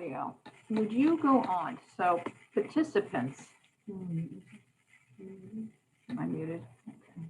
audio. Would you go on? So participants, am I muted? Okay.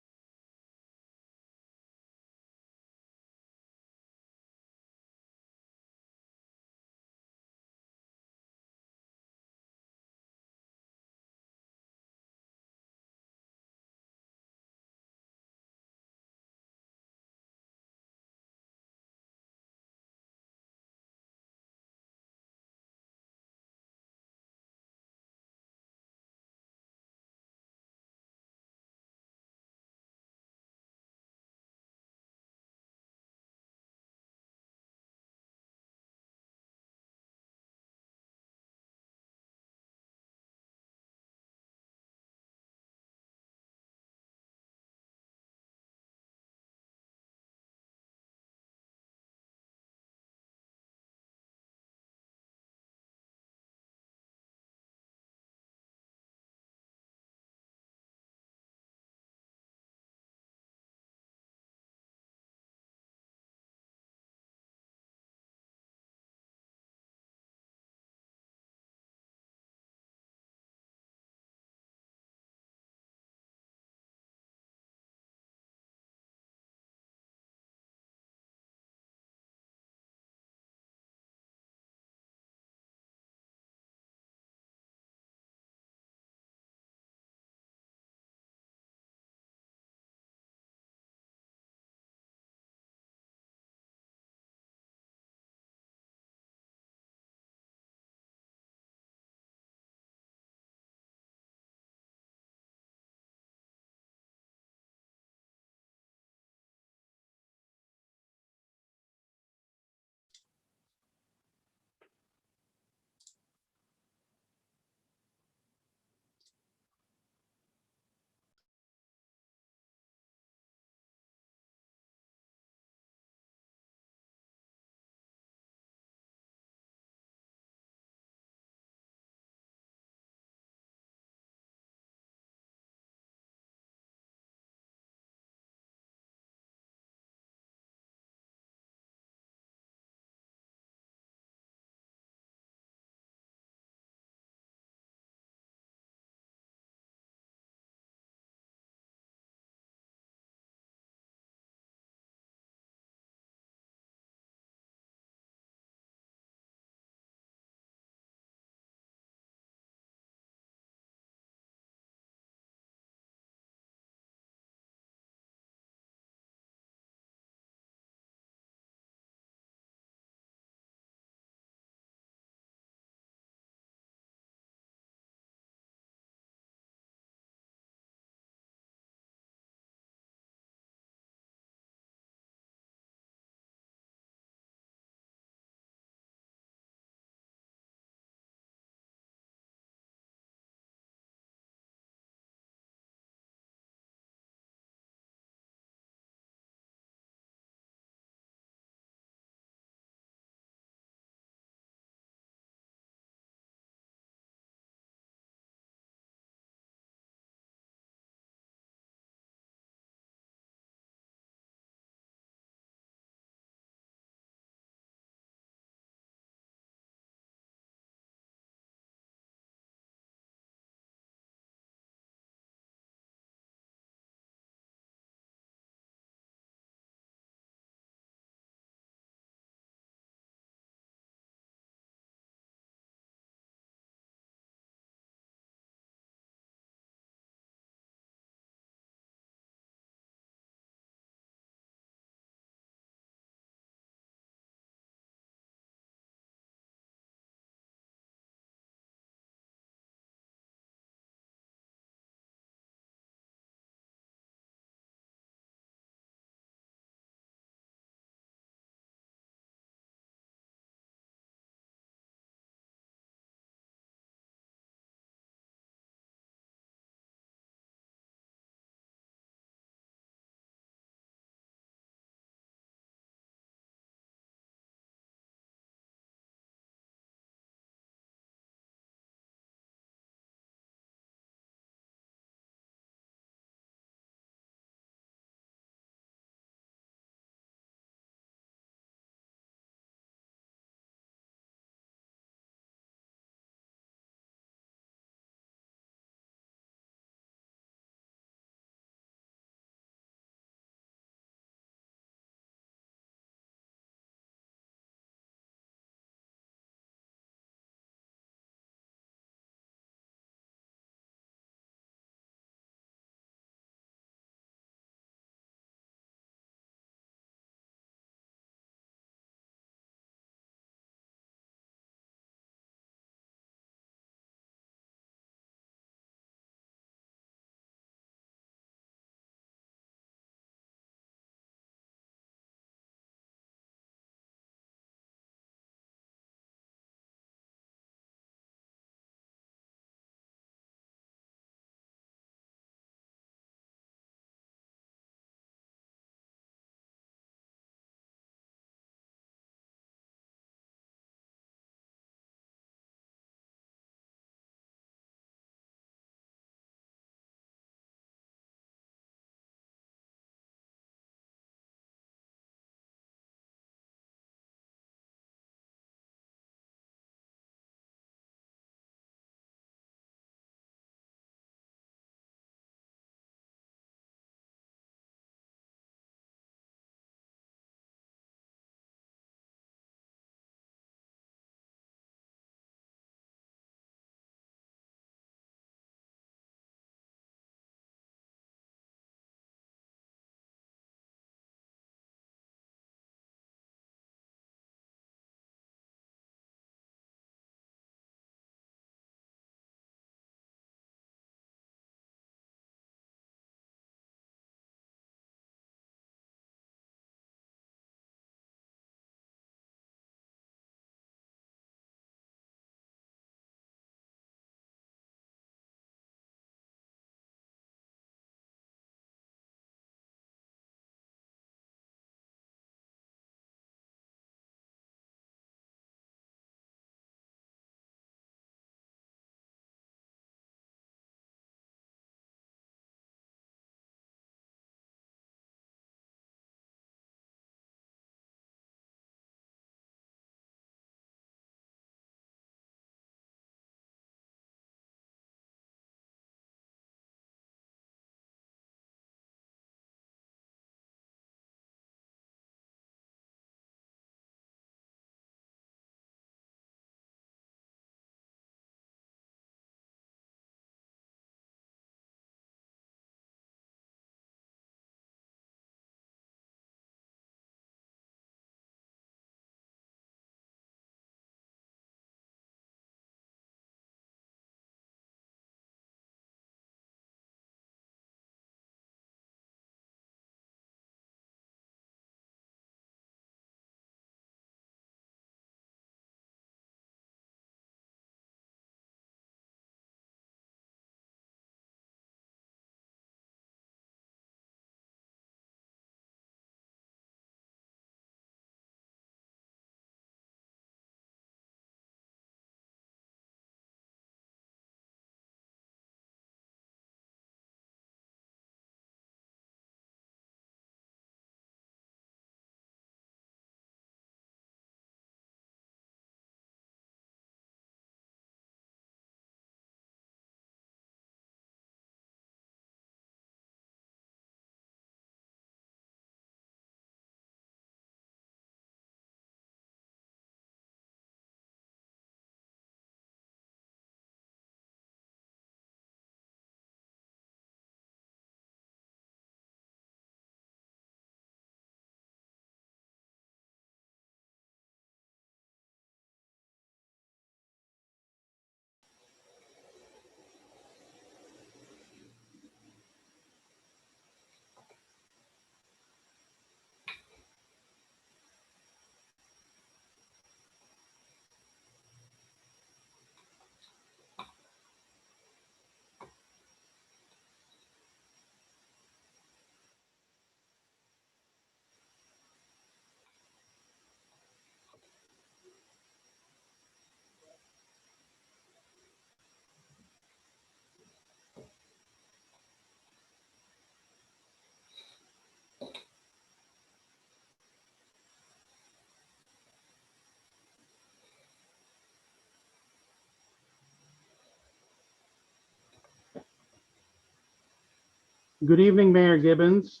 Good evening, Mayor Gibbons.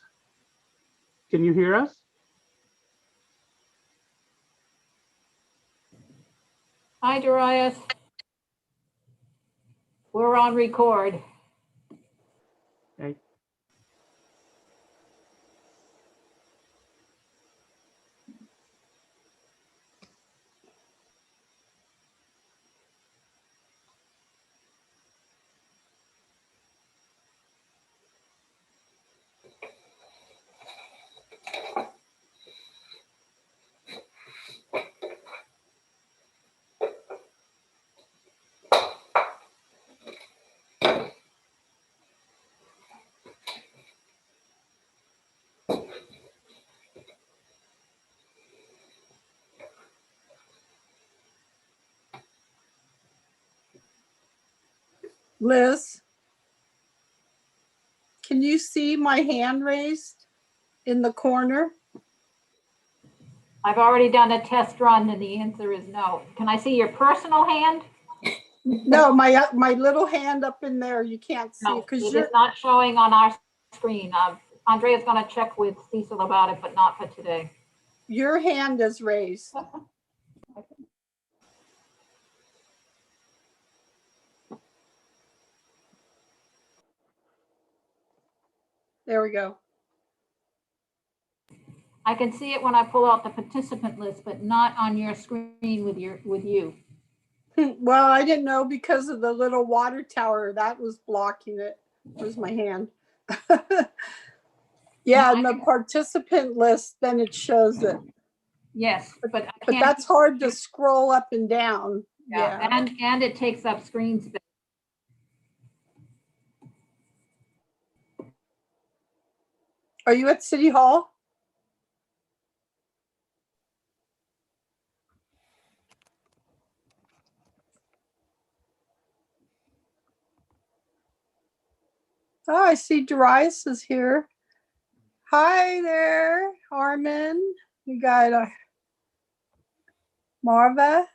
Can you hear us? Hi, Darius. We're on record. Okay. Liz, can you see my hand raised in the corner? I've already done a test run and the answer is no. Can I see your personal hand? No, my little hand up in there, you can't see No, it because it you're, is not showing on our screen. Andrea's going to check with Cecil about it, but not for today. your hand is raised. There we go. I can see it when I pull out the participant list, but not on your screen with you. Well, I didn't know because of the little water tower that was blocking it. Where's my hand? Yeah, and the participant list, then it shows it. Yes, but I But can't. that's hard to scroll up and down. Yeah, Yeah. and it takes up screen space. Are you at City Hall? Oh, I see Darius is here. Hi there, Armin. You got Marva.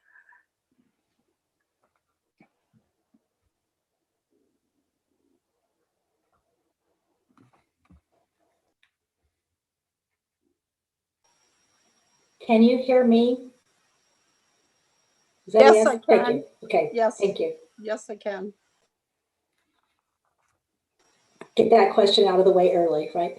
Can you hear me? Is that Yes, yes? I Thank can. you. Okay. Yes. Thank you. Yes, I can. Get that question out of the way early, right?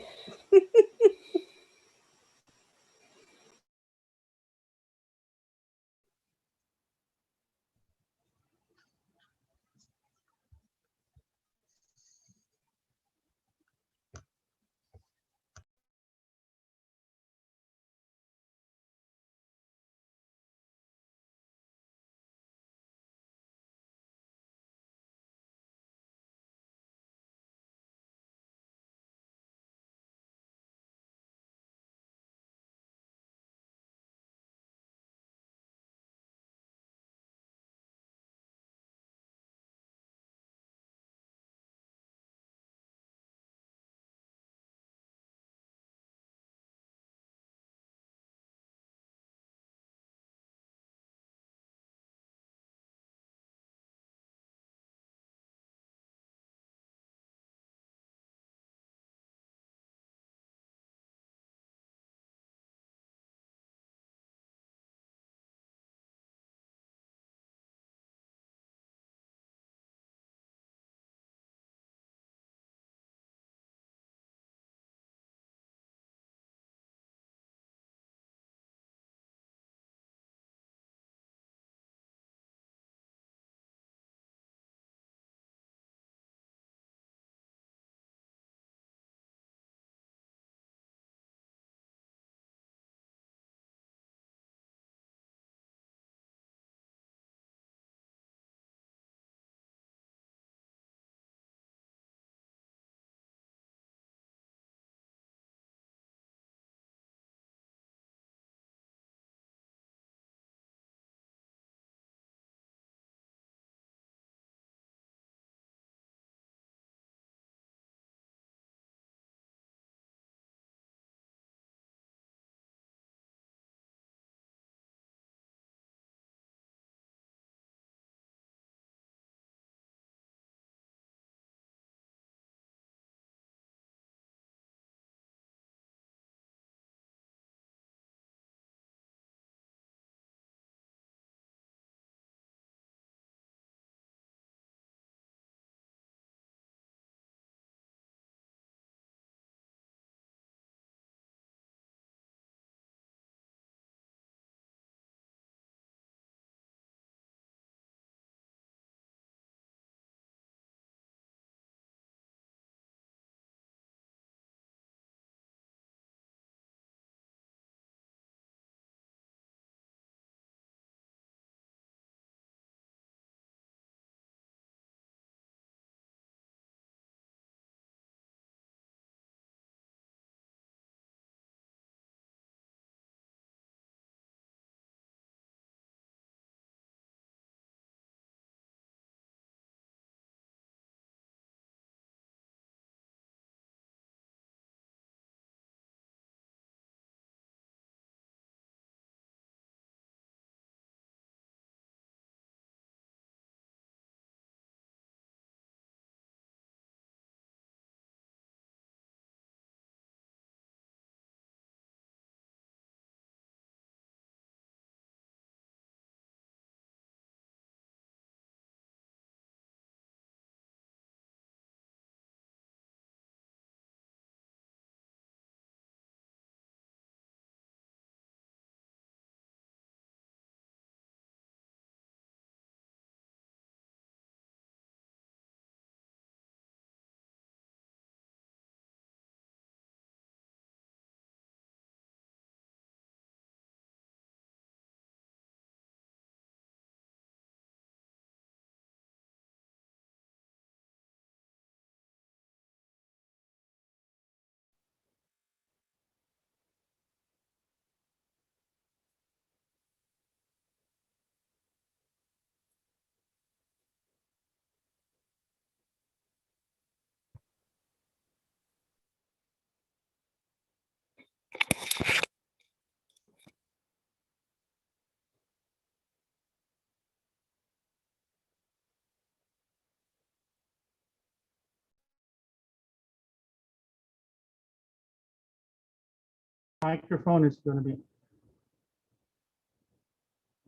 microphone is going to be.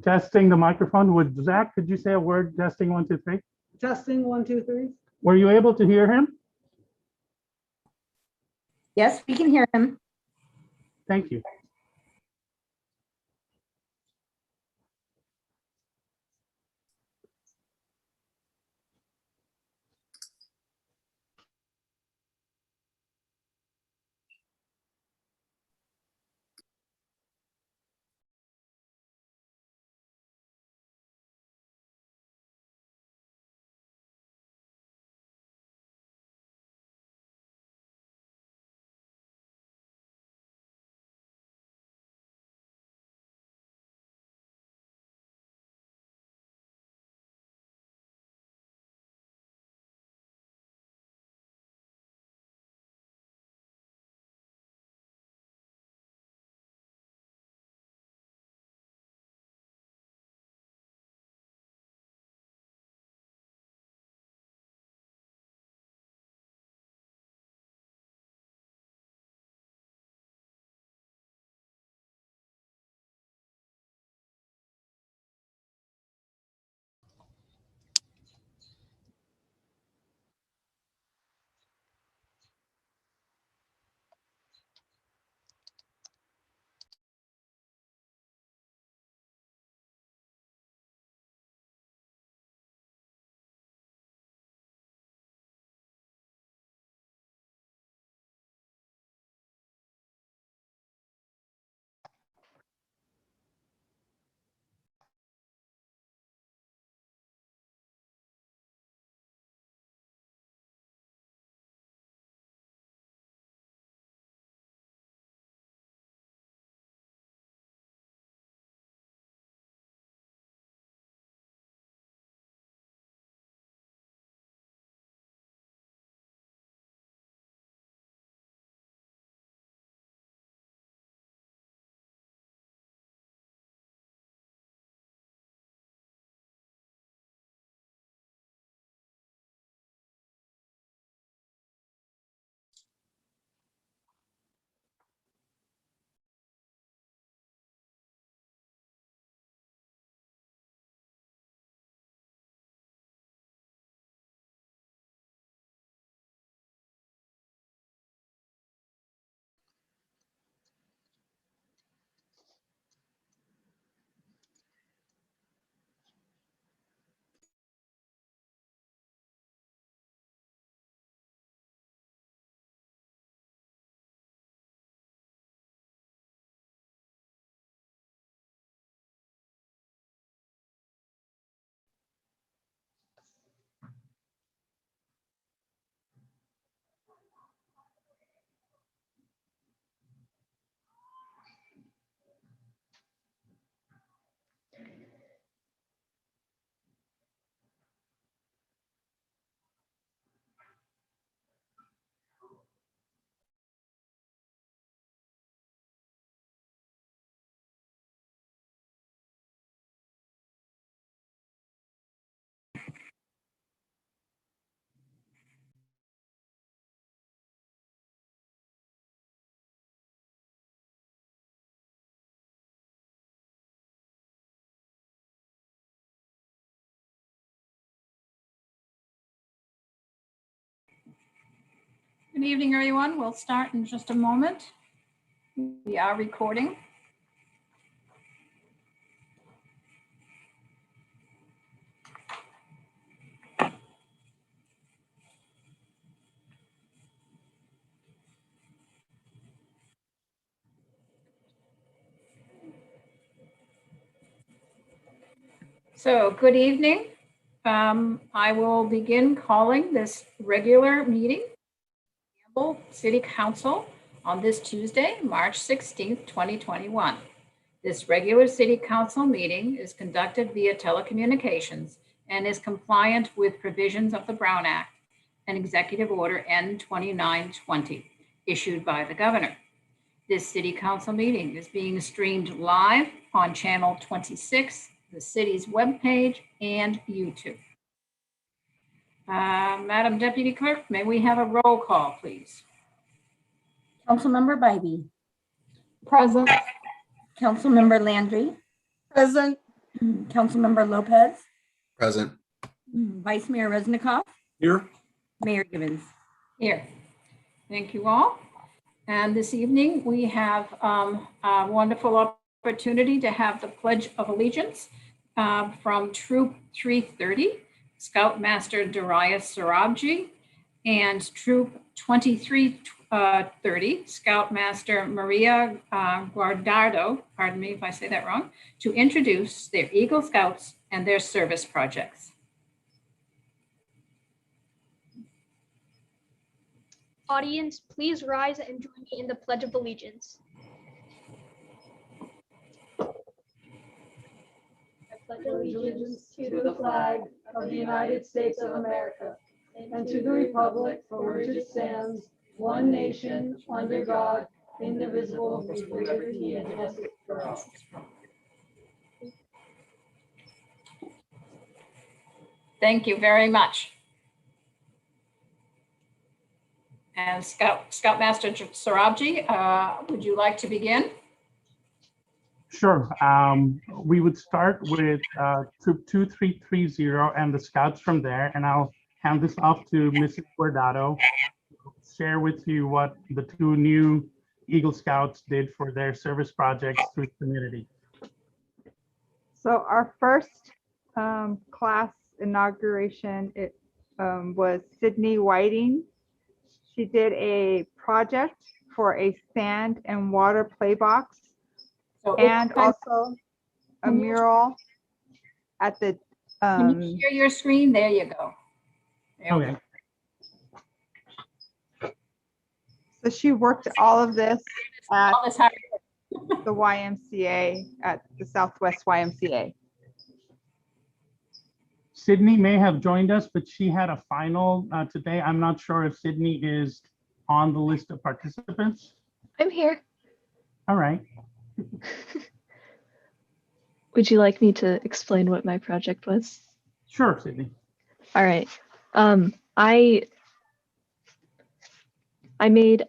Testing the microphone. Would Zach, could you say a word? Testing 1, 2, 3. Testing 1, 2, 3. Were you able to hear him? Yes, we can hear him. Thank you. Good evening, everyone. We'll start in just a moment. We are recording. So, good evening. I will begin calling this regular meeting, Campbell City Council, on this Tuesday, March 16th, 2021. This regular City Council meeting is conducted via telecommunications and is compliant with provisions of the Brown Act and Executive Order N2920 issued by the Governor. This City Council meeting is being streamed live on Channel 26, the city's webpage, and YouTube. Madam Deputy Clerk, may we have a roll call, please? Councilmember Bybee, Present. Councilmember Landry, Present. Councilmember Lopez, Present. Vice Mayor Resnikoff, Here. Mayor Gibbons. Here. Thank you all. And this evening, we have a wonderful opportunity to have the Pledge of Allegiance from Troop 330, Scoutmaster Darius Sarabji, and Troop 2330, Scoutmaster Maria Guardado, pardon me if I say that wrong, to introduce their Eagle Scouts and their service projects. Audience, please rise and join me in the Pledge of Allegiance. I pledge Allegiance to the flag of the United States of America and to the republic for which it stands, one nation, under God, indivisible, with liberty and justice for all. Thank you very much. And Scoutmaster Sarabji, would you like to begin? Sure. We would start with Troop 2330 and the Scouts from there, and I'll hand this off to Mrs. Guardado to share with you what the two new Eagle Scouts did for their service projects through the community. So our first class inauguration, it was Sydney Whiting. She did a project for a sand and water play box So and can also a mural at the, you share your screen? There you go. There we Okay. go. so she worked all of this at All this hard the YMCA, at the Southwest YMCA. Sydney may have joined us, but she had a final today. I'm not sure if Sydney is on the list of participants. I'm here. All right. Would you like me to explain what my project was? Sure, Sydney. All right. I made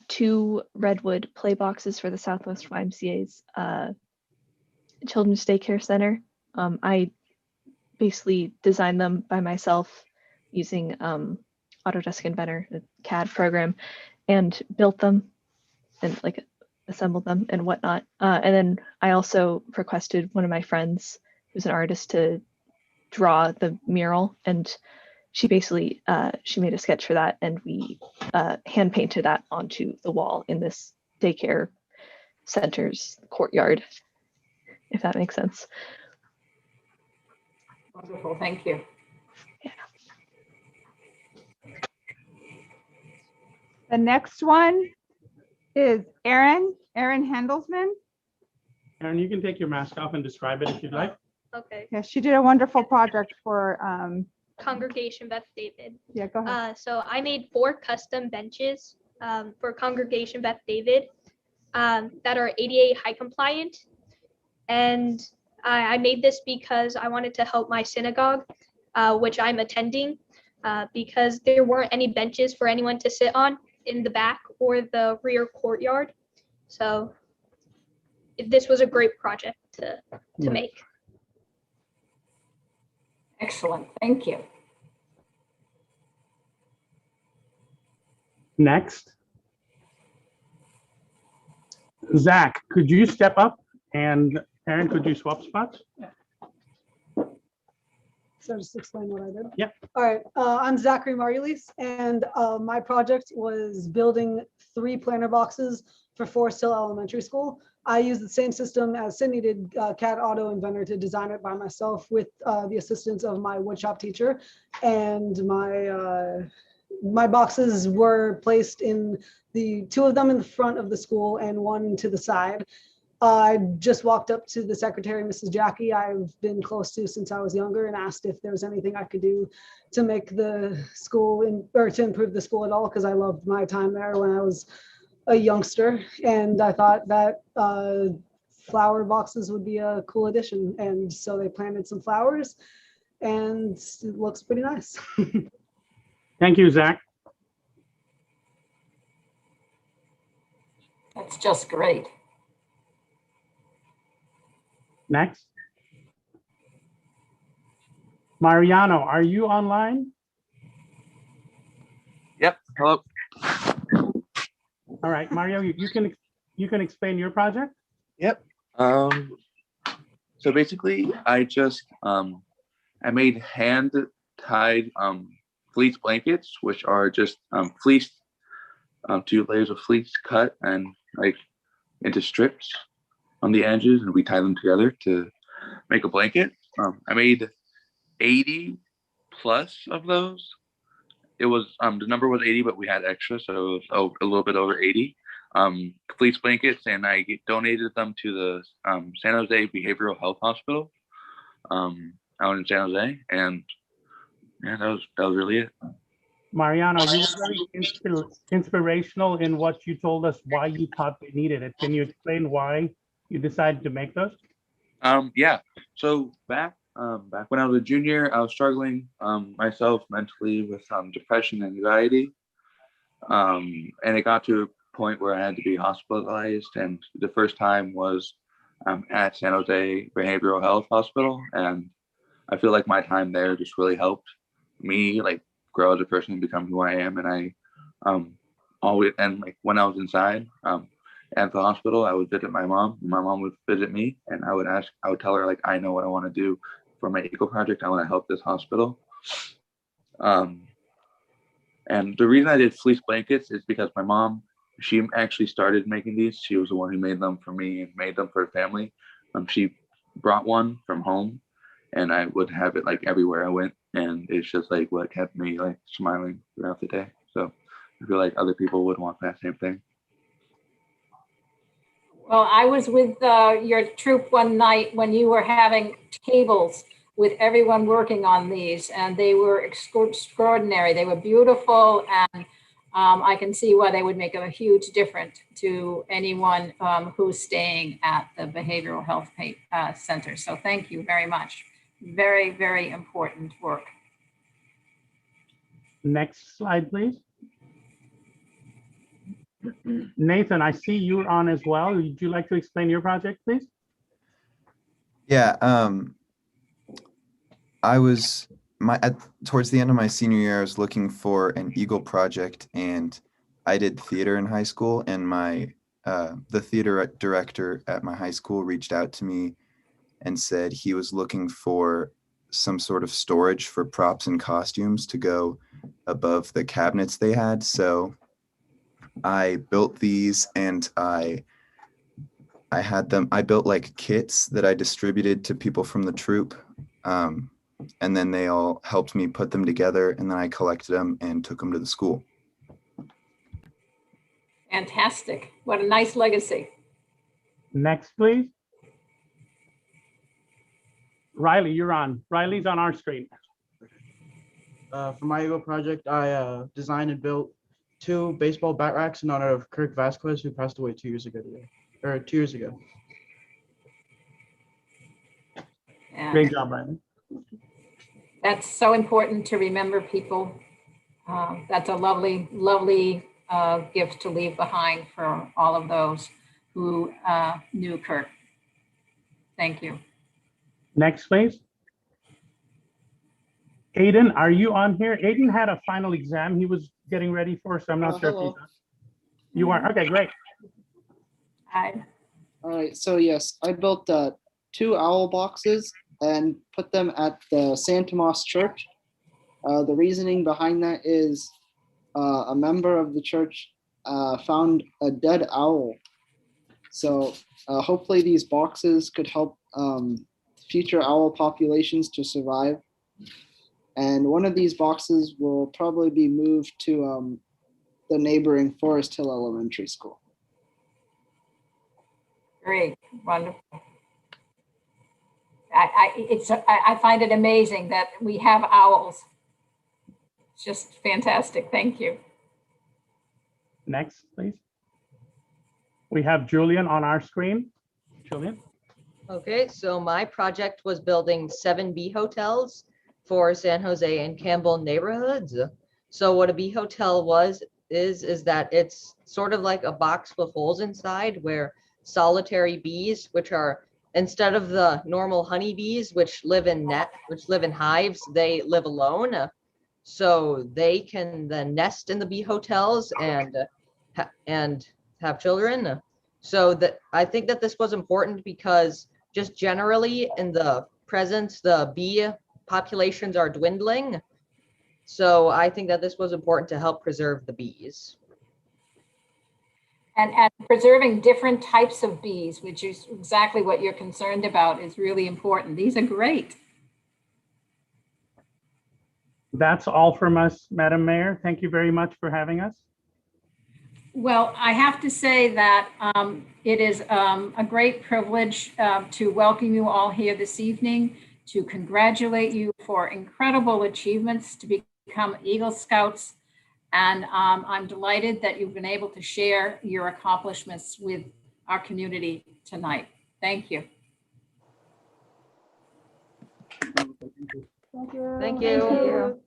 2 redwood play boxes for the Southwest YMCA's Children's Daycare Center. I basically designed them by myself using Autodesk Inventor, a CAD program, and built them and like assembled them and whatnot. And then I also requested one of my friends, who's an artist, to draw the mural, and she basically she made a sketch for that, and we hand painted that onto the wall in this daycare center's courtyard, if that makes sense. Wonderful, thank you. The next one is Erin Handelsman. Aaron, you can take your mask off and describe it if you'd like. Okay. Yeah, she did a wonderful project for, Congregation Beth David. yeah, go ahead. So I made 4 custom benches for Congregation Beth David that are ADA high compliant. And I made this because I wanted to help my synagogue, which I'm attending, because there weren't any benches for anyone to sit on in the back or the rear courtyard. So this was a great project to Right. make. Excellent, thank you. Next. Zach, could you step up? And Aaron, could you swap spots? So just explain what I did. Yep. All right, I'm Zachary Margulies, and my project was building 3 planter boxes for Forest Hill Elementary School. I used the same system as Sydney did, CAD Auto Inventor, to design it by myself with the assistance of my woodshop teacher. And my boxes were placed in 2 of them in the front of the school and 1 to the side. I just walked up to the secretary, Mrs. Jackie, I've been close to since I was younger, and asked if there was anything I could do to make the school or to improve the school at all, because I loved my time there when I was a youngster. And I thought that flower boxes would be a cool addition. And so they planted some flowers, and it looks pretty nice. Thank you, Zach. That's just great. Next. Mariano, are you online? Yep. Hello. All right, Mario, you can explain your project. Yep. So basically, I just I made hand tied fleece blankets, which are just fleece, 2 layers of fleece cut and like into strips on the edges, and we tie them together to make a blanket. I made 80 plus of those. It was the number was 80, but we had extra, so it was a little bit over 80 fleece blankets, and I donated them to the San Jose Behavioral Health Hospital out in San Jose, and yeah, that was really it. Mariano, you were very inspirational in what you told us why you thought they needed it. Can you explain why you decided to make those? Yeah. So back when I was a junior, I was struggling myself mentally with depression and anxiety. And it got to a point where I had to be hospitalized. And the first time was at San Jose Behavioral Health Hospital. And I feel like my time there just really helped me like grow as a person and become who I am. And I always, and like when I was inside, at the hospital, I would visit my mom. My mom would visit me, and I would tell her like, I know what I want to do for my eco project. I want to help this hospital. And the reason I did fleece blankets is because my mom, she actually started making these. She was the one who made them for me and made them for her family. She brought one from home, and I would have it like everywhere I went, and it's just like what kept me like smiling throughout the day. So I feel like other people would want that same thing. Well, I was with your troop one night when you were having tables with everyone working on these, and they were extraordinary. They were beautiful, and I can see why they would make a huge difference to anyone who's staying at the Behavioral Health Center. So thank you very much. Very, very important work. Next slide, please. Nathan, I see you're on as well. Would you like to explain your project, please? Yeah, I was towards the end of my senior year, I was looking for an Eagle project, and I did theater in high school, and the theater director at my high school reached out to me and said he was looking for some sort of storage for props and costumes to go above the cabinets they had. So I built these, and I built like kits that I distributed to people from the troop. And then they all helped me put them together, and then I collected them and took them to the school. Fantastic. What a nice legacy. Next, please. Riley, you're on. Riley's on our screen. For my Eagle project, I designed and built 2 baseball bat racks in honor of Kirk Vasquez, who passed away 2 years ago today, or 2 years ago. Yeah. Great job, Riley. That's so important to remember people. That's a lovely, lovely gift to leave behind for all of those who knew Kirk. Thank you. Next, please. Aiden, are you on here? Aiden had a final exam he was getting ready for, so I'm not sure if he's on. You are? Okay, great. Hi. All right, so yes, I built 2 owl boxes and put them at the San Tomas Church. The reasoning behind that is a member of the church found a dead owl. So hopefully these boxes could help future owl populations to survive. And one of these boxes will probably be moved to the neighboring Forest Hill Elementary School. Great, wonderful. I find it amazing that we have owls. It's just fantastic. Thank you. Next, please. We have Julian on our screen. Julian. Okay, so my project was building 7 bee hotels for San Jose and Campbell neighborhoods. So what a bee hotel is that it's sort of like a box with holes inside where solitary bees, which are instead of the normal honeybees, which live in hives, they live alone. So they can then nest in the bee hotels and have children. So that I think that this was important because just generally in the present, the bee populations are dwindling. So I think that this was important to help preserve the bees. And preserving different types of bees, which is exactly what you're concerned about, is really important. These are great. That's all from us, Madam Mayor. Thank you very much for having us. Well, I have to say that it is a great privilege to welcome you all here this evening, to congratulate you for incredible achievements to become Eagle Scouts. And I'm delighted that you've been able to share your accomplishments with our community tonight. Thank you. Thank you. Thank you.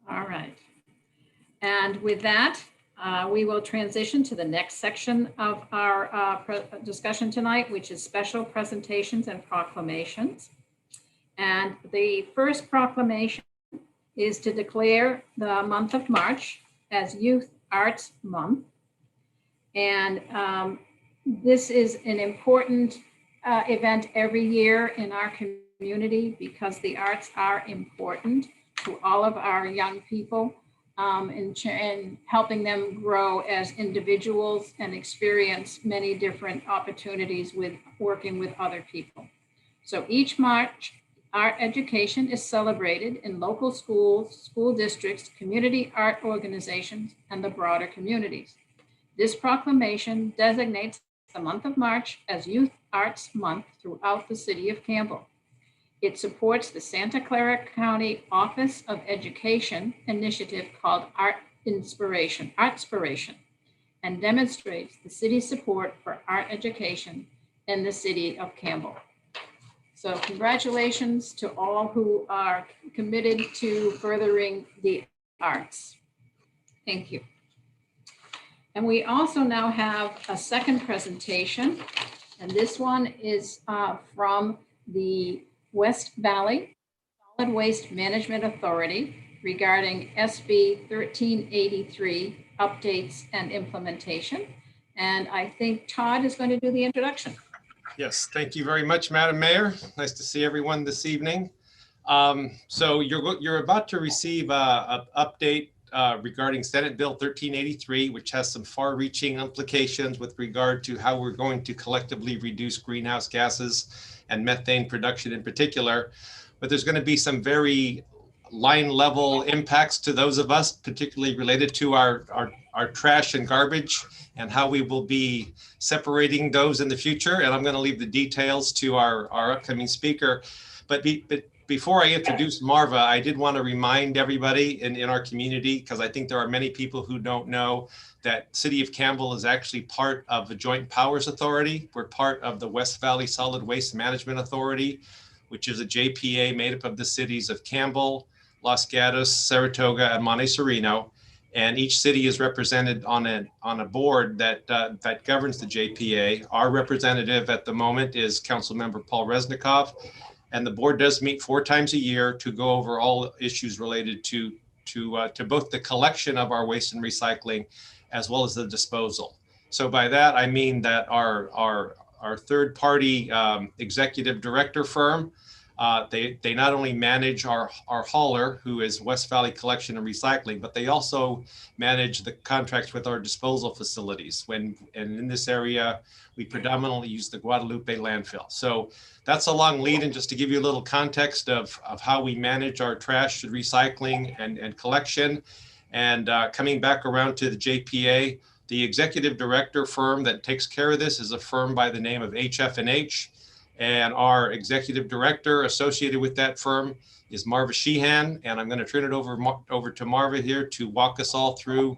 All right. And with that, we will transition to the next section of our discussion tonight, which is special presentations and proclamations. And the first proclamation is to declare the month of March as Youth Arts Month. And this is an important event every year in our community because the arts are important to all of our young people and helping them grow as individuals and experience many different opportunities with working with other people. So each March, art education is celebrated in local schools, school districts, community art organizations, and the broader communities. This proclamation designates the month of March as Youth Arts Month throughout the city of Campbell. It supports the Santa Clara County Office of Education initiative called Artspiration, and demonstrates the city's support for art education in the city of Campbell. So congratulations to all who are committed to furthering the arts. Thank you. And we also now have a second presentation, and this one is from the West Valley Solid Waste Management Authority regarding SB 1383 updates and implementation. And I think Todd is going to do the introduction. Yes, thank you very much, Madam Mayor. Nice to see everyone this evening. So you're about to receive an update regarding Senate Bill 1383, which has some far-reaching implications with regard to how we're going to collectively reduce greenhouse gases and methane production in particular. But there's going to be some very line level impacts to those of us, particularly related to our trash and garbage and how we will be separating those in the future. And I'm going to leave the details to our upcoming speaker. But before I introduce Marva, I did want to remind everybody in our community, because I think there are many people who don't know that City of Campbell is actually part of the Joint Powers Authority. We're part of the West Valley Solid Waste Management Authority, which is a JPA made up of the cities of Campbell, Los Gatos, Saratoga, and Monte Sereno. And each city is represented on a board that governs the JPA. Our representative at the moment is Councilmember Paul Resnikoff. And the board does meet 4 times a year to go over all issues related to both the collection of our waste and recycling, as well as the disposal. So by that, I mean that our third party executive director firm, they not only manage our hauler, who is West Valley Collection and Recycling, but they also manage the contracts with our disposal facilities. And in this area, we predominantly use the Guadalupe landfill. So that's a long lead, and just to give you a little context of how we manage our trash and recycling and collection. And coming back around to the JPA, the executive director firm that takes care of this is a firm by the name of HF&H. And our executive director associated with that firm is Marva Sheehan. And I'm going to turn it over to Marva here to walk us all through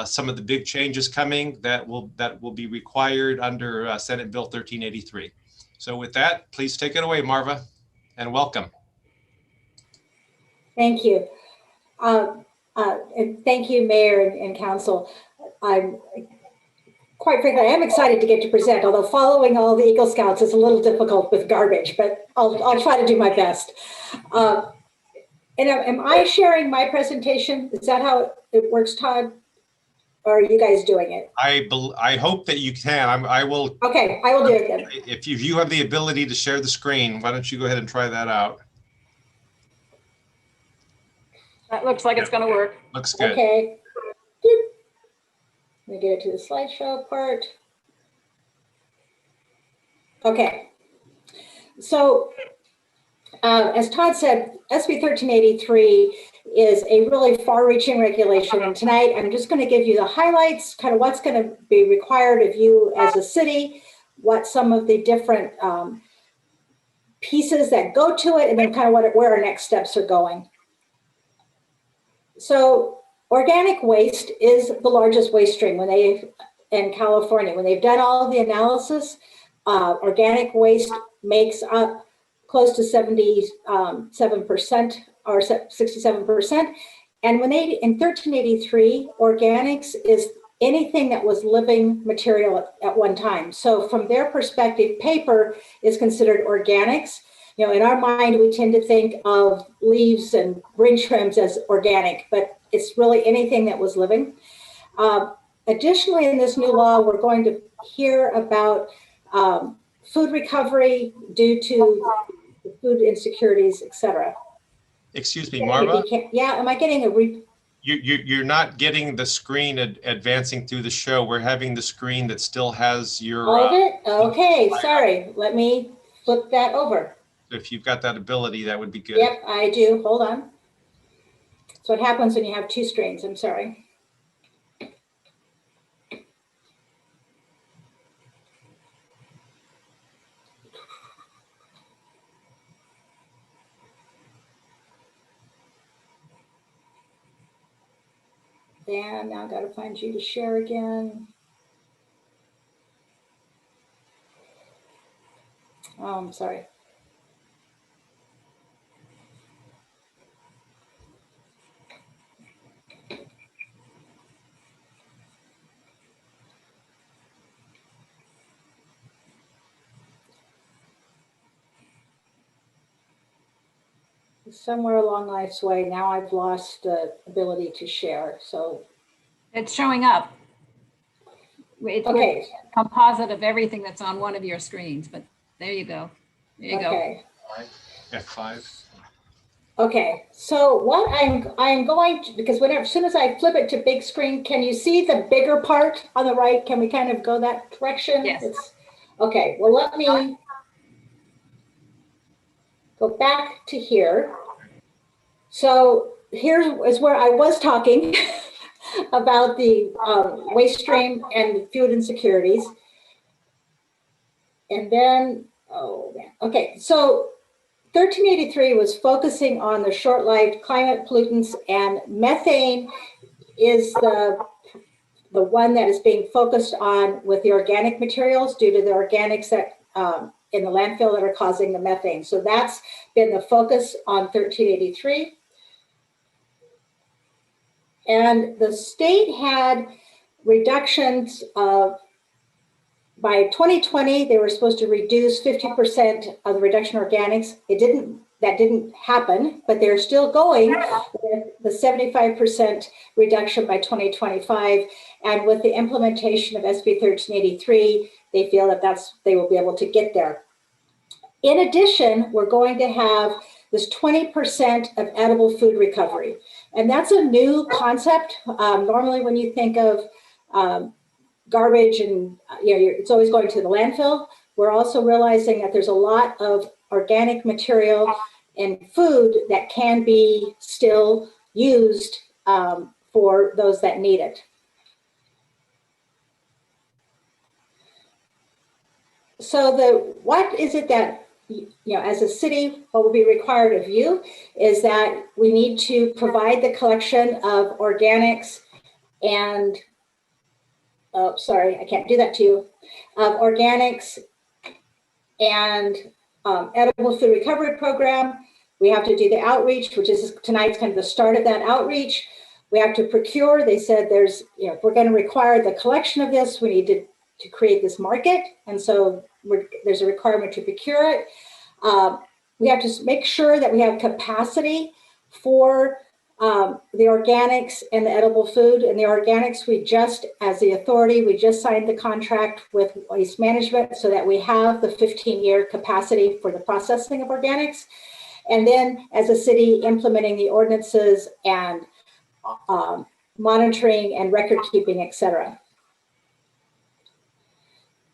some of the big changes coming that will be required under Senate Bill 1383. So with that, please take it away, Marva, and welcome. Thank you. And thank you, Mayor and Council. I'm quite frankly, I am excited to get to present, although following all the Eagle Scouts is a little difficult with garbage, but I'll try to do my best. And am I sharing my presentation? Is that how it works, Todd? Or are you guys doing it? I hope that you can. I will. Okay, I will do it then. If you have the ability to share the screen, why don't you go ahead and try that out? That looks like it's going to work. Looks good. Okay. Bloop. Let me get it to the slideshow part. Okay. So as Todd said, SB 1383 is a really far-reaching regulation. And tonight, I'm just going to give you the highlights, kind of what's going to be required of you as a city, what some of the different pieces that go to it, and then kind of where our next steps are going. So organic waste is the largest waste stream in California. When they've done all of the analysis, organic waste makes up close to 77% or 67%. And when in 1383, organics is anything that was living material at one time. So from their perspective, paper is considered organics. You know, in our mind, we tend to think of leaves and green trims as organic, but it's really anything that was living. Additionally, in this new law, we're going to hear about food recovery due to food insecurities, et cetera. Excuse me, Marva? Yeah, am I getting You're not getting the screen advancing through the show. We're having the screen that still has your... All of it? Okay, sorry. Let me flip that over. If you've got that ability, that would be good. Yep, I do. Hold on. So what happens when you have two screens? I'm sorry. And now I've got to find you to share again. Oh, I'm sorry. Somewhere along life's way, now I've lost the ability to share. So it's showing up. It's okay. A composite of everything that's on one of your screens, but there you go. There you go. F5. Okay, so what I'm going to, because as soon as I flip it to big screen, can you see the bigger part on the right? Can we kind of go that direction? Yes. Okay, well, let me go back to here. So here is where I was talking about the waste stream and food insecurities. And then, oh man, okay, so 1383 was focusing on the short-lived climate pollutants, and methane is the one that is being focused on with the organic materials due to the organics that in the landfill that are causing the methane. So that's been the focus on 1383. And the state had reductions of, by 2020, they were supposed to reduce 50% of the reduction organics. That didn't happen, but they're still going with the 75% reduction by 2025. And with the implementation of SB 1383, they feel that they will be able to get there. In addition, we're going to have this 20% of edible food recovery. And that's a new concept. Normally when you think of garbage and it's always going to the landfill. We're also realizing that there's a lot of organic material and food that can be still used for those that need it. So what is it that, as a city, what will be required of you is that we need to provide the collection of organics and oh, sorry, I can't do that to you. Organics and edible food recovery program. We have to do the outreach, which is tonight's kind of the start of that outreach. We have to procure. They said there's, if we're going to require the collection of this, we need to create this market. And so there's a requirement to procure it. We have to make sure that we have capacity for the organics and the edible food. And the organics, as the authority, we just signed the contract with Waste Management so that we have the 15-year capacity for the processing of organics. And then as a city, implementing the ordinances and monitoring and record keeping, et cetera.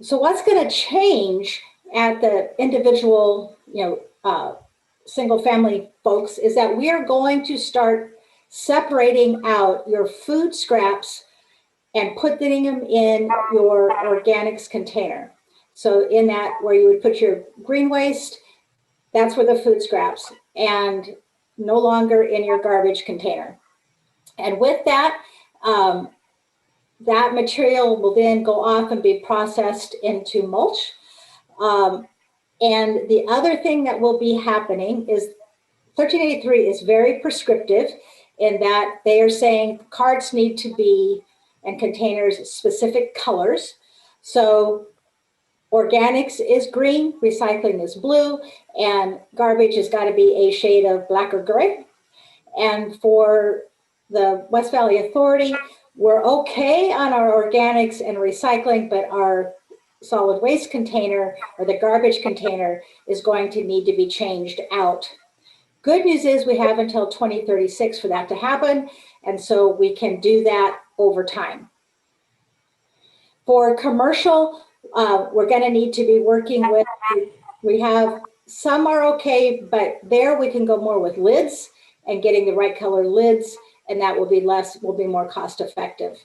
So what's going to change at the individual, single family folks is that we are going to start separating out your food scraps and putting them in your organics container. So in that, where you would put your green waste, that's where the food scraps, and no longer in your garbage container. And with that, that material will then go off and be processed into mulch. And the other thing that will be happening is 1383 is very prescriptive in that they are saying carts need to be, and containers, specific colors. So organics is green, recycling is blue, and garbage has got to be a shade of black or gray. And for the West Valley Authority, we're okay on our organics and recycling, but our solid waste container or the garbage container is going to need to be changed out. Good news is we have until 2036 for that to happen, and so we can do that over time. For commercial, we're going to need to be working with, we have some are okay, but there we can go more with lids and getting the right color lids, and that will be more cost effective.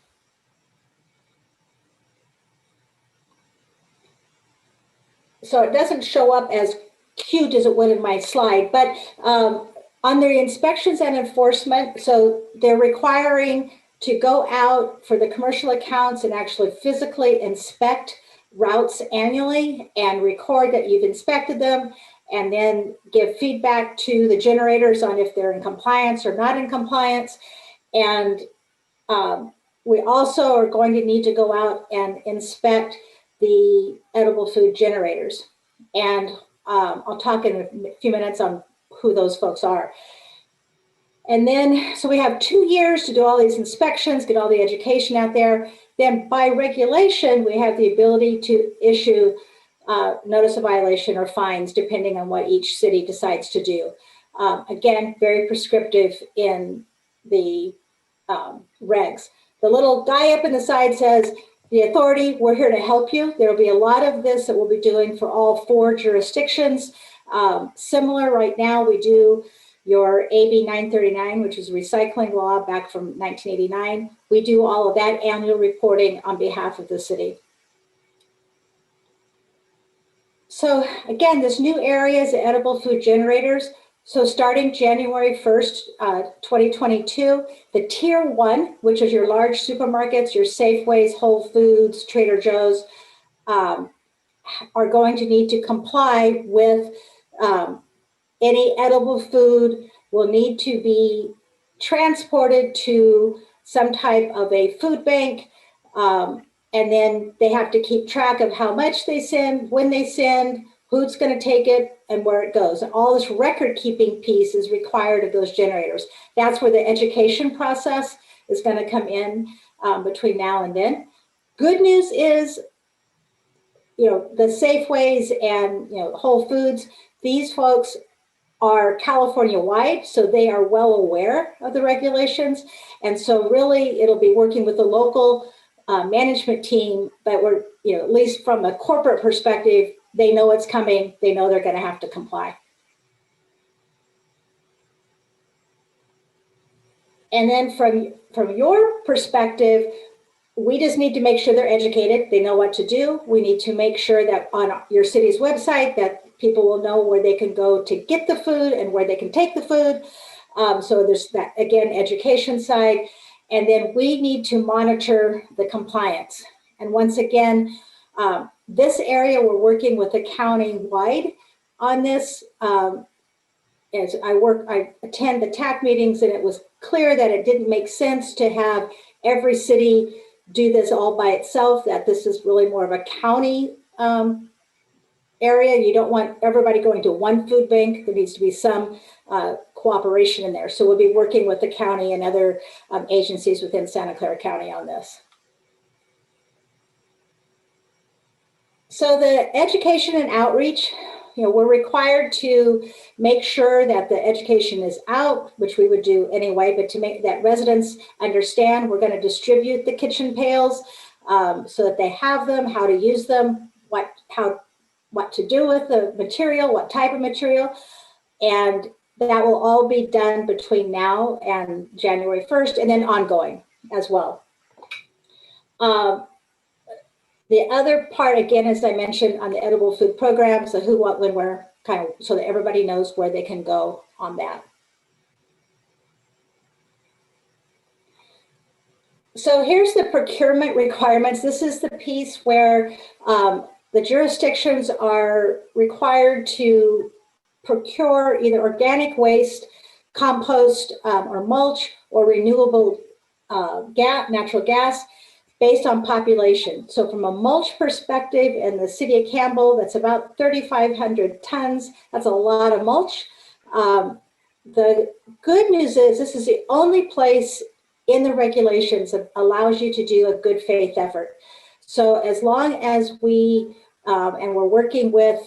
So it doesn't show up as cute as it would in my slide, but on the inspections and enforcement, so they're requiring to go out for the commercial accounts and actually physically inspect routes annually and record that you've inspected them, and then give feedback to the generators on if they're in compliance or not in compliance. And we also are going to need to go out and inspect the edible food generators. And I'll talk in a few minutes on who those folks are. And then, so we have 2 years to do all these inspections, get all the education out there. Then by regulation, we have the ability to issue notice of violation or fines, depending on what each city decides to do. Again, very prescriptive in the regs. The little die up in the side says, the authority, we're here to help you. There will be a lot of this that we'll be doing for all 4 jurisdictions. Similar right now, we do your AB 939, which is recycling law back from 1989. We do all of that annual reporting on behalf of the city. So again, this new area is the edible food generators. So starting January 1st, 2022, the tier 1, which is your large supermarkets, your Safeways, Whole Foods, Trader Joe's, are going to need to comply with any edible food will need to be transported to some type of a food bank. And then they have to keep track of how much they send, when they send, who's going to take it, and where it goes. And all this record keeping piece is required of those generators. That's where the education process is going to come in between now and then. Good news is, the Safeways and Whole Foods, these folks are California wide, so they are well aware of the regulations. And so really it'll be working with the local management team, but we're, at least from a corporate perspective, they know it's coming. They know they're going to have to comply. And then from your perspective, we just need to make sure they're educated. They know what to do. We need to make sure that on your city's website that people will know where they can go to get the food and where they can take the food. So there's that, again, education side. And then we need to monitor the compliance. And once again, this area, we're working with the county wide on this. as I attend the TAC meetings, and it was clear that it didn't make sense to have every city do this all by itself, that this is really more of a county area. You don't want everybody going to one food bank. There needs to be some cooperation in there. So we'll be working with the county and other agencies within Santa Clara County on this. So the education and outreach, we're required to make sure that the education is out, which we would do anyway, but to make that residents understand, we're going to distribute the kitchen pails so that they have them, how to use them, what to do with the material, what type of material, and that will all be done between now and January 1st, and then ongoing as well. The other part, again, as I mentioned, on the edible food programs, the who, what, when, where, kind of, so that everybody knows where they can go on that. So here's the procurement requirements. This is the piece where the jurisdictions are required to procure either organic waste, compost, or mulch, or renewable natural gas, based on population. So from a mulch perspective, in the city of Campbell, that's about 3,500 tons. That's a lot of mulch. The good news is this is the only place in the regulations that allows you to do a good faith effort. So as long as we, and we're working with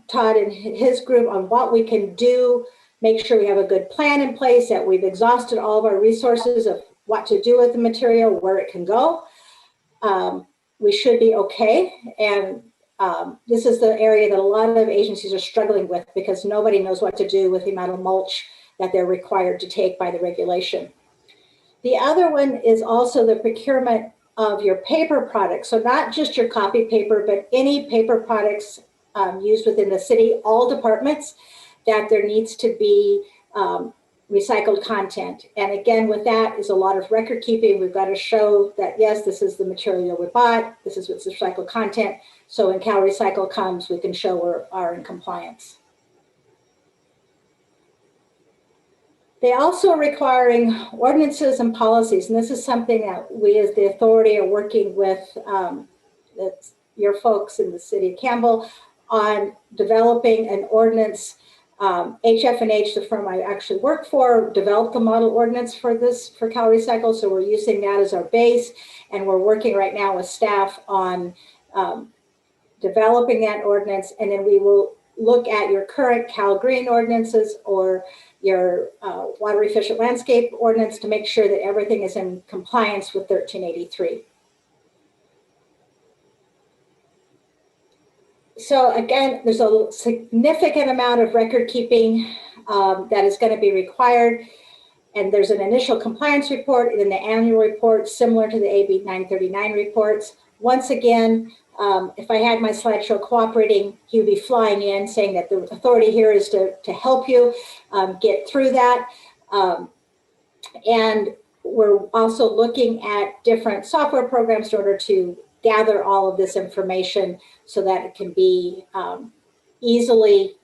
Todd and his group on what we can do, make sure we have a good plan in place, that we've exhausted all of our resources of what to do with the material, where it can go. We should be okay. And this is the area that a lot of agencies are struggling with because nobody knows what to do with the amount of mulch that they're required to take by the regulation. The other one is also the procurement of your paper products. So not just your copy paper, but any paper products used within the city, all departments, that there needs to be recycled content. And again, with that is a lot of record keeping. We've got to show that, yes, this is the material we bought, this is what's recycled content. So when Cal Recycle comes, we can show we are in compliance. They also are requiring ordinances and policies. And this is something that we as the authority are working with your folks in the city of Campbell on developing an ordinance. HF&H, the firm I actually work for, developed a model ordinance for this, for Cal Recycle. So we're using that as our base. And we're working right now with staff on developing that ordinance. And then we will look at your current Cal Green ordinances or your water efficient landscape ordinance to make sure that everything is in compliance with 1383. So again, there's a significant amount of record keeping that is going to be required. And there's an initial compliance report and then the annual report similar to the AB 939 reports. Once again, if I had my slideshow cooperating, he would be flying in saying that the authority here is to help you get through that. And we're also looking at different software programs in order to gather all of this information so that it can be easily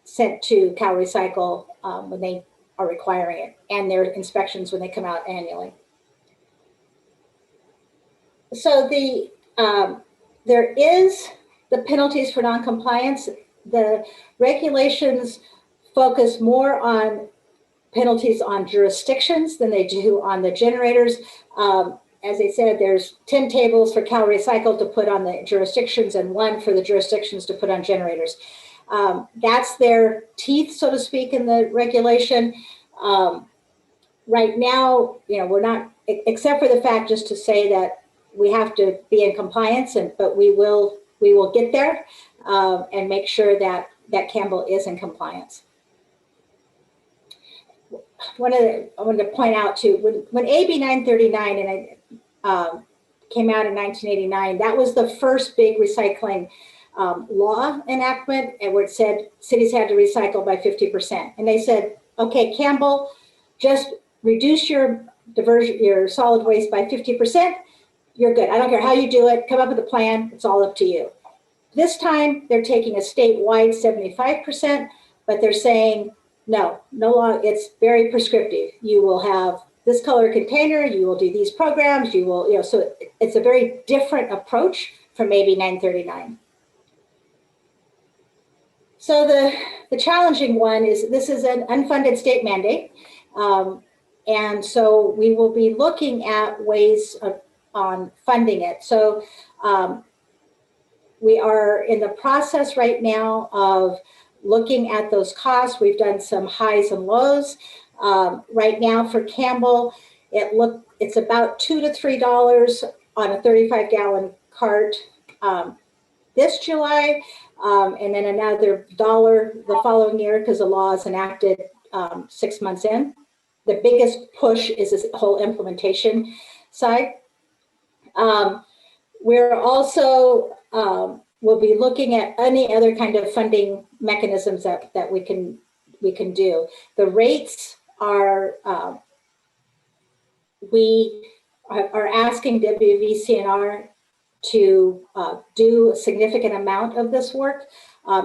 sent to Cal Recycle when they are requiring it, and their inspections when they come out annually. So there is the penalties for noncompliance. The regulations focus more on penalties on jurisdictions than they do on the generators. As I said, there's 10 tables for Cal Recycle to put on the jurisdictions and 1 for the jurisdictions to put on generators. That's their teeth, so to speak, in the regulation. Right now, we're not, except for the fact just to say that we have to be in compliance, but we will get there and make sure that Campbell is in compliance. I wanted to point out too, when AB 939 came out in 1989, that was the first big recycling law enactment, and where it said cities had to recycle by 50%. And they said, okay, Campbell, just reduce your solid waste by 50%. You're good. I don't care how you do it. Come up with a plan. It's all up to you. This time, they're taking a statewide 75%, but they're saying No, no long, it's very prescriptive. You will have this color container, you will do these programs, you will, so it's a very different approach from AB 939. So the challenging one is this is an unfunded state mandate. And so we will be looking at ways on funding it. So we are in the process right now of looking at those costs. We've done some highs and lows. Right now for Campbell, it's about $2 to $3 on a 35-gallon cart this July, and then another $1 the following year because the law is enacted 6 months in. The biggest push is this whole implementation side. We're also we'll be looking at any other kind of funding mechanisms that we can do. The rates are we are asking WVCNR to do a significant amount of this work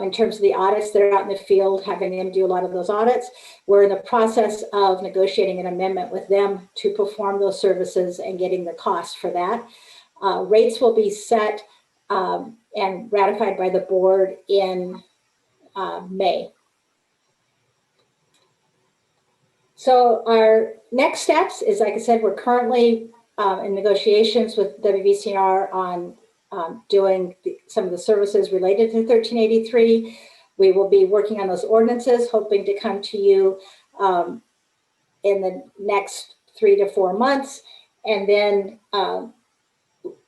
in terms of the audits. They're out in the field having them do a lot of those audits. We're in the process of negotiating an amendment with them to perform those services and getting the cost for that. Rates will be set and ratified by the board in May. So our next steps is, like I said, we're currently in negotiations with WVCNR on doing some of the services related to 1383. We will be working on those ordinances, hoping to come to you in the next 3 to 4 months, and then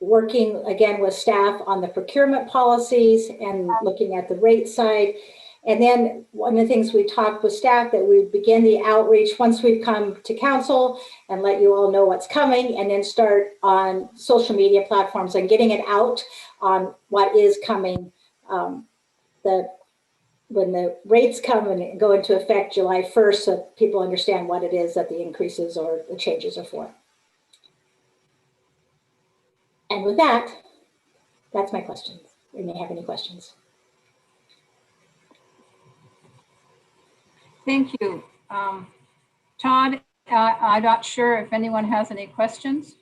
working again with staff on the procurement policies and looking at the rate side. And then one of the things we talked with staff that we begin the outreach once we've come to council and let you all know what's coming, and then start on social media platforms and getting it out on what is coming. When the rates come and go into effect July 1st, so people understand what it is that the increases or the changes are for. And with that, that's my questions. We may have any questions. Thank you. Todd, I'm not sure if anyone has any questions.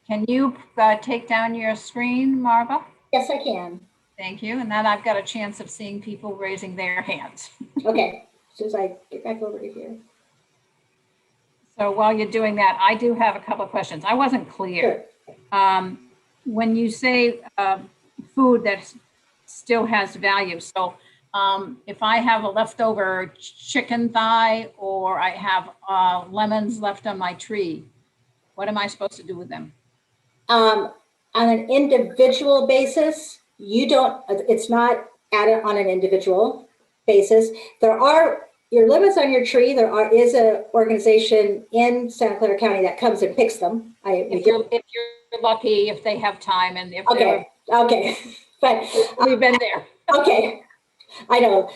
Can you take down your screen, Marva? Yes, I can. Thank you. And then I've got a chance of seeing people raising their hands. Okay, as soon as I get back over to here. So while you're doing that, I do have a couple of questions. I wasn't clear. Sure. When you say food that still has value, so if I have a leftover chicken thigh or I have lemons left on my tree, what am I supposed to do with them? On an individual basis, you don't, it's not added on an individual basis. There are your limits on your tree. There is an organization in Santa Clara County that comes and picks them. If you're lucky, if they have time, and if okay, but we've been there. Okay, I know.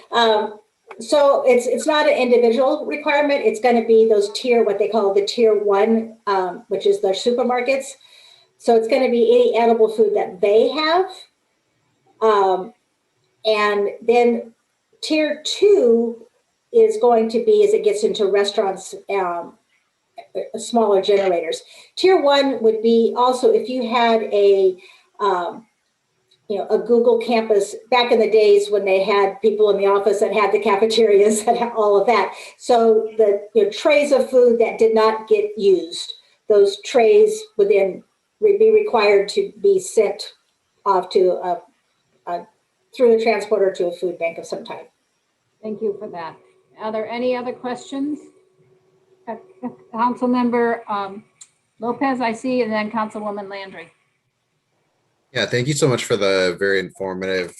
So it's not an individual requirement. It's going to be those what they call the tier 1, which is their supermarkets. So it's going to be any edible food that they have. And then tier 2 is going to be, as it gets into restaurants, smaller generators. Tier 1 would be also if you had a Google campus back in the days when they had people in the office that had the cafeterias and all of that. So the trays of food that did not get used, those trays would then be required to be sent off to through a transporter to a food bank of some type. Thank you for that. Are there any other questions? Councilmember Lopez, I see, and then Councilwoman Landry. Yeah, thank you so much for the very informative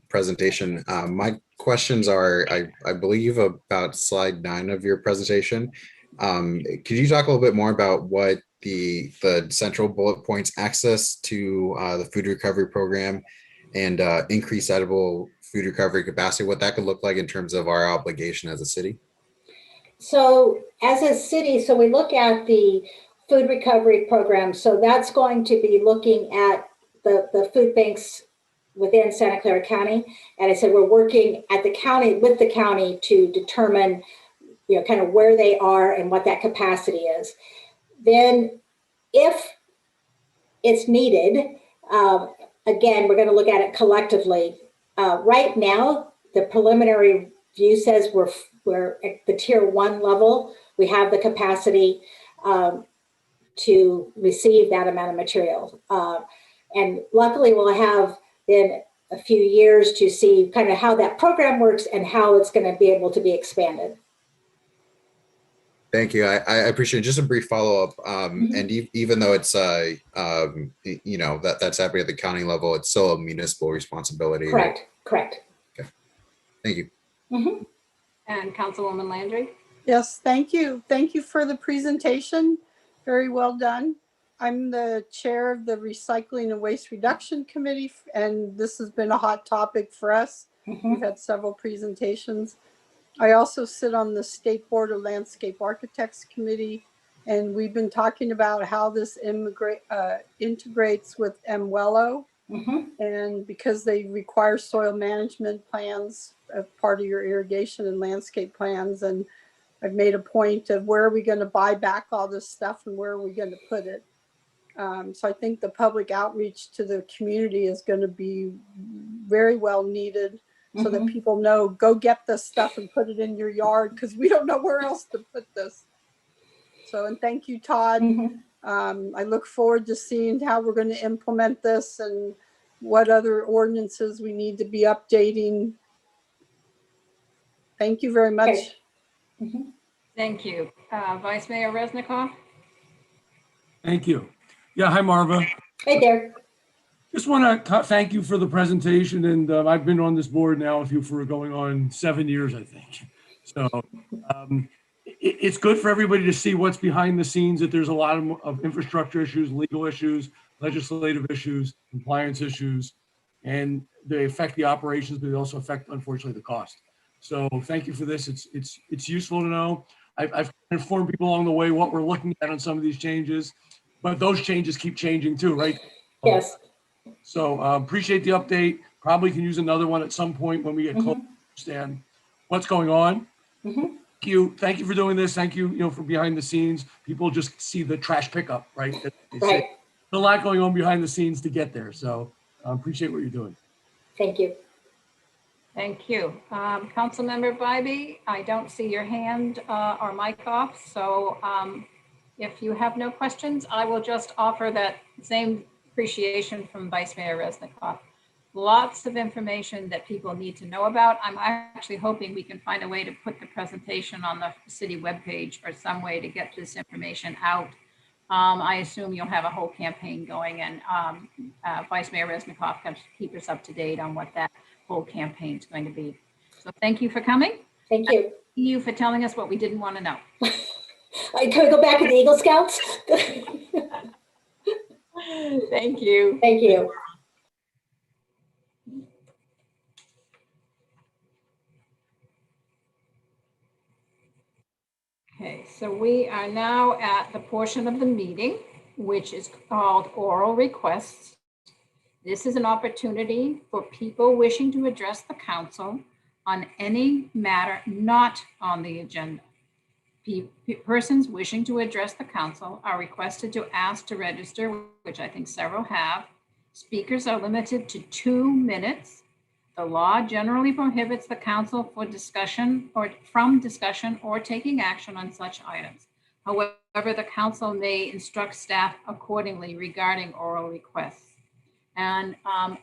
presentation. My questions are, I believe, about slide 9 of your presentation. Could you talk a little bit more about what the central bullet points, access to the food recovery program and increased edible food recovery capacity, what that could look like in terms of our obligation as a city? So as a city, so we look at the food recovery program. So that's going to be looking at the food banks within Santa Clara County. And I said, we're working at the county, with the county, to determine, kind of where they are and what that capacity is. Then if it's needed, again, we're going to look at it collectively. Right now, the preliminary view says we're at the tier 1 level. We have the capacity to receive that amount of material. And luckily, we'll have then a few years to see kind of how that program works and how it's going to be able to be expanded. Thank you. I appreciate it. Just a brief follow-up. And even though it's, that's happening at the county level, it's still a municipal responsibility. Correct. Correct. Okay. Thank you. And Councilwoman Landry? Yes, thank you. Thank you for the presentation. Very well done. I'm the chair of the Recycling and Waste Reduction Committee, and this has been a hot topic for us. We've had several presentations. I also sit on the State Board of Landscape Architects Committee, and we've been talking about how this integrates with MWELO. And because they require soil management plans as part of your irrigation and landscape plans, and I've made a point of where are we going to buy back all this stuff and where are we going to put it. So I think the public outreach to the community is going to be very well needed, so that people know, go get this stuff and put it in your yard, because we don't know where else to put this. So, and thank you, Todd. I look forward to seeing how we're going to implement this and what other ordinances we need to be updating. Thank you very much. Thank you. Vice Mayor Resnikoff? Thank you. Yeah, hi, Marva. Hey there. Just want to thank you for the presentation, and I've been on this board now with you for going on 7 years, I think. So it's good for everybody to see what's behind the scenes, that there's a lot of infrastructure issues, legal issues, legislative issues, compliance issues, and they affect the operations, but they also affect, unfortunately, the cost. So thank you for this. It's useful to know. I've informed people along the way what we're looking at on some of these changes, but those changes keep changing too, right? Yes. So appreciate the update. Probably can use another one at some point when we get close to understand what's going on. Thank you. Thank you for doing this. Thank you, for behind the scenes. People just see the trash pickup, right? There's a lot going on behind the scenes to get there. So appreciate what you're doing. Thank you. Thank you. Councilmember Bybee, I don't see your hand or mic off. So if you have no questions, I will just offer that same appreciation from Vice Mayor Resnikoff. Lots of information that people need to know about. I'm actually hoping we can find a way to put the presentation on the city webpage or some way to get this information out. I assume you'll have a whole campaign going, and Vice Mayor Resnikoff can keep us up to date on what that whole campaign is going to be. So thank you for coming. Thank you. Thank you for telling us what we didn't want to know. Can we go back to the Eagle Scouts? Thank you. Thank you. Okay, so we are now at the portion of the meeting which is called oral requests. This is an opportunity for people wishing to address the council on any matter not on the agenda. Persons wishing to address the council are requested to ask to register, which I think several have. Speakers are limited to 2 minutes. The law generally prohibits the council from discussion or taking action on such items. However, the council may instruct staff accordingly regarding oral requests. And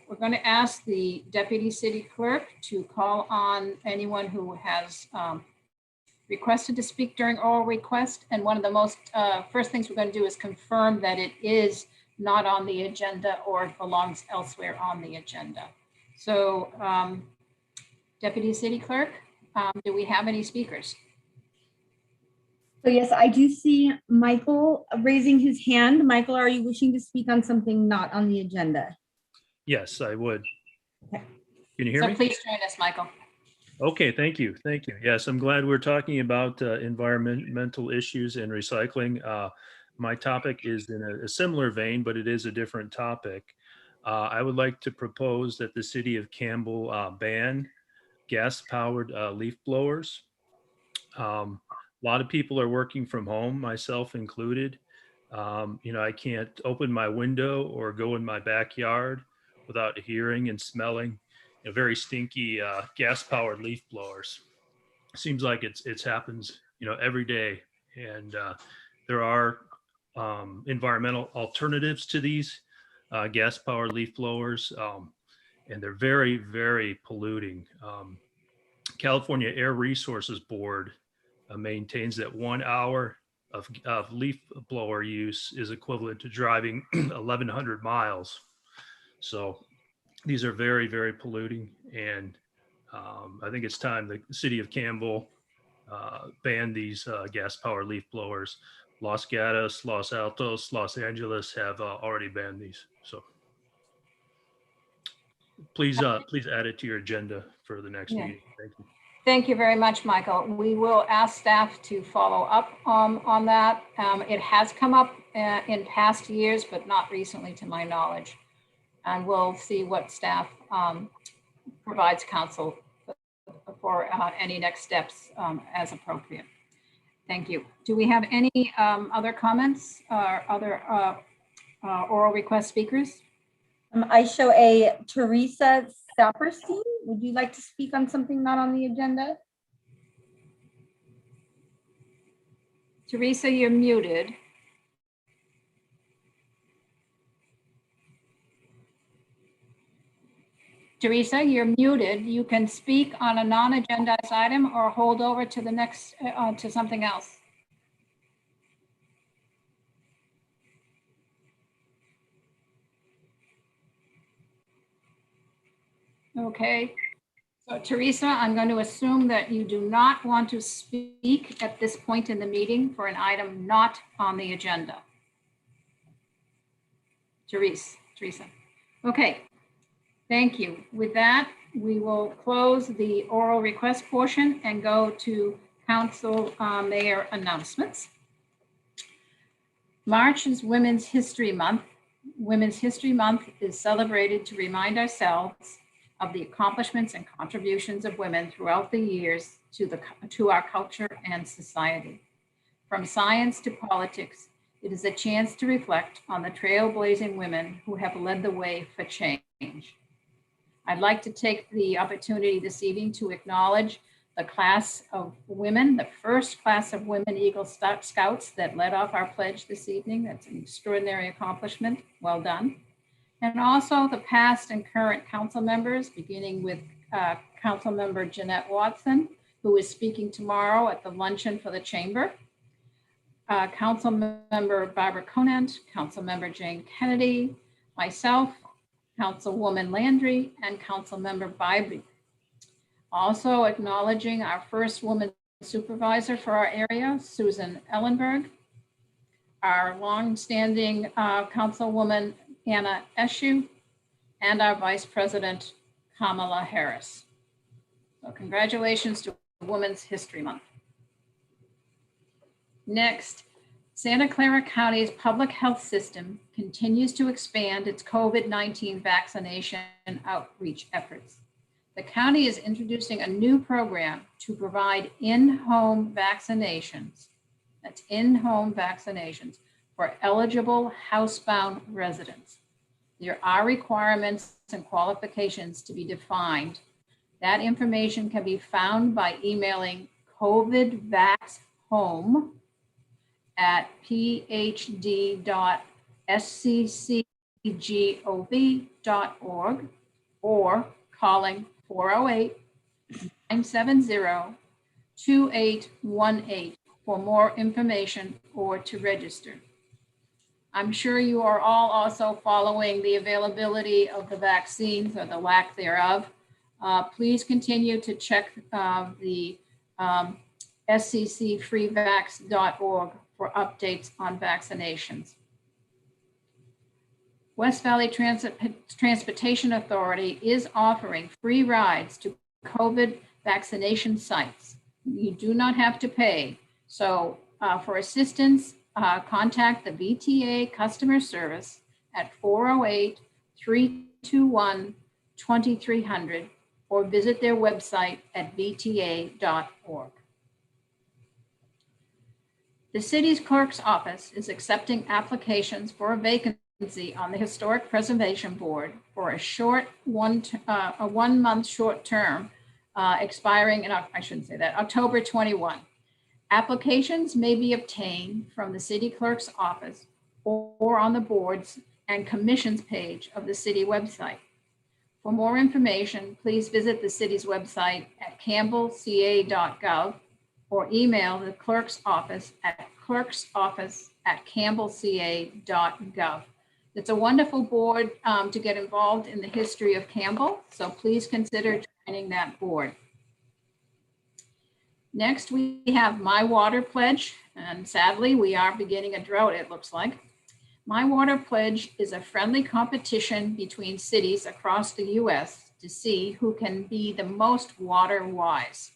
we're going to ask the deputy city clerk to call on anyone who has requested to speak during oral request. And one of the most first things we're going to do is confirm that it is not on the agenda or belongs elsewhere on the agenda. So Deputy City Clerk, do we have any speakers? So yes, I do see Michael raising his hand. Michael, are you wishing to speak on something not on the agenda? Yes, I would. Okay. Can you hear So me? please join us, Michael. Okay, thank you. Thank you. Yes, I'm glad we're talking about environmental issues and recycling. My topic is in a similar vein, but it is a different topic. I would like to propose that the city of Campbell ban gas-powered leaf blowers. A lot of people are working from home, myself included. I can't open my window or go in my backyard without hearing and smelling very stinky gas-powered leaf blowers. Seems like it's happens every day, and there are environmental alternatives to these gas-powered leaf blowers, and they're very, very polluting. California Air Resources Board maintains that 1 hour of leaf blower use is equivalent to driving 1,100 miles. So these are very, very polluting, and I think it's time the city of Campbell ban these gas-powered leaf blowers. Los Gatos, Los Altos, Los Angeles have already banned these. So please add it to your agenda for the next meeting. Thank you. Thank you very much, Michael. We will ask staff to follow up on that. It has come up in past years, but not recently to my knowledge. And we'll see what staff provides council for any next steps as appropriate. Thank you. Do we have any other comments or other oral request speakers? I show a Teresa Saperstein. Would you like to speak on something not on the agenda? Teresa, you're muted. Teresa, you're muted. You can speak on a non-agendized item or hold over to the next, to something else. Okay. So Teresa, I'm going to assume that you do not want to speak at this point in the meeting for an item not on the agenda. Teresa. Okay. Thank you. With that, we will close the oral request portion and go to council mayor announcements. March is Women's History Month. Women's History Month is celebrated to remind ourselves of the accomplishments and contributions of women throughout the years to our culture and society. From science to politics, it is a chance to reflect on the trailblazing women who have led the way for change. I'd like to take the opportunity this evening to acknowledge the class of women, the first class of women Eagle Scouts that led off our pledge this evening. That's an extraordinary accomplishment. Well done. And also the past and current council members, beginning with Council Member Jeanette Watson, who is speaking tomorrow at the luncheon for the chamber. Council Member Barbara Conant, Council Member Jane Kennedy, myself, Councilwoman Landry, and Council Member Bybee. Also acknowledging our first woman supervisor for our area, Susan Ellenberg, our longstanding Councilwoman Anna Eshoo, and our Vice President Kamala Harris. So congratulations to Women's History Month. Next, Santa Clara County's public health system continues to expand its COVID-19 vaccination and outreach efforts. The county is introducing a new program to provide in-home vaccinations. That's in-home vaccinations for eligible housebound residents. There are requirements and qualifications to be defined. That information can be found by emailing covidvaxhome@phd.sccgov.org or calling 408-970-2818 for more information or to register. I'm sure you are all also following the availability of the vaccines or the lack thereof. Please continue to check the sccfreevax.org for updates on vaccinations. West Valley Transportation Authority is offering free rides to COVID vaccination sites. You do not have to pay. So for assistance, contact the VTA customer service at 321-2300 or visit their website at vta.org. The city's clerk's office is accepting applications for a vacancy on the Historic Preservation Board for a one-month short term expiring in, I shouldn't say that, October 21. Applications may be obtained from the city clerk's office or on the boards and commissions page of the city website. For more information, please visit the city's website at campbellca.gov or email the clerk's office at clerksoffice@campbellca.gov. It's a wonderful board to get involved in the history of Campbell, so please consider joining that board. Next, we have My Water Pledge, and sadly, we are beginning a drought, it looks like. My Water Pledge is a friendly competition between cities across the US to see who can be the most water wise.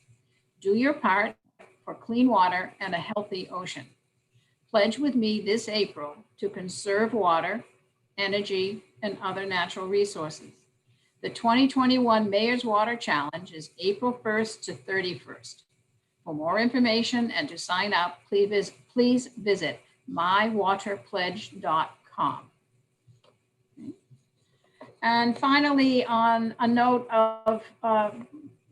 Do your part for clean water and a healthy ocean. Pledge with me this April to conserve water, energy, and other natural resources. The 2021 Mayor's Water Challenge is April 1st to 31st. For more information and to sign up, please visit mywaterpledge.com. And finally, on a note of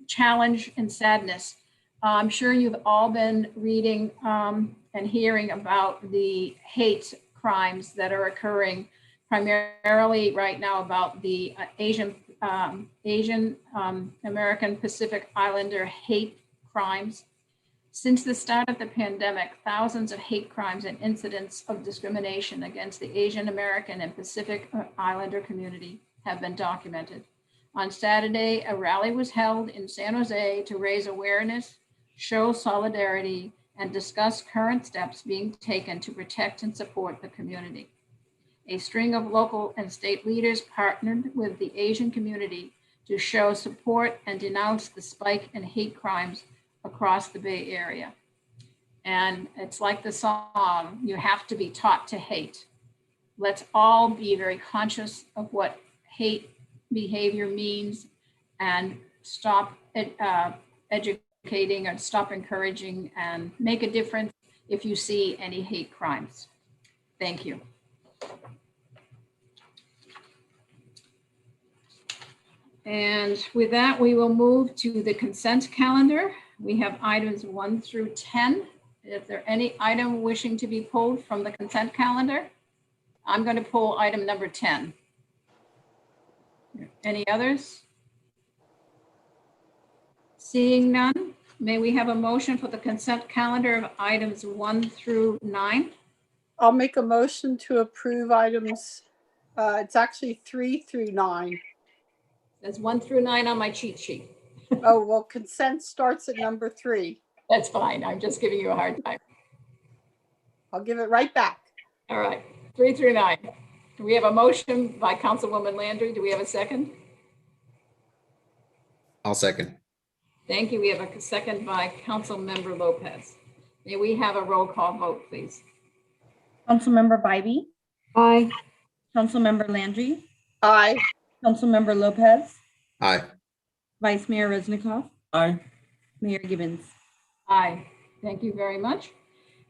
challenge and sadness, I'm sure you've all been reading and hearing about the hate crimes that are occurring primarily right now about the Asian American Pacific Islander hate crimes. Since the start of the pandemic, thousands of hate crimes and incidents of discrimination against the Asian American and Pacific Islander community have been documented. On Saturday, a rally was held in San Jose to raise awareness, show solidarity, and discuss current steps being taken to protect and support the community. A string of local and state leaders partnered with the Asian community to show support and denounce the spike in hate crimes across the Bay Area. And it's like the song, you have to be taught to hate. Let's all be very conscious of what hate behavior means and stop educating or stop encouraging and make a difference if you see any hate crimes. Thank you. And with that, we will move to the consent calendar. We have items 1 through 10. Is there any item wishing to be pulled from the consent calendar? I'm going to pull item number 10. Any others? Seeing none, may we have a motion for the consent calendar of items 1 through 9? I'll make a motion to approve items. It's actually 3 through 9. There's 1 through 9 on my cheat sheet. Oh, well, consent starts at number 3. That's fine. I'm just giving you a hard time. I'll give it right back. All right, 3 through 9. Do we have a motion by Councilwoman Landry? Do we have a second? I'll second. Thank you. We have a second by Councilmember Lopez. May we have a roll call vote, please? Councilmember Bybee? Aye. Councilmember Landry? Aye. Councilmember Lopez? Aye. Vice Mayor Reznikov? Aye. Mayor Gibbons? Aye. Thank you very much.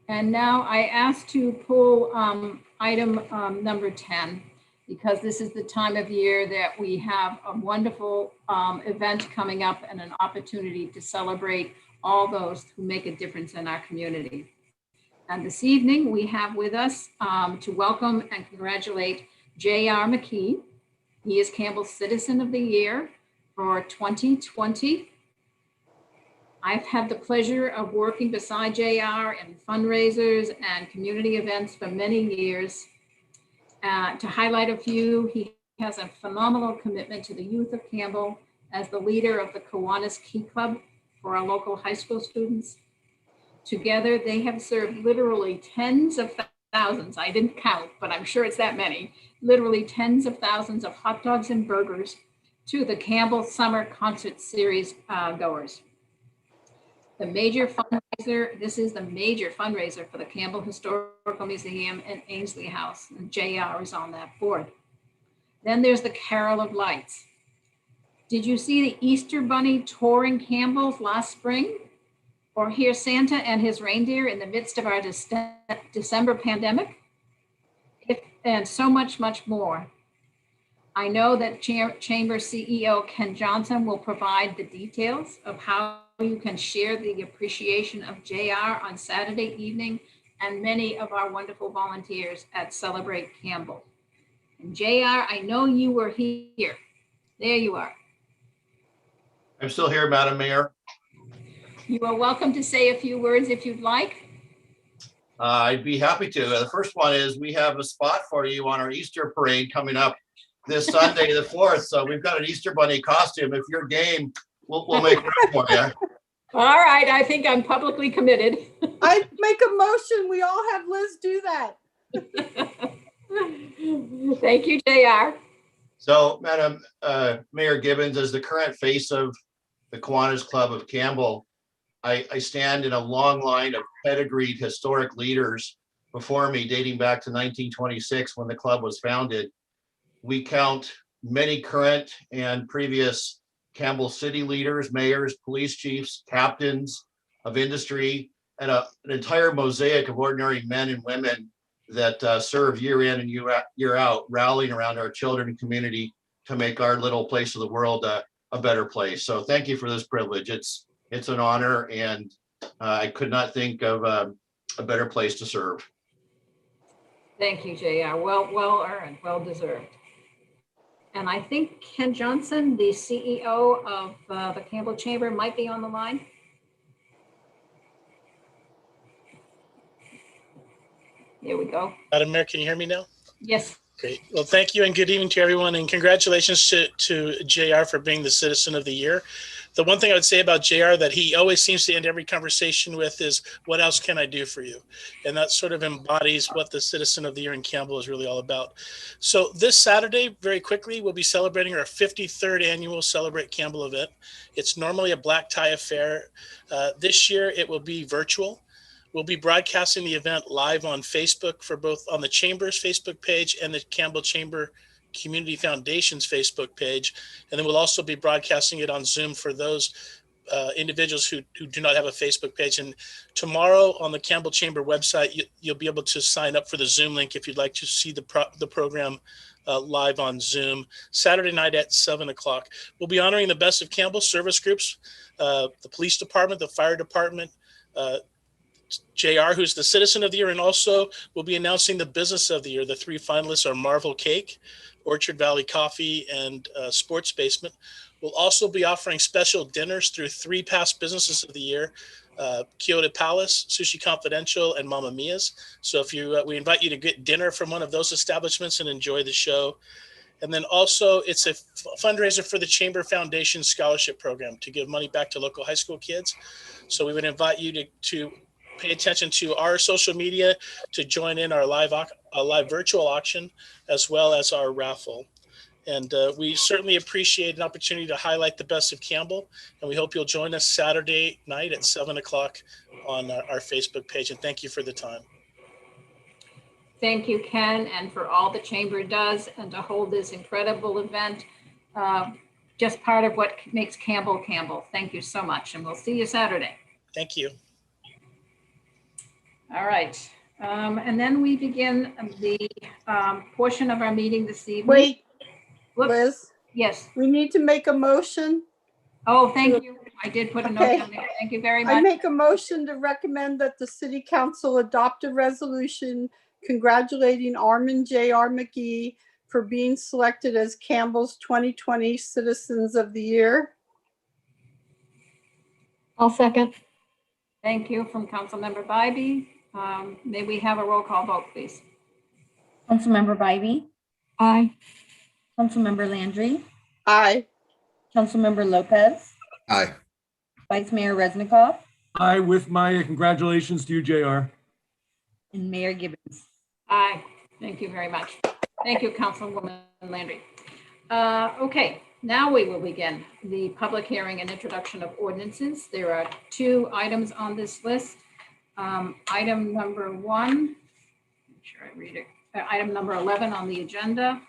And now I ask to pull item number 10, because this is the time of year that we have a wonderful event coming up and an opportunity to celebrate all those who make a difference in our community. And this evening we have with us to welcome and congratulate J.R. McKee. He is Campbell's Citizen of the Year for 2020. I've had the pleasure of working beside JR in fundraisers and community events for many years. To highlight a few, he has a phenomenal commitment to the youth of Campbell as the leader of the Kiwanis Key Club for our local high school students. Together, they have served literally tens of thousands, I didn't count, but I'm sure it's that many, literally tens of thousands of hot dogs and burgers to the Campbell Summer Concert Series goers. The major fundraiser, this is the major fundraiser for the Campbell Historical Museum and Ainsley House, and JR is on that board. Then there's the Carol of Lights. Did you see the Easter Bunny touring Campbell's last spring? Or hear Santa and his reindeer in the midst of our December pandemic? And so much, much more. I know that Chamber CEO Ken Johnson will provide the details of how you can share the appreciation of JR on Saturday evening and many of our wonderful volunteers at Celebrate Campbell. And JR, I know you were here. There you are. I'm still here, Madam Mayor. You are welcome to say a few words if you'd like. I'd be happy to. The first one is we have a spot for you on our Easter parade coming up this Sunday, the 4th. So we've got an Easter Bunny costume. If you're game, we'll make room for you. All right, I think I'm publicly committed. I make a motion, we all have Liz do that. Thank you, JR. So, Madam Mayor Gibbons, as the current face of the Kiwanis Club of Campbell, I stand in a long line of pedigreed historic leaders before me dating back to 1926 when the club was founded. We count many current and previous Campbell City leaders, mayors, police chiefs, captains of industry, and an entire mosaic of ordinary men and women that serve year in and year out, rallying around our children and community to make our little place of the world a better place. So thank you for this privilege. It's an honor, and I could not think of a better place to serve. Thank you, JR. Well earned, well deserved. And I think Ken Johnson, the CEO of the Campbell Chamber, might be on the line. There we go. Madam Mayor, can you hear me now? Yes. Great. Well, thank you and good evening to everyone, and congratulations to JR for being the Citizen of the Year. The one thing I would say about JR that he always seems to end every conversation with is, what else can I do for you? And that sort of embodies what the Citizen of the Year in Campbell is really all about. So this Saturday, very quickly, we'll be celebrating our 53rd annual Celebrate Campbell event. It's normally a black tie affair. This year it will be virtual. We'll be broadcasting the event live on Facebook for both on the Chamber's Facebook page and the Campbell Chamber Community Foundation's Facebook page. And then we'll also be broadcasting it on Zoom for those individuals who do not have a Facebook page. And tomorrow on the Campbell Chamber website, you'll be able to sign up for the Zoom link if you'd like to see the program live on Zoom. Saturday night at 7 o'clock. We'll be honoring the best of Campbell service groups, the police department, the fire department, JR, who's the Citizen of the Year, and also we'll be announcing the Business of the Year. The 3 finalists are Marvel Cake, Orchard Valley Coffee, and Sports Basement. We'll also be offering special dinners through 3 past Businesses of the Year, Kyoto Palace, Sushi Confidential, and Mamma Mia's. So if you, we invite you to get dinner from one of those establishments and enjoy the show. And then also it's a fundraiser for the Chamber Foundation Scholarship Program to give money back to local high school kids. So we would invite you to pay attention to our social media to join in our live virtual auction, as well as our raffle. And we certainly appreciate an opportunity to highlight the best of Campbell. And we hope you'll join us Saturday night at 7 o'clock on our Facebook page. And thank you for the time. Thank you, Ken, and for all the Chamber does and to hold this incredible event. Just part of what makes Campbell Campbell. Thank you so much. And we'll see you Saturday. Thank you. All right. And then we begin the portion of our meeting this evening. Wait, Whoops. Liz. Yes. We need to make a motion. Oh, thank you. I did put a note down there. Thank you very much. I make a motion to recommend that the City Council adopt a resolution congratulating Armin J.R. McGee for being selected as Campbell's 2020 Citizens of the Year. I'll second. Thank you from Councilmember Bybee. May we have a roll call vote, please? Councilmember Bybee. Aye. Councilmember Landry. Aye. Councilmember Lopez. Aye. Vice Mayor Resnikoff. Aye, with my congratulations to you, JR. And Mayor Gibbons. Aye. Thank you very much. Thank you, Councilwoman Landry. Okay, now we will begin the public hearing and introduction of ordinances. There are 2 items on this list. Item number 1, make sure I read it. Item number 11 on the agenda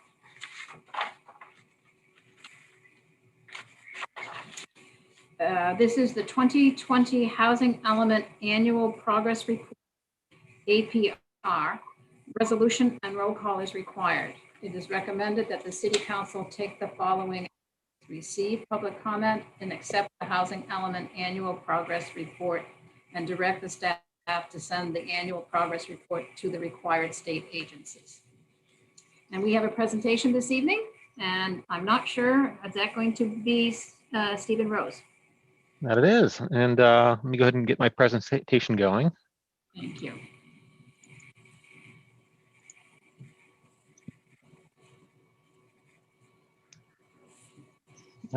This is the 2020 Housing Element Annual Progress Report, APR. Resolution and roll call is required. It is recommended that the City Council take the following: receive public comment and accept the Housing Element Annual Progress Report and direct the staff to send the annual progress report to the required state agencies. And we have a presentation this evening, and I'm not sure, is that going to be Stephen Rose? That it is. And let me go ahead and get my presentation going. Thank you.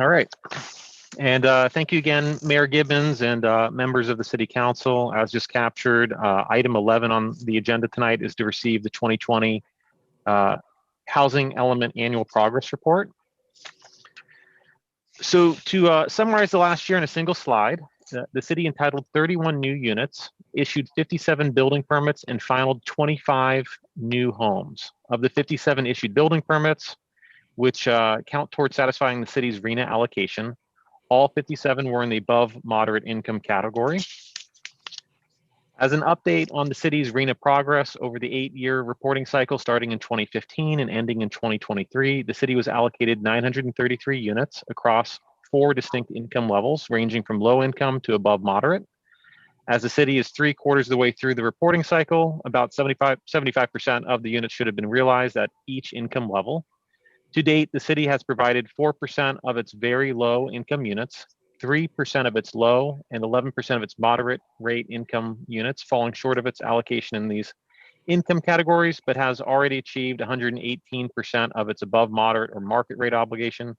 All right. And thank you again, Mayor Gibbons and members of the City Council. As just captured, item 11 on the agenda tonight is to receive the 2020 Housing Element Annual Progress Report. So to summarize the last year in a single slide, the city entitled 31 new units, issued 57 building permits, and finalized 25 new homes. Of the 57 issued building permits, which count towards satisfying the city's RHNA allocation, all 57 were in the above moderate income category. As an update on the city's RHNA progress over the 8-year reporting cycle starting in 2015 and ending in 2023, the city was allocated 933 units across 4 distinct income levels, ranging from low income to above moderate. As the city is 3/4 of the way through the reporting cycle, about 75% of the units should have been realized at each income level. To date, the city has provided 4% of its very low income units, 3% of its low, and 11% of its moderate rate income units, falling short of its allocation in these income categories, but has already achieved 118% of its above moderate or market rate obligation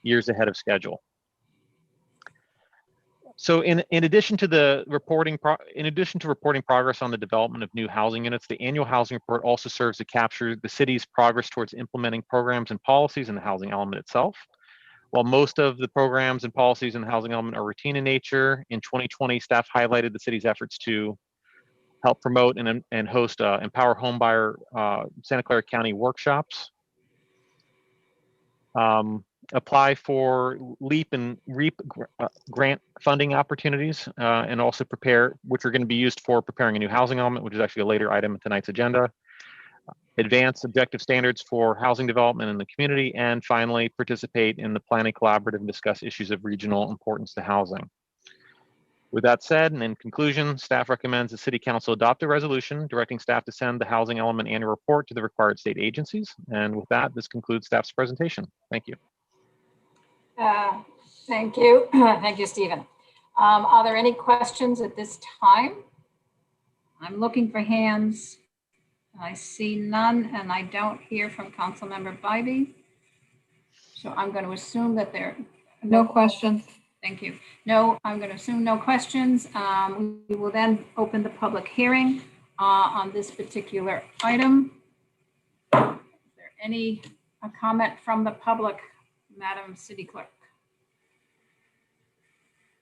years ahead of schedule. So in addition to reporting progress on the development of new housing units, the annual housing report also serves to capture the city's progress towards implementing programs and policies in the housing element itself. While most of the programs and policies in the housing element are routine in nature, in 2020, staff highlighted the city's efforts to help promote and host Empower Homebuyer Santa Clara County workshops, apply for LEAP and REAP grant funding opportunities, and also prepare, which are going to be used for preparing a new housing element, which is actually a later item in tonight's agenda. Advance objective standards for housing development in the community, and finally participate in the planning collaborative and discuss issues of regional importance to housing. With that said, and in conclusion, staff recommends the City Council adopt a resolution directing staff to send the housing element annual report to the required state agencies. And with that, this concludes staff's presentation. Thank you. Thank you. Thank you, Stephen. Are there any questions at this time? I'm looking for hands. I see none, and I don't hear from Councilmember Bybee. So I'm going to assume that there are no questions. Thank you. No, I'm going to assume no questions. We will then open the public hearing on this particular item. Is there any comment from the public, Madam City Clerk?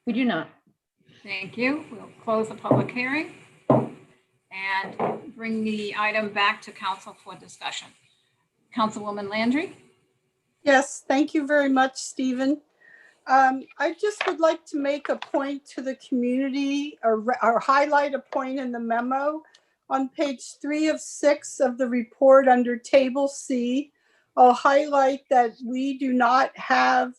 We do not. Thank you. We'll close the public hearing and bring the item back to council for discussion. Councilwoman Landry? Yes, thank you very much, Stephen. I just would like to make a point to the community or highlight a point in the memo on page 3 of 6 of the report under table C. I'll highlight that we do not have,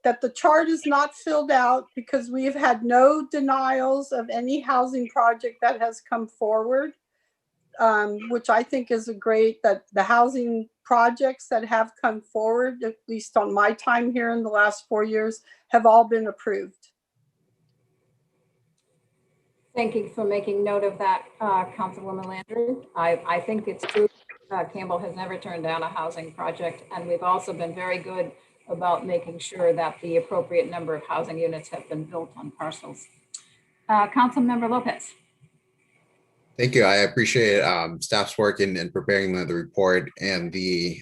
that the chart is not filled out because we have had no denials of any housing project that has come forward, which I think is that the housing projects that have come forward, at least on my time here in the last 4 years, have all been approved. Thank you for making note of that, Councilwoman Landry. I think it's true. Campbell has never turned down a housing project, and we've also been very good about making sure that the appropriate number of housing units have been built on parcels. Councilmember Lopez. Thank you. I appreciate staff's work in preparing the report, and the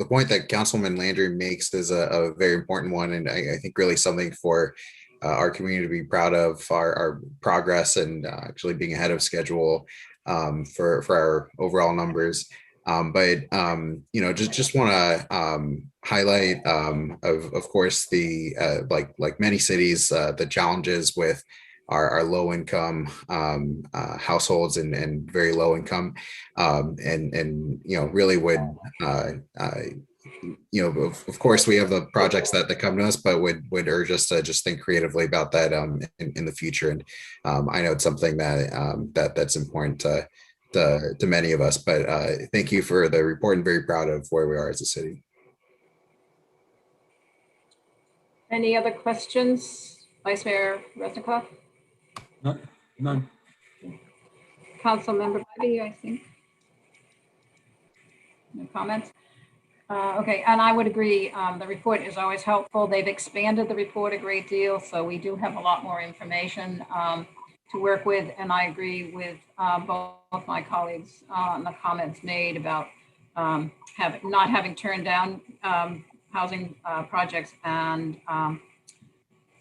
point that Councilman Landry makes is a very important one, and I think really something for our community to be proud of, our progress and actually being ahead of schedule for our overall numbers. Just want to highlight, of course, the like many cities, the challenges with our low income households and very low income, and really would of course we have the projects that come to us, but would urge us to just think creatively about that in the future. And I know it's something that that's important to many of us, but thank you for the report and very proud of where we are as a city. Any other questions? Vice Mayor Resnikoff? None. Councilmember Bybee, I think. No comments? Okay, and I would agree, the report is always helpful. They've expanded the report a great deal, so we do have a lot more information to work with. And I agree with both my colleagues on the comments made about not having turned down housing projects and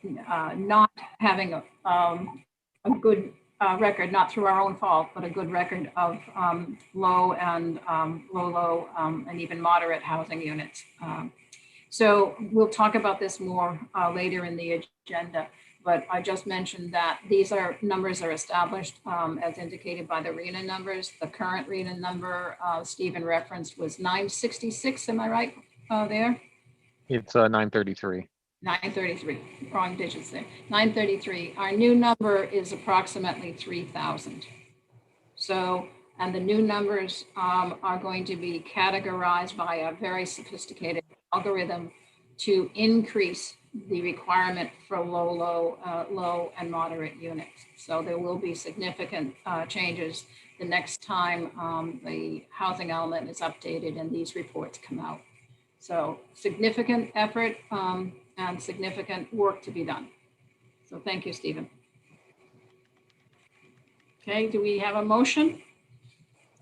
not having a good record, not through our own fault, but a good record of low and low and even moderate housing units. So we'll talk about this more later in the agenda, but I just mentioned that these numbers are established as indicated by the RENA numbers. The current RENA number Stephen referenced was 966, am I right there? It's 933. 933, wrong digits there. 933. Our new number is approximately 3,000. So, and the new numbers are going to be categorized by a very sophisticated algorithm to increase the requirement for low and moderate units. So there will be significant changes the next time the housing element is updated and these reports come out. So significant effort and significant work to be done. So thank you, Stephen. Okay, do we have a motion?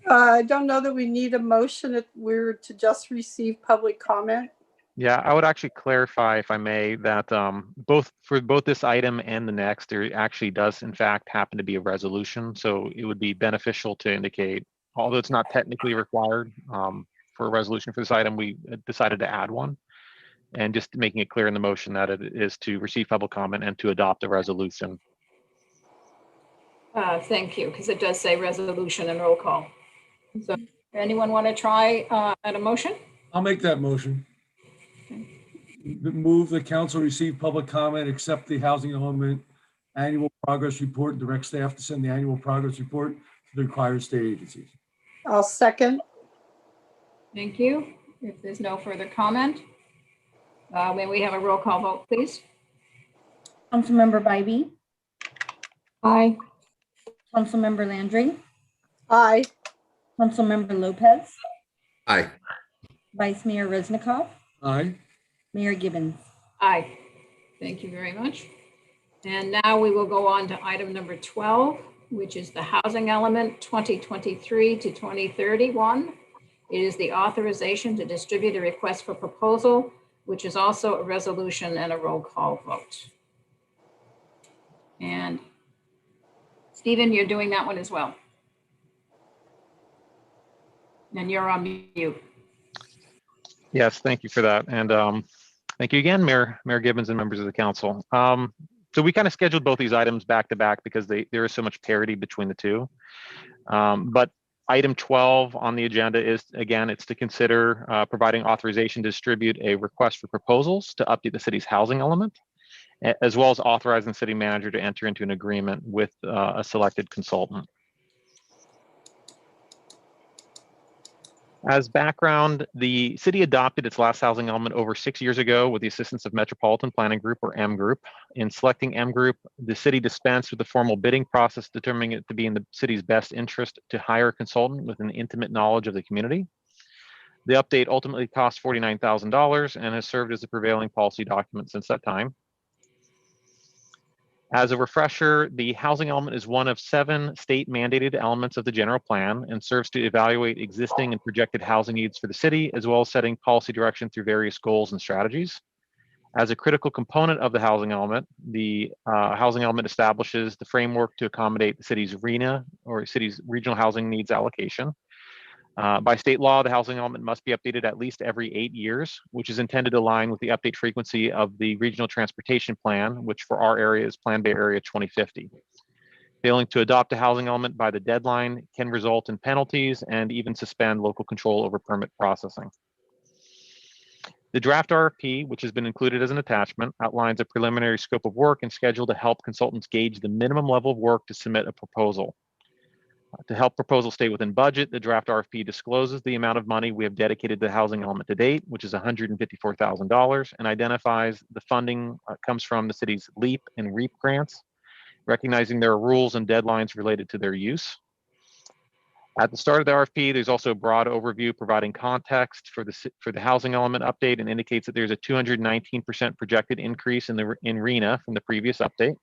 I don't know that we need a motion if we're to just receive public comment. Yeah, I would actually clarify, if I may, that for both this item and the next, there actually does in fact happen to be a resolution. So it would be beneficial to indicate, although it's not technically required for a resolution for this item, we decided to add one. And just making it clear in the motion that it is to receive public comment and to adopt a resolution. Thank you, because it does say resolution and roll call. So anyone want to try at a motion? I'll make that motion. Okay. Move the council receive public comment, accept the housing element annual progress report, and direct staff to send the annual progress report to the required state agencies. I'll second. Thank you. If there's no further comment, may we have a roll call vote, please? Councilmember Bybee, Aye. Councilmember Landry, Aye. Councilmember Lopez, Aye. Vice Mayor Resnikoff, Aye. Mayor Gibbons. Aye. Thank you very much. And now we will go on to item number 12, which is the housing element 2023 to 2031. It is the authorization to distribute a request for proposal, which is also a resolution and a roll call vote. And Stephen, you're doing that one as well. And you're on mute. Yes, thank you for that. And thank you again, Mayor Gibbons and members of the council. So we kind of scheduled both these items back to back because there is so much parity between the two. But item 12 on the agenda is, again, it's to consider providing authorization to distribute a request for proposals to update the city's housing element, as well as authorizing the city manager to enter into an agreement with a selected consultant. As background, the city adopted its last housing element over 6 years ago with the assistance of Metropolitan Planning Group, or M Group. In selecting M Group, the city dispensed with the formal bidding process, determining it to be in the city's best interest to hire a consultant with an intimate knowledge of the community. The update ultimately cost $49,000 and has served as the prevailing policy document since that time. As a refresher, the housing element is one of 7 state mandated elements of the general plan and serves to evaluate existing and projected housing needs for the city, as well as setting policy direction through various goals and strategies. As a critical component of the housing element, the housing element establishes the framework to accommodate the city's RENA, or city's regional housing needs allocation. By state law, the housing element must be updated at least every 8 years, which is intended to align with the update frequency of the Regional Transportation Plan, which for our area is Plan Bay Area 2050. Failing to adopt a housing element by the deadline can result in penalties and even suspend local control over permit processing. The draft RFP, which has been included as an attachment, outlines a preliminary scope of work and schedule to help consultants gauge the minimum level of work to submit a proposal. To help proposals stay within budget, the draft RFP discloses the amount of money we have dedicated to the housing element to date, which is $154,000, and identifies the funding comes from the city's LEAP and REAP grants, recognizing there are rules and deadlines related to their use. At the start of the RFP, there's also a broad overview providing context for the housing element update and indicates that there's a 219% projected increase in RENA from the previous update.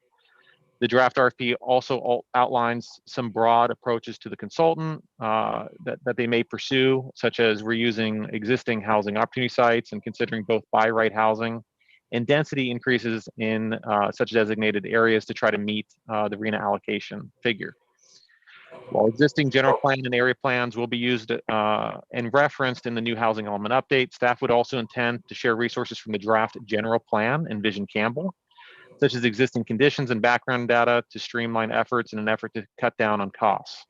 The draft RFP also outlines some broad approaches to the consultant that they may pursue, such as reusing existing housing opportunity sites and considering both by right housing and density increases in such designated areas to try to meet the RENA allocation figure. While existing general plan and area plans will be used and referenced in the new housing element update, staff would also intend to share resources from the draft general plan and Vision Campbell, such as existing conditions and background data to streamline efforts in an effort to cut down on costs.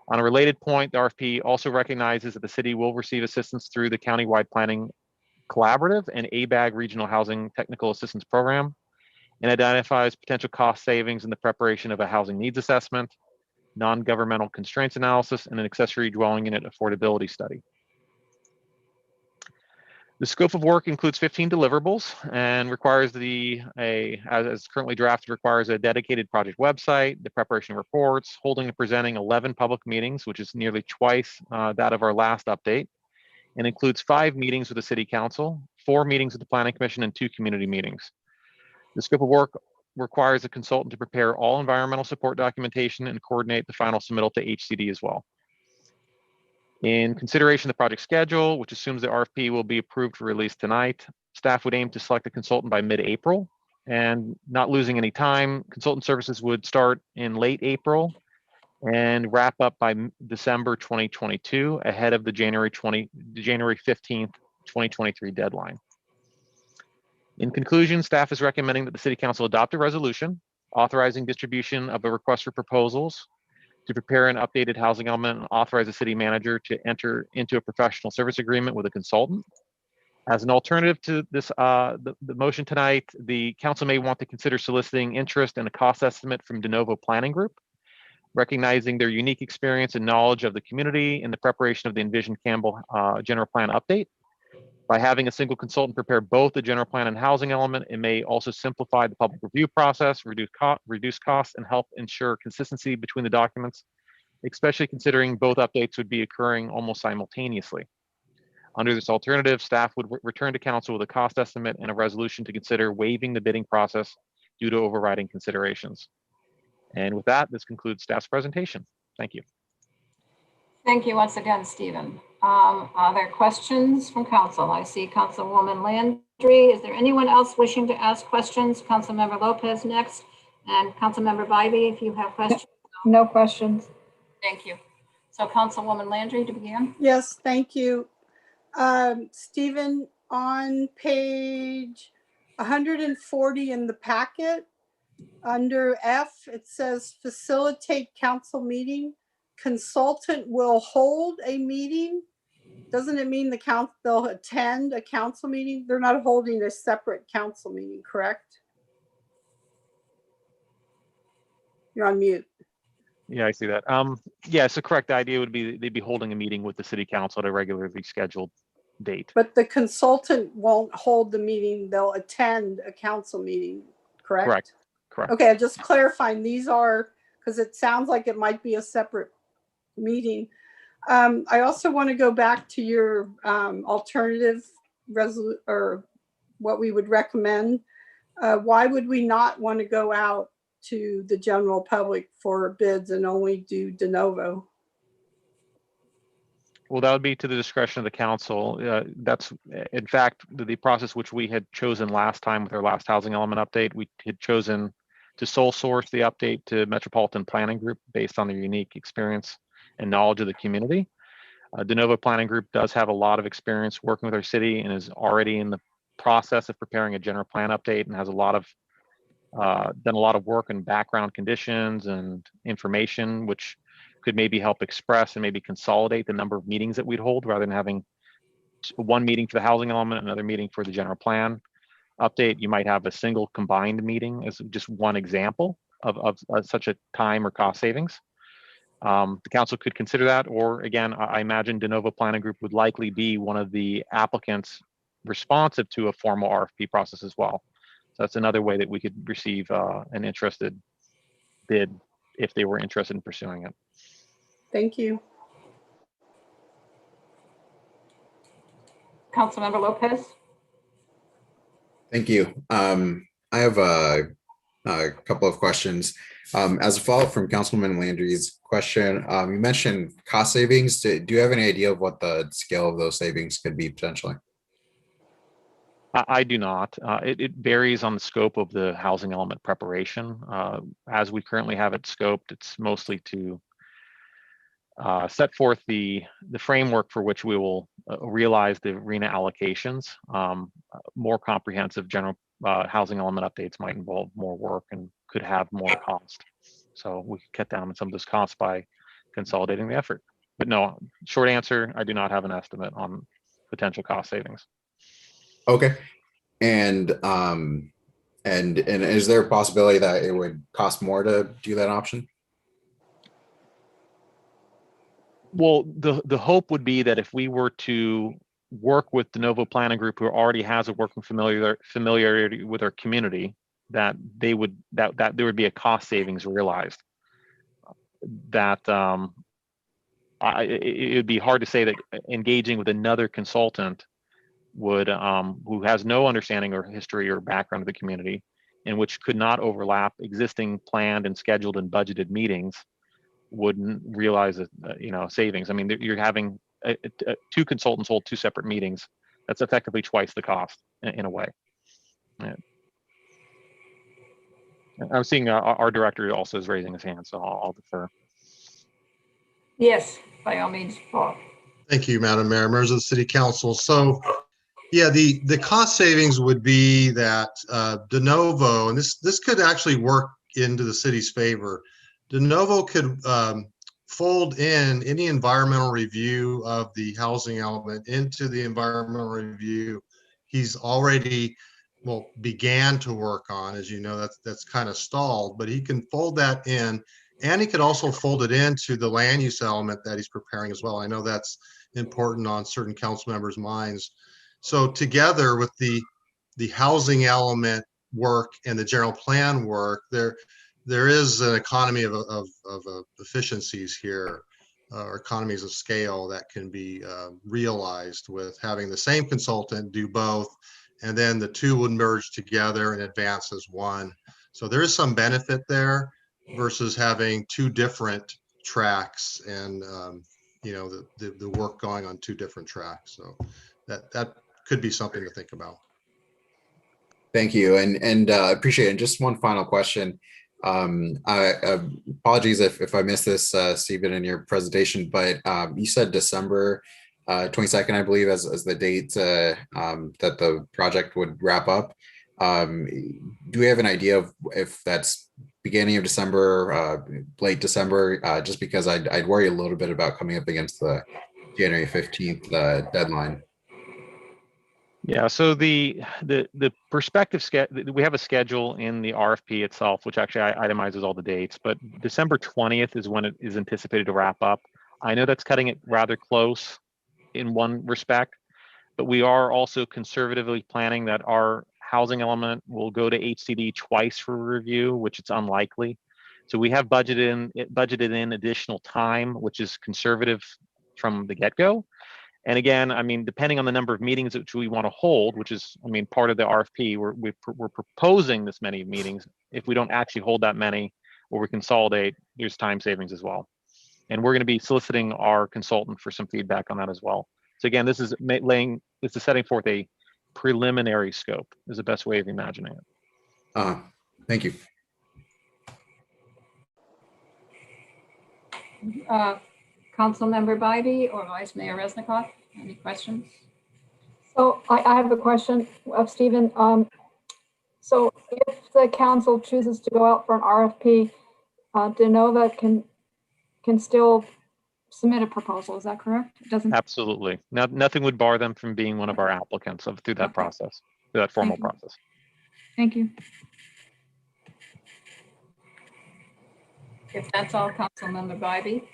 On a related point, the RFP also recognizes that the city will receive assistance through the Countywide Planning Collaborative and ABAG Regional Housing Technical Assistance Program, and identifies potential cost savings in the preparation of a housing needs assessment, non-governmental constraints analysis, and an accessory dwelling unit affordability study. The scope of work includes 15 deliverables and requires as currently drafted, requires a dedicated project website, the preparation of reports, holding and presenting 11 public meetings, which is nearly twice that of our last update, and includes 5 meetings with the City Council, 4 meetings with the Planning Commission, and 2 community meetings. The scope of work requires a consultant to prepare all environmental support documentation and coordinate the final submittal to HCD as well. In consideration of the project schedule, which assumes the RFP will be approved for release tonight, staff would aim to select a consultant by mid-April, and not losing any time, consultant services would start in late April and wrap up by December 2022 ahead of the January 15th, 2023 deadline. In conclusion, staff is recommending that the City Council adopt a resolution authorizing distribution of a request for proposals to prepare an updated housing element and authorize the city manager to enter into a professional service agreement with a consultant. As an alternative to this, the motion tonight, the council may want to consider soliciting interest in a cost estimate from De Novo Planning Group, recognizing their unique experience and knowledge of the community in the preparation of the Envision Campbell general plan update. By having a single consultant prepare both the general plan and housing element, it may also simplify the public review process, reduce costs, and help ensure consistency between the documents, especially considering both updates would be occurring almost simultaneously. Under this alternative, staff would return to council with a cost estimate and a resolution to consider waiving the bidding process due to overriding considerations. And with that, this concludes staff's presentation. Thank you. Thank you once again, Stephen. Are there questions from council? I see Councilwoman Landry. Is there anyone else wishing to ask questions? Councilmember Lopez next, and Councilmember Bybee, if you have questions. No questions. Thank you. So Councilwoman Landry to begin. Yes, thank you. Stephen, on page 140 in the packet, under F, it says facilitate council meeting. Consultant will hold a meeting. Doesn't it mean they'll attend a council meeting? They're not holding a separate council meeting, correct? You're on mute. Yeah, I see that. Yeah, so correct. The idea would be they'd be holding a meeting with the city council at a regularly scheduled date. But the consultant won't hold the meeting. They'll attend a council meeting, correct? Correct. Correct. Okay, I'm just clarifying. These are, because it sounds like it might be a separate meeting. I also want to go back to your alternative or what we would recommend. Why would we not want to go out to the general public for bids and only do de novo? Well, that would be to the discretion of the council. That's, in fact, the process which we had chosen last time with our last housing element update. We had chosen to sole source the update to Metropolitan Planning Group based on their unique experience and knowledge of the community. De Novo Planning Group does have a lot of experience working with our city and is already in the process of preparing a general plan update and has a lot of done a lot of work in background conditions and information, which could maybe help express and maybe consolidate the number of meetings that we'd hold rather than having one meeting for the housing element, another meeting for the general plan update. You might have a single combined meeting as just one example of such a time or cost savings. The council could consider that, or again, I imagine De Novo Planning Group would likely be one of the applicants responsive to a formal RFP process as well. So that's another way that we could receive an interested bid if they were interested in pursuing it. Thank you. Councilmember Lopez. Thank you. I have a couple of questions. As a follow-up from Councilman Landry's question, you mentioned cost savings. Do you have any idea of what the scale of those savings could be potentially? I do not. It varies on the scope of the housing element preparation. As we currently have it scoped, it's mostly to set forth the framework for which we will realize the RENA allocations. More comprehensive general housing element updates might involve more work and could have more cost. So we could cut down on some of those costs by consolidating the effort. But no, short answer, I do not have an estimate on potential cost savings. Okay. And is there a possibility that it would cost more to do that option? Well, the hope would be that if we were to work with De Novo Planning Group, who already has a working familiarity with our community, that they would that there would be a cost savings realized. That it would be hard to say that engaging with another consultant would who has no understanding or history or background of the community, and which could not overlap existing planned and scheduled and budgeted meetings, wouldn't realize savings. I mean, you're having two consultants hold two separate meetings. That's effectively twice the cost in a way. Yeah. I'm seeing our director also is raising his hand, so I'll defer. Yes, by all means, Paul. Thank you, Madam Mayor, members of the City Council. So, yeah, the cost savings would be that De Novo, and this could actually work into the city's favor. De Novo could fold in any environmental review of the housing element into the environmental review he's already began to work on. As you know, that's kind of stalled, but he can fold that in, and he could also fold it into the land use element that he's preparing as well. I know that's important on certain council members' minds. So together with the housing element work and the general plan work, there is an economy of efficiencies here, or economies of scale that can be realized with having the same consultant do both, and then the two would merge together and advance as one. So there is some benefit there versus having two different tracks and the work going on two different tracks. So that could be something to think about. Thank you, and appreciate it. And just one final question. I apologies if I missed this, Stephen, in your presentation, but you said December 22nd, I believe, as the date that the project would wrap up. Do we have an idea of if that's beginning of December, late December? Just because I'd worry a little bit about coming up against the January 15th deadline. Yeah, so the perspective we have a schedule in the RFP itself, which actually itemizes all the dates, but December 20th is when it is anticipated to wrap up. I know that's cutting it rather close in one respect, but we are also conservatively planning that our housing element will go to HCD twice for review, which it's unlikely. So we have budgeted in additional time, which is conservative from the get-go. And again, I mean, depending on the number of meetings which we want to hold, which is, I mean, part of the RFP, we're proposing this many meetings. If we don't actually hold that many or we consolidate, there's time savings as well. And we're going to be soliciting our consultant for some feedback on that as well. So again, this is setting forth a preliminary scope is the best way of imagining it. Thank Councilmember Bybee or Vice Mayor Resnikoff, any questions? So I have a question of Stephen. So if the council chooses to go out for an RFP, DeNova can still submit a proposal. Is that correct? It doesn't. Absolutely. Nothing would bar them from being one of our applicants through that process, through that formal process. Thank you. If that's all, Councilmember Bybee.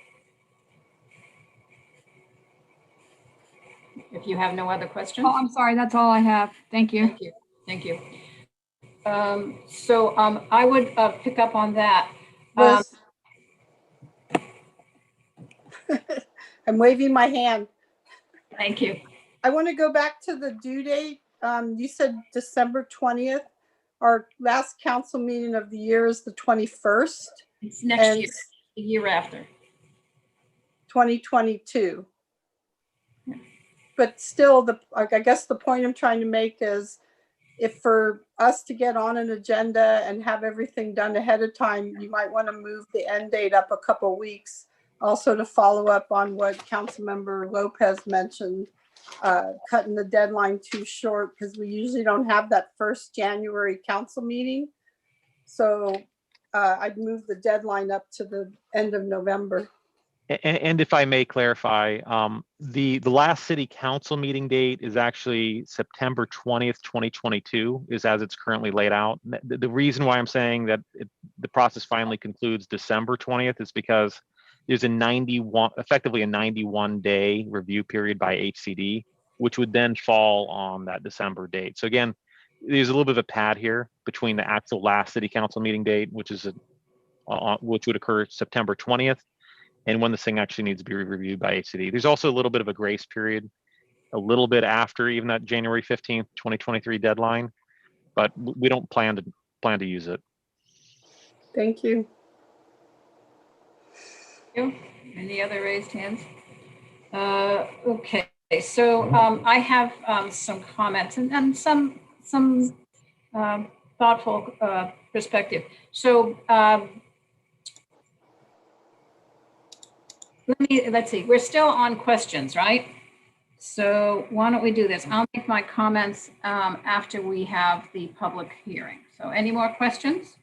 If you have no other questions. Oh, I'm sorry. That's all I have. Thank you. Thank you. Thank you. I would pick up on that. Liz? I'm waving my hand. Thank you. I want to go back to the due date. You said December 20th. Our last council meeting of the year is the 21st. It's next year, the year after. 2022. But still, I guess the point I'm trying to make is if for us to get on an agenda and have everything done ahead of time, you might want to move the end date up a couple of weeks. Also to follow up on what Councilmember Lopez mentioned, cutting the deadline too short because we usually don't have that first January council meeting. So I'd move the deadline up to the end of November. And if I may clarify, the last city council meeting date is actually September 20th, 2022, is as it's currently laid out. The reason why I'm saying that the process finally concludes December 20th is because there's effectively a 91-day review period by HCD, which would then fall on that December date. So again, there's a little bit of a pad here between the actual last city council meeting date, which would occur September 20th, and when this thing actually needs to be reviewed by HCD. There's also a little bit of a grace period, a little bit after even that January 15th, 2023 deadline, but we don't plan to use it. Thank you. Any other raised hands? Okay, so I have some comments and some thoughtful perspective. So let's see, we're still on questions, right? So why don't we do this? I'll make my comments after we have the public hearing. So any more questions?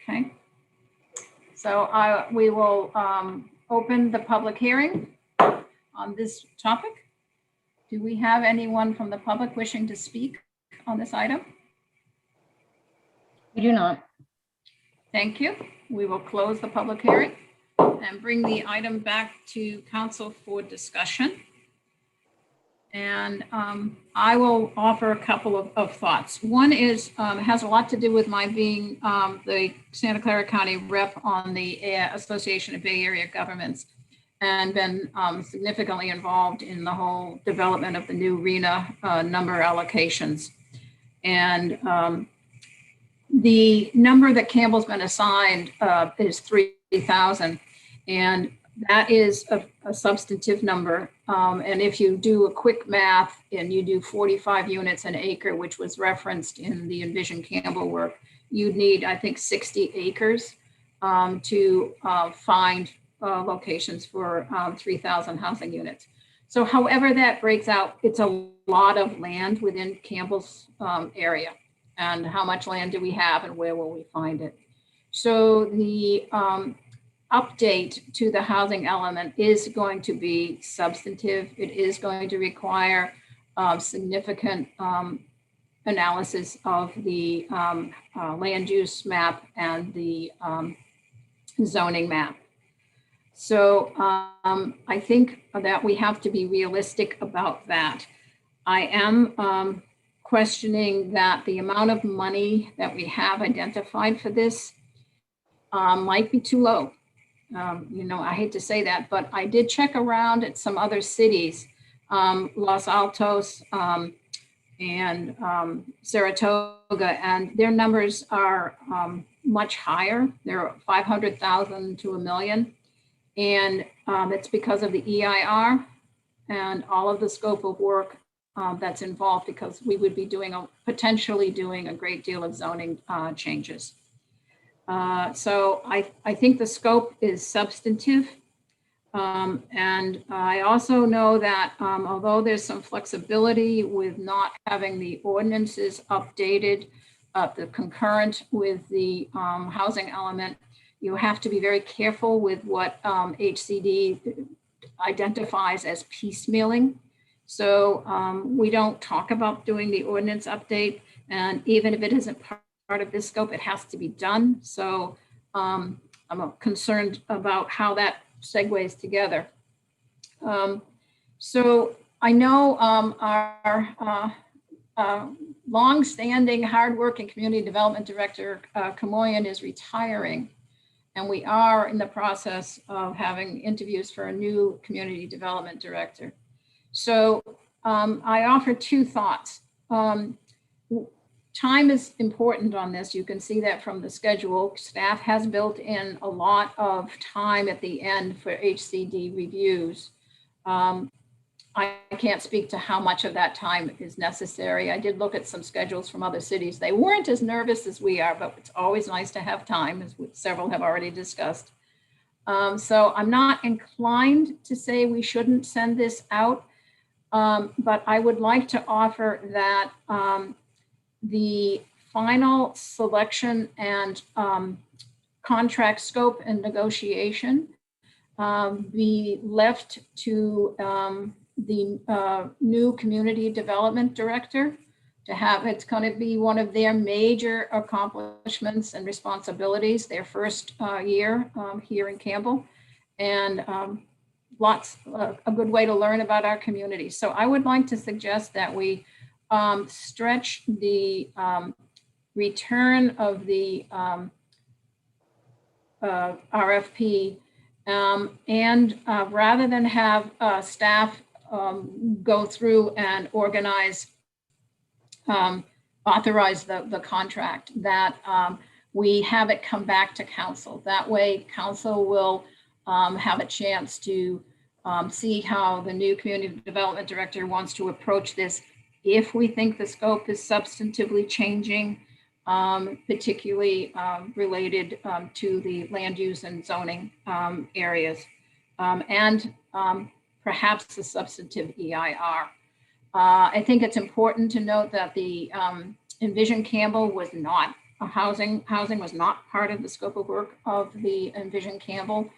Okay. So we will open the public hearing on this topic. Do we have anyone from the public wishing to speak on this item? We do not. Thank you. We will close the public hearing and bring the item back to council for discussion. And I will offer a couple of thoughts. One is, has a lot to do with my being the Santa Clara County rep on the Association of Bay Area Governments and been significantly involved in the whole development of the new RENA number allocations. And the number that Campbell's been assigned is 3,000. And that is a substantive number. And if you do a quick math and you do 45 units an acre, which was referenced in the Envision Campbell work, you'd need, I think, 60 acres to find locations for 3,000 housing units. So however that breaks out, it's a lot of land within Campbell's area. And how much land do we have and where will we find it? So the update to the housing element is going to be substantive. It is going to require significant analysis of the land use map and the zoning map. So I think that we have to be realistic about that. I am questioning that the amount of money that we have identified for this might be too low. I hate to say that, but I did check around at some other cities, Los Altos and Saratoga, and their numbers are much higher. They're 500,000 to $1 million. And it's because of the EIR and all of the scope of work that's involved, because we would be potentially doing a great deal of zoning changes. So I think the scope is substantive. And I also know that although there's some flexibility with not having the ordinances updated, the concurrent with the housing element, you have to be very careful with what HCD identifies as piecemealing. So we don't talk about doing the ordinance update. And even if it isn't part of this scope, it has to be done. So I'm concerned about how that segues together. So I know our long-standing, hardworking community development director, Kamoyan, is retiring. And we are in the process of having interviews for a new community development director. So I offer two thoughts. Time is important on this. You can see that from the schedule. Staff has built in a lot of time at the end for HCD reviews. I can't speak to how much of that time is necessary. I did look at some schedules from other cities. They weren't as nervous as we are, but it's always nice to have time, as several have already discussed. So I'm not inclined to say we shouldn't send this out, but I would like to offer that the final selection and contract scope and negotiation be left to the new community development director to have. It's going to be one of their major accomplishments and responsibilities, their first year here in Campbell, and a good way to learn about our community. So I would like to suggest that we stretch the return of the RFP and rather than have staff go through and authorize the contract, that we have it come back to council. That way council will have a chance to see how the new community development director wants to approach this. If we think the scope is substantively changing, particularly related to the land use and zoning areas, and perhaps the substantive EIR. I think it's important to note that the Envision Campbell was not housing was not part of the scope of work of the Envision Campbell.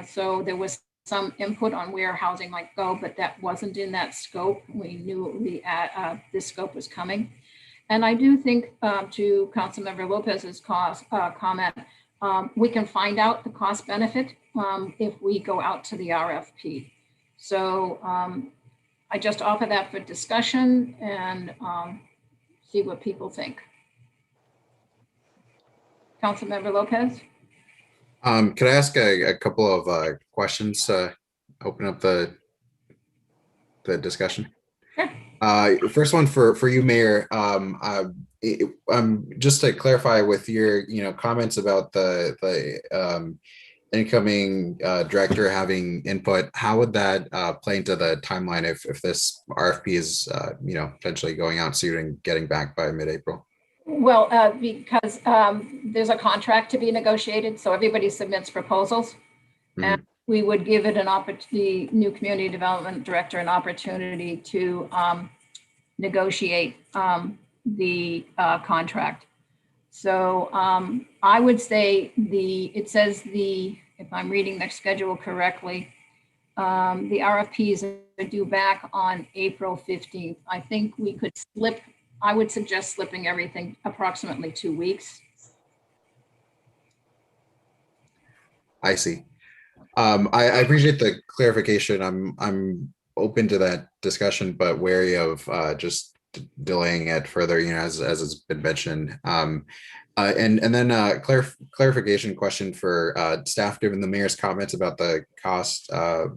So there was some input on where housing might go, but that wasn't in that scope. We knew this scope was coming. And I do think to Councilmember Lopez's comment, we can find out the cost benefit if we go out to the RFP. So I just offer that for discussion and see what people think. Councilmember Lopez? Could I ask a couple of questions to open up the discussion? Sure. First one for you, Mayor. Just to clarify with your comments about the incoming director having input, how would that play into the timeline if this RFP is potentially going out soon and getting back by mid-April? Well, because there's a contract to be negotiated, so everybody submits proposals, and we would give it the new community development director an opportunity to negotiate the contract. So I would say it says if I'm reading the schedule correctly, the RFPs are due back on April 15th. I think we could I would suggest slipping everything approximately 2 weeks. I see. I appreciate the clarification. I'm open to that discussion, but wary of just delaying it further, as it's been mentioned. And then clarification question for staff, given the mayor's comments about the cost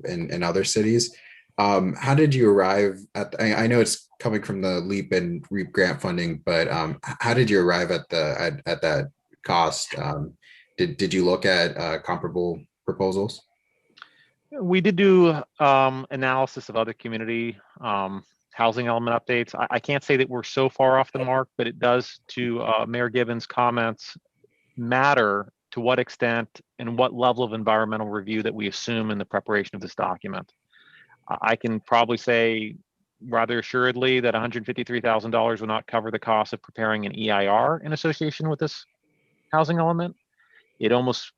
in other cities. How did you arrive at, I know it's coming from the LEAP and REAP grant funding, but how did you arrive at that cost? Did you look at comparable proposals? We did do analysis of other community housing element updates. I can't say that we're so far off the mark, but it does, to Mayor Gibbons' comments, matter to what extent and what level of environmental review that we assume in the preparation of this document. I can probably say rather assuredly that $153,000 will not cover the cost of preparing an EIR in association with this housing element. It almost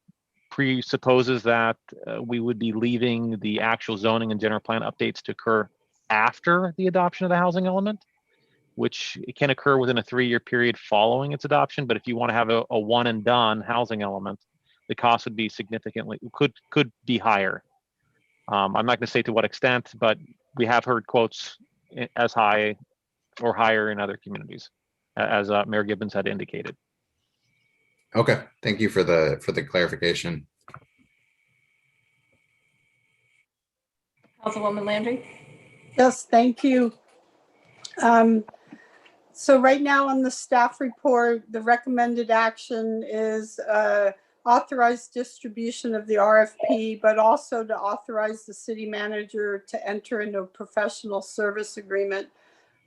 presupposes that we would be leaving the actual zoning and general plan updates to occur after the adoption of the housing element, which can occur within a 3-year period following its adoption. But if you want to have a one and done housing element, the cost would be significantly, could be higher. I'm not going to say to what extent, but we have heard quotes as high or higher in other communities, as Mayor Gibbons had indicated. Okay, thank you for the clarification. Councilwoman Landry? Yes, thank you. So right now on the staff report, the recommended action is authorized distribution of the RFP, but also to authorize the city manager to enter into a professional service agreement.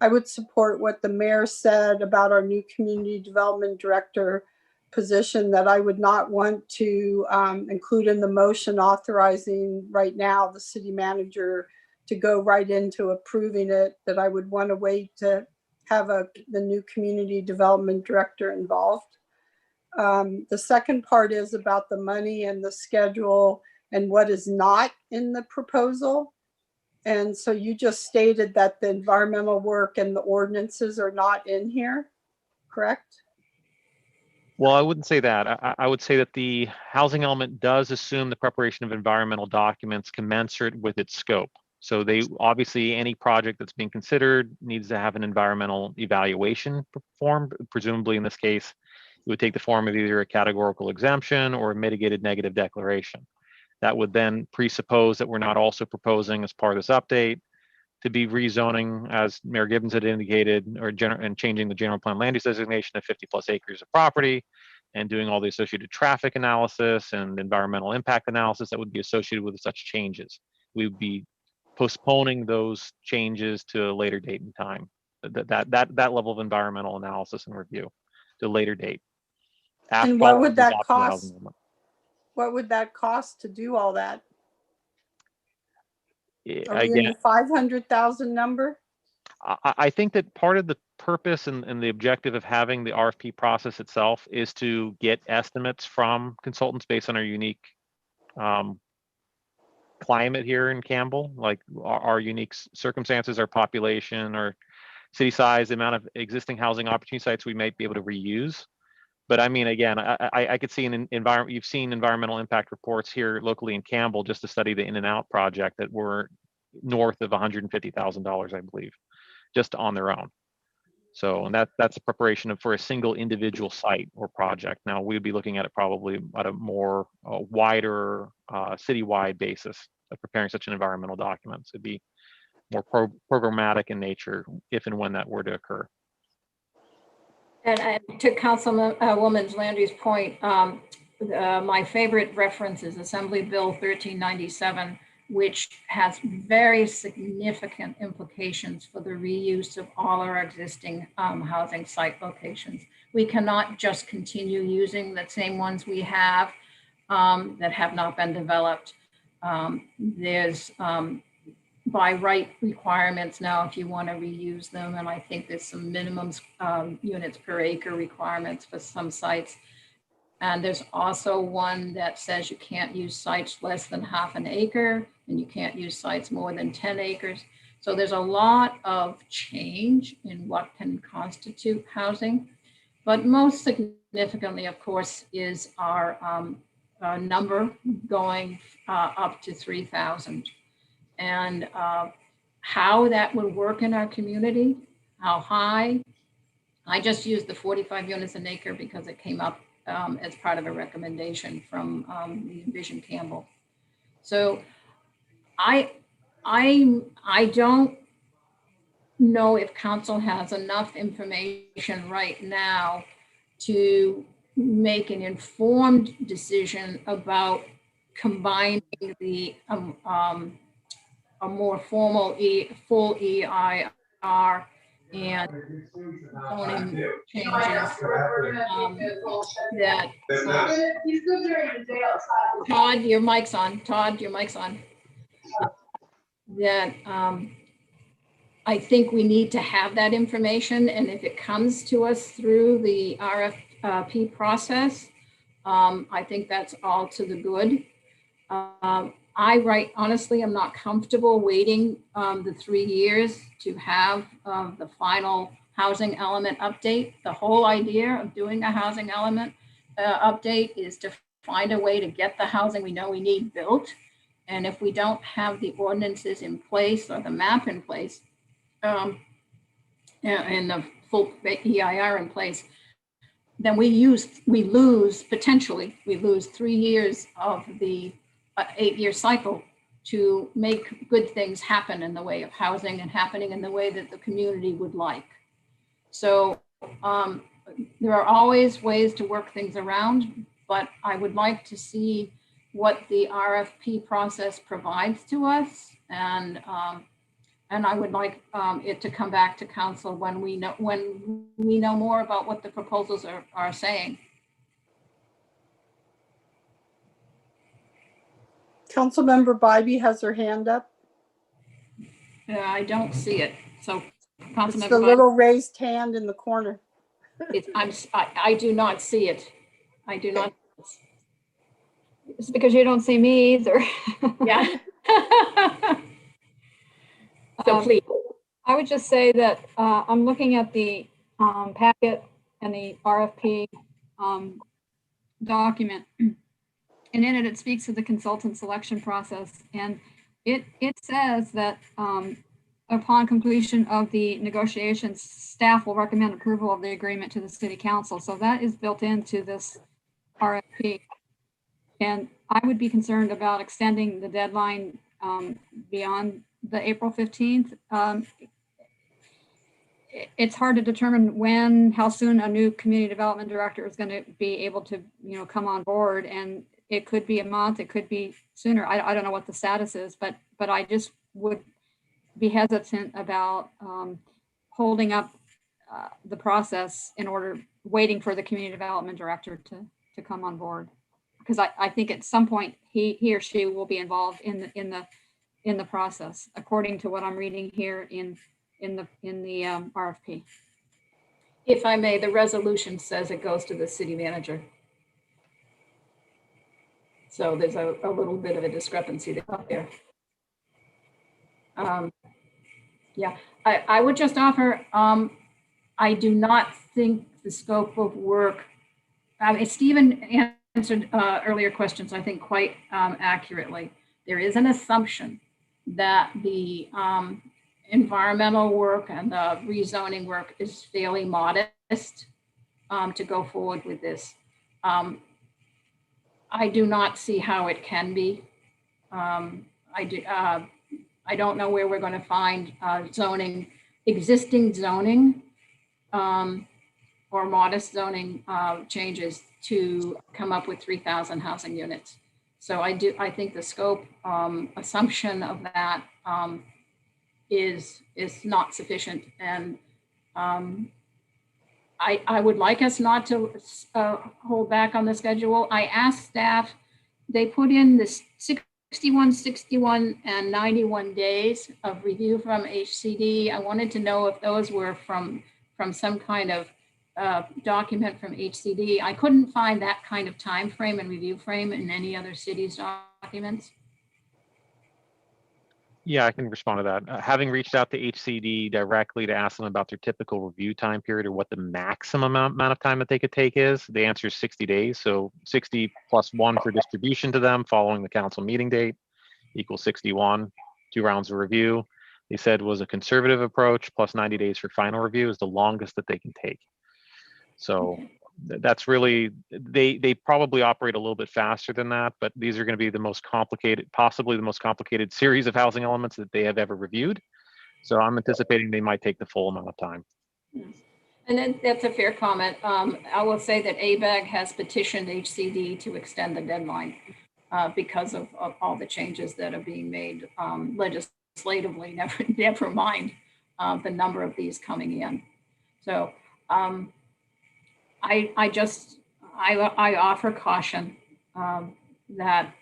I would support what the mayor said about our new community development director position, that I would not want to include in the motion authorizing right now the city manager to go right into approving it, that I would want to wait to have the new community development director involved. The second part is about the money and the schedule and what is not in the proposal. And so you just stated that the environmental work and the ordinances are not in here, correct? Well, I wouldn't say that. I would say that the housing element does assume the preparation of environmental documents commensurate with its scope. So they obviously, any project that's being considered needs to have an environmental evaluation performed. Presumably in this case, it would take the form of either a categorical exemption or a mitigated negative declaration. That would then presuppose that we're not also proposing as part of this update to be rezoning, as Mayor Gibbons had indicated, and changing the general plan land use designation to 50+ acres of property, and doing all the associated traffic analysis and environmental impact analysis that would be associated with such changes. We would be postponing those changes to a later date and time. That level of environmental analysis and review to a later date. And what would that cost? What would that cost to do all that? Are we in the 500,000 number? I think that part of the purpose and the objective of having the RFP process itself is to get estimates from consultants based on our unique climate here in Campbell, like our unique circumstances, our population, our city size, the amount of existing housing opportunity sites we might be able to reuse. But I mean, again, I could see an environment, you've seen environmental impact reports here locally in Campbell just to study the In and Out project that were north of $150,000, I believe, just on their own. So, and that's a preparation for a single individual site or project. Now we'd be looking at it probably at a more wider citywide basis of preparing such an environmental document. So it'd be more programmatic in nature if and when that were to occur. And to Councilwoman Landry's point, my favorite reference is Assembly Bill 1397, which has very significant implications for the reuse of all our existing housing site locations. We cannot just continue using the same ones we have that have not been developed. There's by right requirements now if you want to reuse them, and I think there's some minimum units per acre requirements for some sites. And there's also one that says you can't use sites less than half an acre, and you can't use sites more than 10 acres. So there's a lot of change in what can constitute housing. But most significantly, of course, is our number going up to 3,000. And how that would work in our community, how high. I just used the 45 units an acre because it came up as part of a recommendation from the Envision Campbell. So I don't know if council has enough information right now to make an informed decision about combining the a more formal full EIR and zoning changes that Todd, your mic's on. Todd, your mic's on. That I think we need to have that information, and if it comes to us through the RFP process, I think that's all to the good. Honestly, I'm not comfortable waiting the 3 years to have the final housing element update. The whole idea of doing a housing element update is to find a way to get the housing we know we need built. And if we don't have the ordinances in place or the map in place, and the full EIR in place, then we lose 3 years of the 8-year cycle to make good things happen in the way of housing and happening in the way that the community would like. So there are always ways to work things around, but I would like to see what the RFP process provides to us, and I would like it to come back to council when we know more about what the proposals are saying. Councilmember Bybee has her hand up. I don't see it. So It's Councilmember the Bybee, little raised hand in the corner. I do not see it. I do not. It's because you don't see me either. Yeah. So please. I would just say that I'm looking at the packet and the RFP document. And in it, it speaks to the consultant selection process. And it says that upon completion of the negotiations, staff will recommend approval of the agreement to the city council. So that is built into this RFP. And I would be concerned about extending the deadline beyond the April 15th. It's hard to determine how soon a new community development director is going to be able to, come on board. And it could be a month, it could be sooner. I don't know what the status is, but I just would be hesitant about holding up the process waiting for the community development director to come on board. Because I think at some point he or she will be involved in the process, according to what I'm reading here in the RFP. If I may, the resolution says it goes to the city manager. So there's a little bit of a discrepancy there. Yeah, I would just offer, I do not think the scope of work, Stephen answered earlier questions, I think, quite accurately. There is an assumption that the environmental work and the rezoning work is fairly modest to go forward with this. I do not see how it can be. I don't know where we're going to find existing zoning or modest zoning changes to come up with 3,000 housing units. So I think the scope assumption of that is not sufficient. And I would like us not to hold back on the schedule. I asked staff, they put in this 61, 61, and 91 days of review from HCD. I wanted to know if those were from some kind of document from HCD. I couldn't find that kind of time frame and review frame in any other city's documents. Yeah, I can respond to that. Having reached out to HCD directly to ask them about their typical review time period or what the maximum amount of time that they could take is, the answer is 60 days. So 60 plus 1 for distribution to them following the council meeting date equals 61, 2 rounds of review. They said was a conservative approach plus 90 days for final review is the longest that they can take. So that's really, they probably operate a little bit faster than that, but these are going to be the most complicated, possibly the most complicated series of housing elements that they have ever reviewed. So I'm anticipating they might take the full amount of time. And then that's a fair comment. I will say that ABAG has petitioned HCD to extend the deadline because of all the changes that are being made legislatively, never mind the number of these coming in. So I offer caution that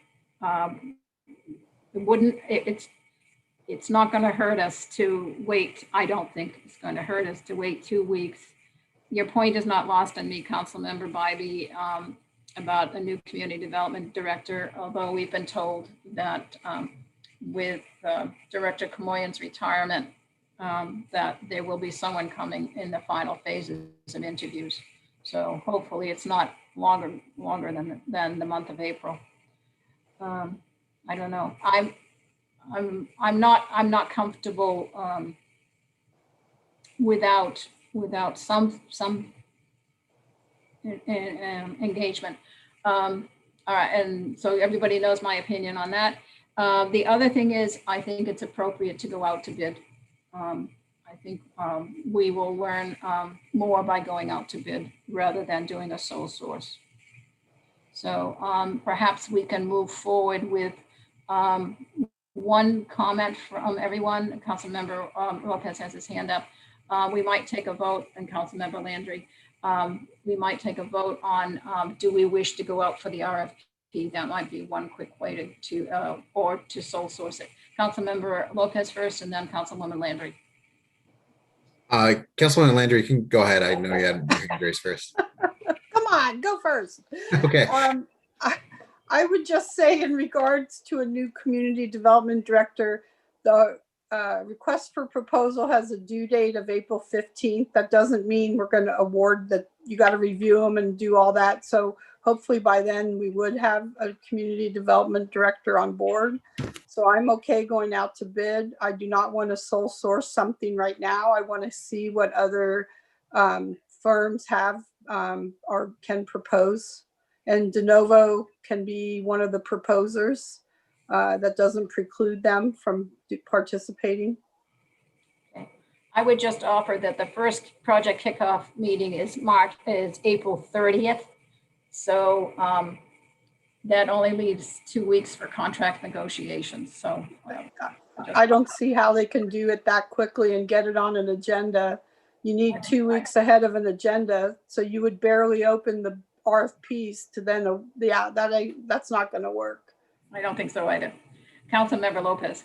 it's not going to hurt us to wait. I don't think it's going to hurt us to wait 2 weeks. Your point is not lost on me, Councilmember Bybee, about a new community development director, although we've been told that with Director Kamoyan's retirement, that there will be someone coming in the final phases of interviews. So hopefully it's not longer than the month of April. I don't know. I'm not comfortable without some engagement. All right, and so everybody knows my opinion on that. The other thing is, I think it's appropriate to go out to bid. I think we will learn more by going out to bid rather than doing a sole source. So perhaps we can move forward with one comment from everyone. Councilmember Lopez has his hand up. We might take a vote, and Councilmember Landry, we might take a vote on do we wish to go out for the RFP? That might be one quick way to or to sole source it. Councilmember Lopez first, and then Councilwoman Landry. Councilwoman Landry, you can go ahead. I know you had your hand raised first. Come on, go first. Okay. I would just say in regards to a new community development director, the request for proposal has a due date of April 15th. That doesn't mean we're going to award that. You got to review them and do all that. So hopefully by then we would have a community development director on board. So I'm okay going out to bid. I do not want to sole source something right now. I want to see what other firms have or can propose. And De Novo can be one of the proposers. That doesn't preclude them from participating. Okay. I would just offer that the first project kickoff meeting is April 30th. So that only leaves 2 weeks for contract negotiations. So I don't see how they can do it that quickly and get it on an agenda. You need 2 weeks ahead of an agenda. So you would barely open the RFPs to then, that's not going to work. I don't think so either. Councilmember Lopez.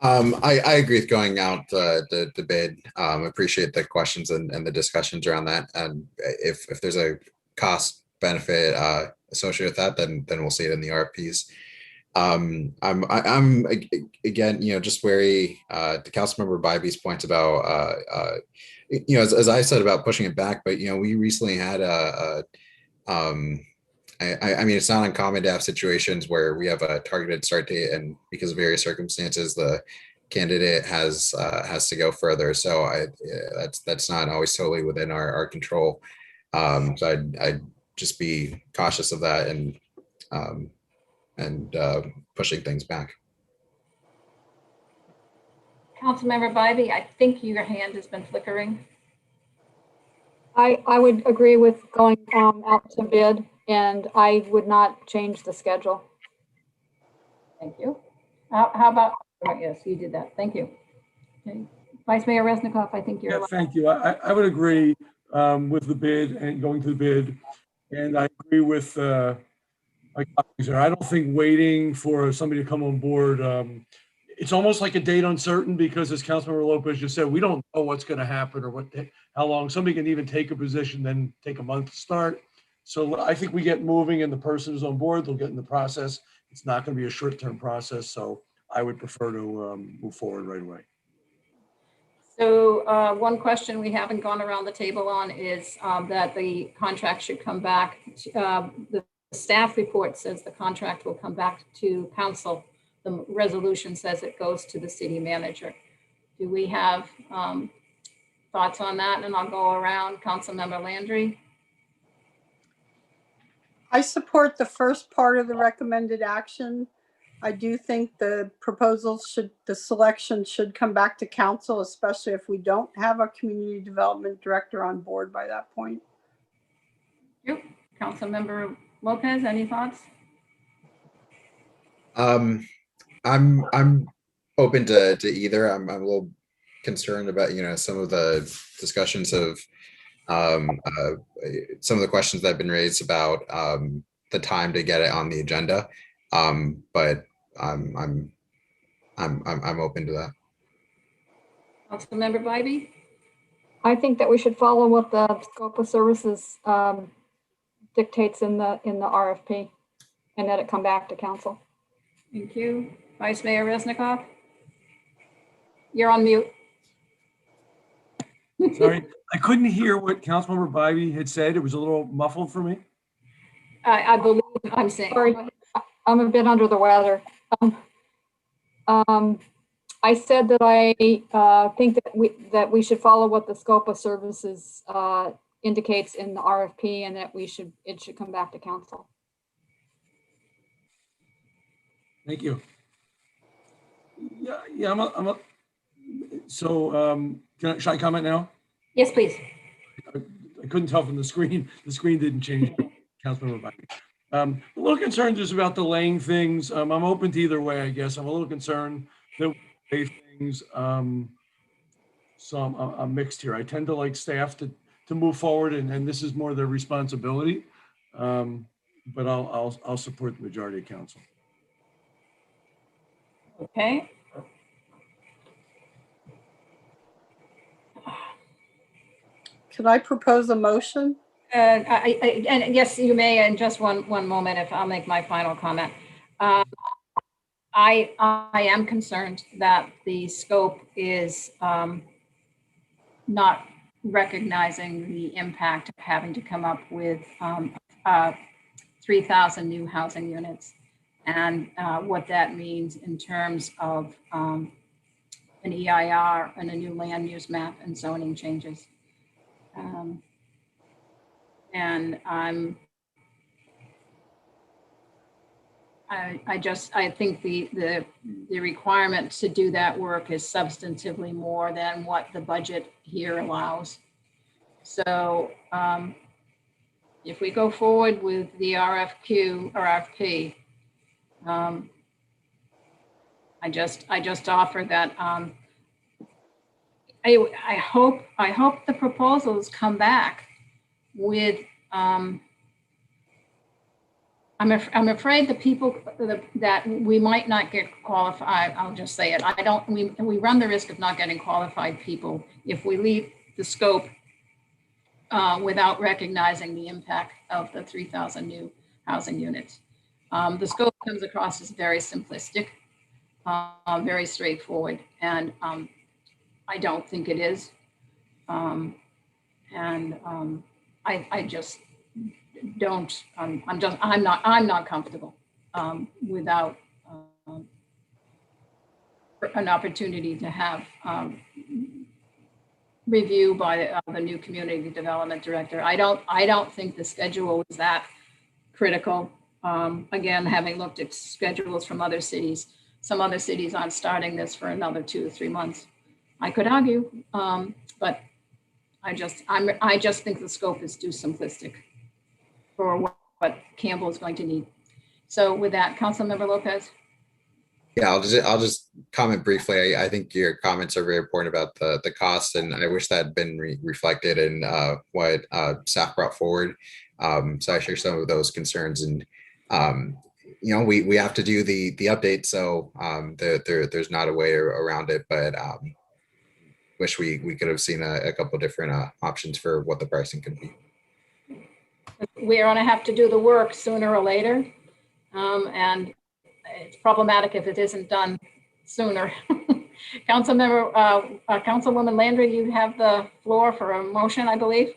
I agree with going out the bid. Appreciate the questions and the discussions around that. And if there's a cost benefit associated with that, then we'll see it in the RFPs. I'm again, just wary to Councilmember Bybee's points about as I said about pushing it back, but we recently had I mean, it's not uncommon to have situations where we have a targeted start date, and because of various circumstances, the candidate has to go further. So that's not always totally within our control. So I'd just be cautious of that and pushing things back. Councilmember Bybee, I think your hand has been flickering. I would agree with going out to bid, and I would not change the schedule. Thank you. How about, oh, yes, you did that. Thank you. Okay. Vice Mayor Resnikoff, I think you're. Yeah, thank you. I would agree with the bid and going to the bid. And I agree with my colleagues there. I don't think waiting for somebody to come on board, it's almost like a date uncertain, because as Councilmember Lopez just said, we don't know what's going to happen or how long. Somebody can even take a position, then take a month to start. So I think we get moving and the person is on board, they'll get in the process. It's not going to be a short-term process. So I would prefer to move forward right away. So one question we haven't gone around the table on is that the contract should come back. The staff report says the contract will come back to council. The resolution says it goes to the city manager. Do we have thoughts on that? And I'll go around. Councilmember Landry. I support the first part of the recommended action. I do think the the selection should come back to council, especially if we don't have a community development director on board by that point. Thank you. Councilmember Lopez, any thoughts? I'm open to either. I'm a little concerned about, some of the discussions of some of the questions that have been raised about the time to get it on the agenda. But I'm open to that. Councilmember Bybee? I think that we should follow what the scope of services dictates in the RFP and let it come back to council. Thank you. Vice Mayor Resnikoff? You're on mute. Sorry, I couldn't hear what Councilmember Bybee had said. It was a little muffled for me. I believe I'm saying. Sorry, I'm a bit under the weather. I said that I think that we should follow what the scope of services indicates in the RFP, and that it should come back to council. Thank you. Yeah, so should I comment now? Yes, please. I couldn't tell from the screen. The screen didn't change. Councilmember Bybee. A little concerned just about delaying things. I'm open to either way, I guess. I'm a little concerned that we delay things. So I'm mixed here. I tend to like staff to move forward, and this is more their responsibility. But I'll support the majority of council. Okay. Can I propose a motion? And yes, you may, in just one moment, if I'll make my final comment. I am concerned that the scope is not recognizing the impact of having to come up with 3,000 new housing units, and what that means in terms of an EIR and a new land use map and zoning changes. And I think the requirement to do that work is substantively more than what the budget here allows. So if we go forward with the RFP, I just offer that I hope the proposals come back with I'm afraid the people that we might not get qualified. I'll just say it. We run the risk of not getting qualified people if we leave the scope without recognizing the impact of the 3,000 new housing units. The scope comes across as very simplistic, very straightforward, and I don't think it is. I just don't. I'm not comfortable without an opportunity to have review by the new community development director. I don't think the schedule is that critical. Again, having looked at schedules from other cities, some other cities aren't starting this for another 2 to 3 months. I could argue, but I just think the scope is too simplistic for what Campbell is going to need. So with that, Councilmember Lopez. Yeah, I'll just comment briefly. I think your comments are very important about the cost, and I wish that had been reflected in what staff brought forward. So I share some of those concerns, and we have to do the update, so there's not a way around it. But wish we could have seen a couple different options for what the pricing could be. We're going to have to do the work sooner or later, and it's problematic if it isn't done sooner. Councilwoman Landry, you have the floor for a motion, I believe.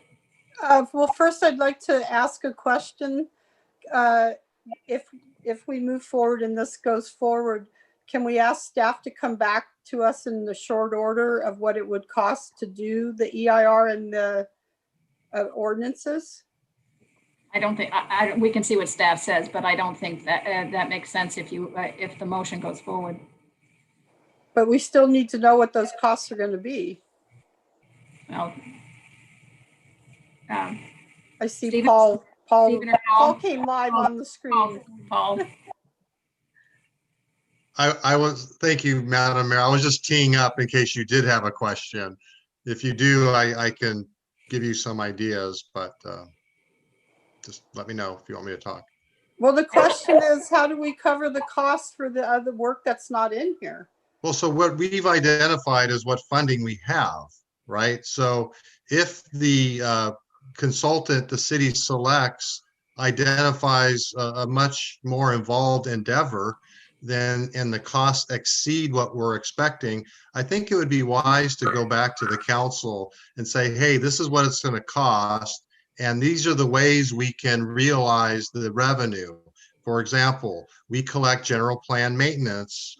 Well, first I'd like to ask a question. If we move forward and this goes forward, can we ask staff to come back to us in the short order of what it would cost to do the EIR and the ordinances? I don't think we can see what staff says, but I don't think that that makes sense if the motion goes forward. But we still need to know what those costs are going to be. Well, I see Stephen, Paul Stephen or Paul came live on the screen. Paul. Thank you, Madam Mayor. I was just teeing up in case you did have a question. If you do, I can give you some ideas, but just let me know if you want me to talk. Well, the question is, how do we cover the cost for the other work that's not in here? Well, so what we've identified is what funding we have, right? So if the consultant the city selects identifies a much more involved endeavor, then and the costs exceed what we're expecting, I think it would be wise to go back to the council and say, hey, this is what it's going to cost, and these are the ways we can realize the revenue. For example, we collect general plan maintenance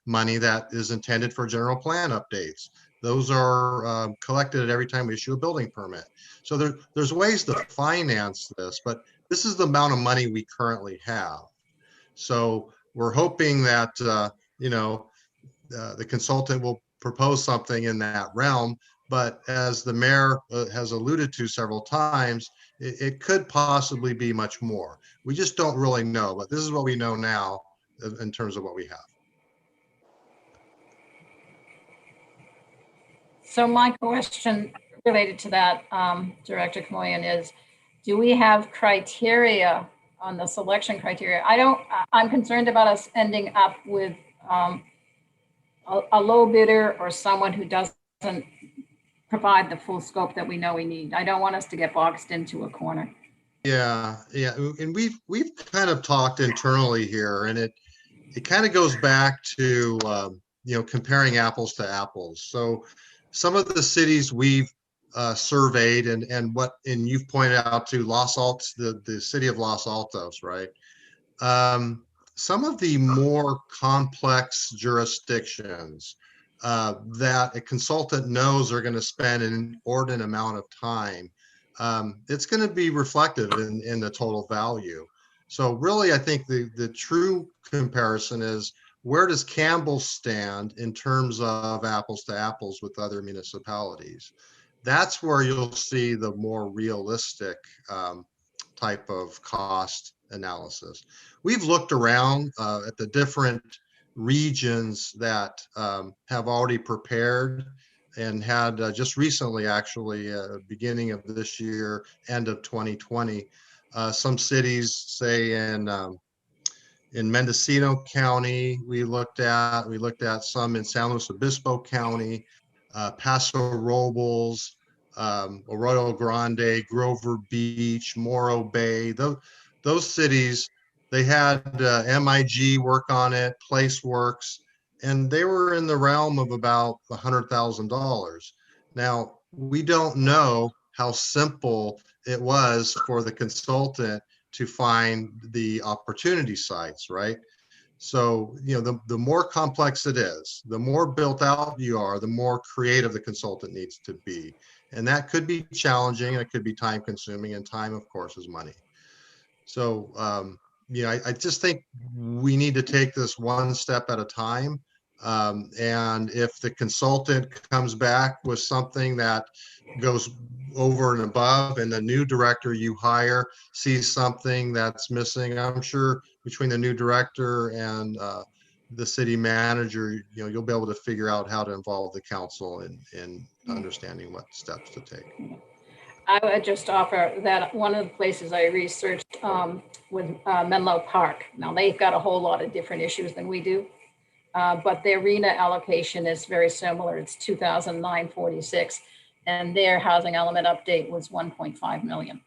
money that is intended for general plan updates. Those are collected every time we issue a building permit. So there's ways to finance this, but this is the amount of money we currently have. So we're hoping that, the consultant will propose something in that realm. But as the mayor has alluded to several times, it could possibly be much more. We just don't really know, but this is what we know now in terms of what we have. So my question related to that, Director Kamoyan, is, do we have criteria on the selection criteria? I'm concerned about us ending up with a low bidder or someone who doesn't provide the full scope that we know we need. I don't want us to get boxed into a corner. Yeah, and we've kind of talked internally here, and it kind of goes back to comparing apples to apples. So some of the cities we've surveyed and you've pointed out to Los Altos, the city of Los Altos, right? Some of the more complex jurisdictions that a consultant knows are going to spend an inordinate amount of time, it's going to be reflective in the total value. So really, I think the true comparison is, where does Campbell stand in terms of apples to apples with other municipalities? That's where you'll see the more realistic type of cost analysis. We've looked around at the different regions that have already prepared and had just recently, actually, beginning of this year, end of 2020, some cities, say in Mendocino County, we looked at some in San Luis Obispo County, Paso Robles, Arroyo Grande, Grover Beach, Morro Bay. Those cities, they had MIG work on it, PlaceWorks, and they were in the realm of about $100,000. Now, we don't know how simple it was for the consultant to find the opportunity sites, right? So, the more complex it is, the more built out you are, the more creative the consultant needs to be. And that could be challenging, and it could be time consuming, and time, of course, is money. So, I just think we need to take this one step at a time. And if the consultant comes back with something that goes over and above, and the new director you hire sees something that's missing, I'm sure between the new director and the city manager, you'll be able to figure out how to involve the council in understanding what steps to take. I would just offer that one of the places I researched was Menlo Park. Now, they've got a whole lot of different issues than we do, but their arena allocation is very similar. It's 2,946, and their housing element update was 1.5 million.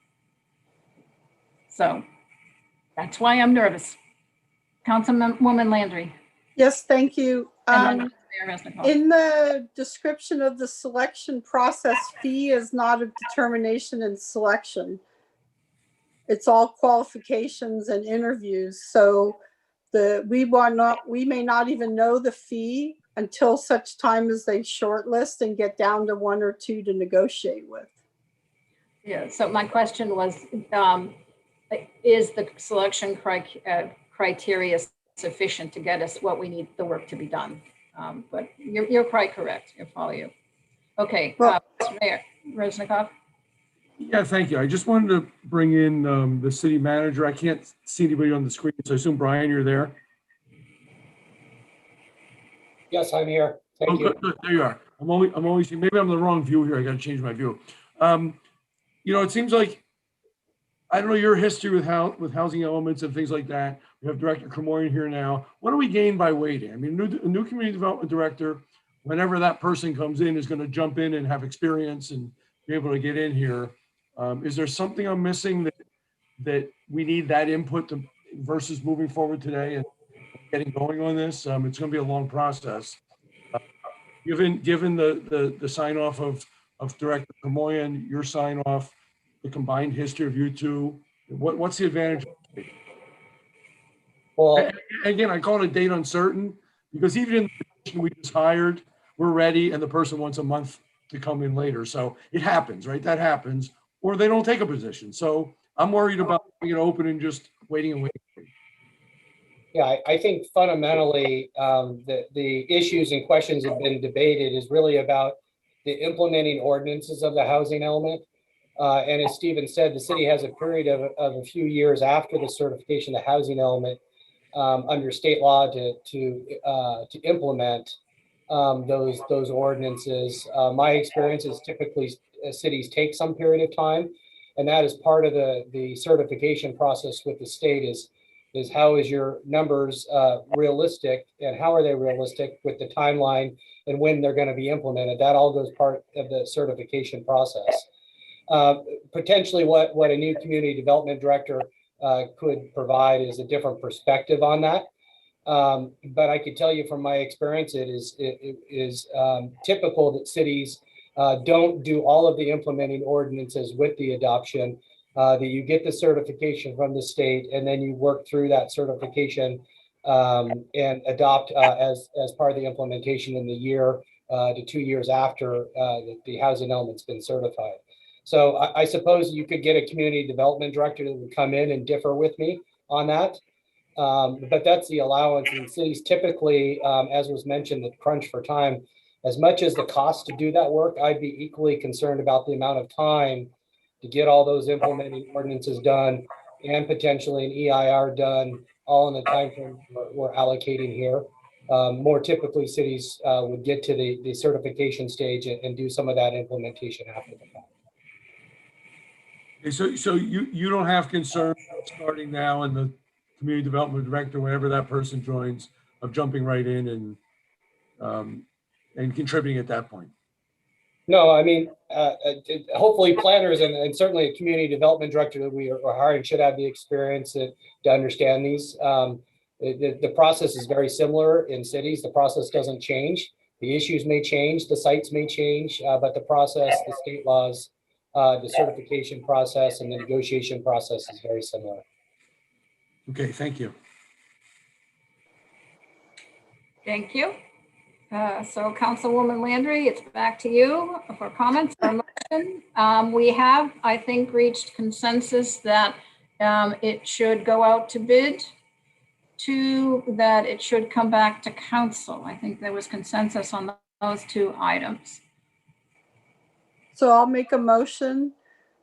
So that's why I'm nervous. Councilwoman Landry. Yes, thank you. And Mayor Resnikoff. In the description of the selection process, fee is not a determination in selection. It's all qualifications and interviews. So we may not even know the fee until such time as they shortlist and get down to one or two to negotiate with. Yeah, so my question was, is the selection criteria sufficient to get us what we need the work to be done? But you're quite correct. I follow you. Okay, Mayor Resnikoff. Yeah, thank you. I just wanted to bring in the city manager. I can't see anybody on the screen, so I assume, Brian, you're there. Yes, I'm here. Oh, Thank you. good. There you are. I'm only seeing, maybe I'm the wrong view here. I got to change my view. It seems like, I don't know your history with housing elements and things like that. We have Director Cremorian here now. What do we gain by waiting? I mean, a new community development director, whenever that person comes in, is going to jump in and have experience and be able to get in here. Is there something I'm missing that we need that input to, versus moving forward today and getting going on this? It's going to be a long process. Given the sign off of Director Cremorian, your sign off, the combined history of you two, what's the advantage? Well, again, I call it a date uncertain because even in the position we just hired, we're ready and the person wants a month to come in later. So it happens, right? That happens, or they don't take a position. So I'm worried about being open and just waiting and waiting. yeah, I think fundamentally the issues and questions have been debated is really about the implementing ordinances of the housing element. And as Stephen said, the city has a period of a few years after the certification of the housing element under state law to implement those ordinances. My experience is typically cities take some period of time, and that is part of the certification process with the state is how is your numbers realistic and how are they realistic with the timeline and when they're going to be implemented. That all goes part of the certification process. Potentially what a new community development director could provide is a different perspective on that. But I could tell you from my experience, it is typical that cities don't do all of the implementing ordinances with the adoption, that you get the certification from the state and then you work through that certification and adopt as part of the implementation in the year to 2 years after the housing element's been certified. So I suppose you could get a community development director that would come in and differ with me on that. But that's the allowance. And cities typically, as was mentioned, the crunch for time, as much as the cost to do that work, I'd be equally concerned about the amount of time to get all those implementing ordinances done and potentially an EIR done, all in the time frame we're allocating here. More typically, cities would get to the certification stage and do some of that implementation after the fact. So you don't have concern starting now and the community development director, whenever that person joins, of jumping right in and contributing at that point? No, I mean, hopefully planners and certainly a community development director that we are hiring should have the experience to understand these. The process is very similar in cities. The process doesn't change. The issues may change, the sites may change, but the process, the state laws, the certification process and the negotiation process is very similar. Okay, thank you. Thank you. So Councilwoman Landry, it's back to you for comments or motion. We have, I think, reached consensus that it should go out to bid, that it should come back to council. I think there was consensus on those two items. So I'll make a motion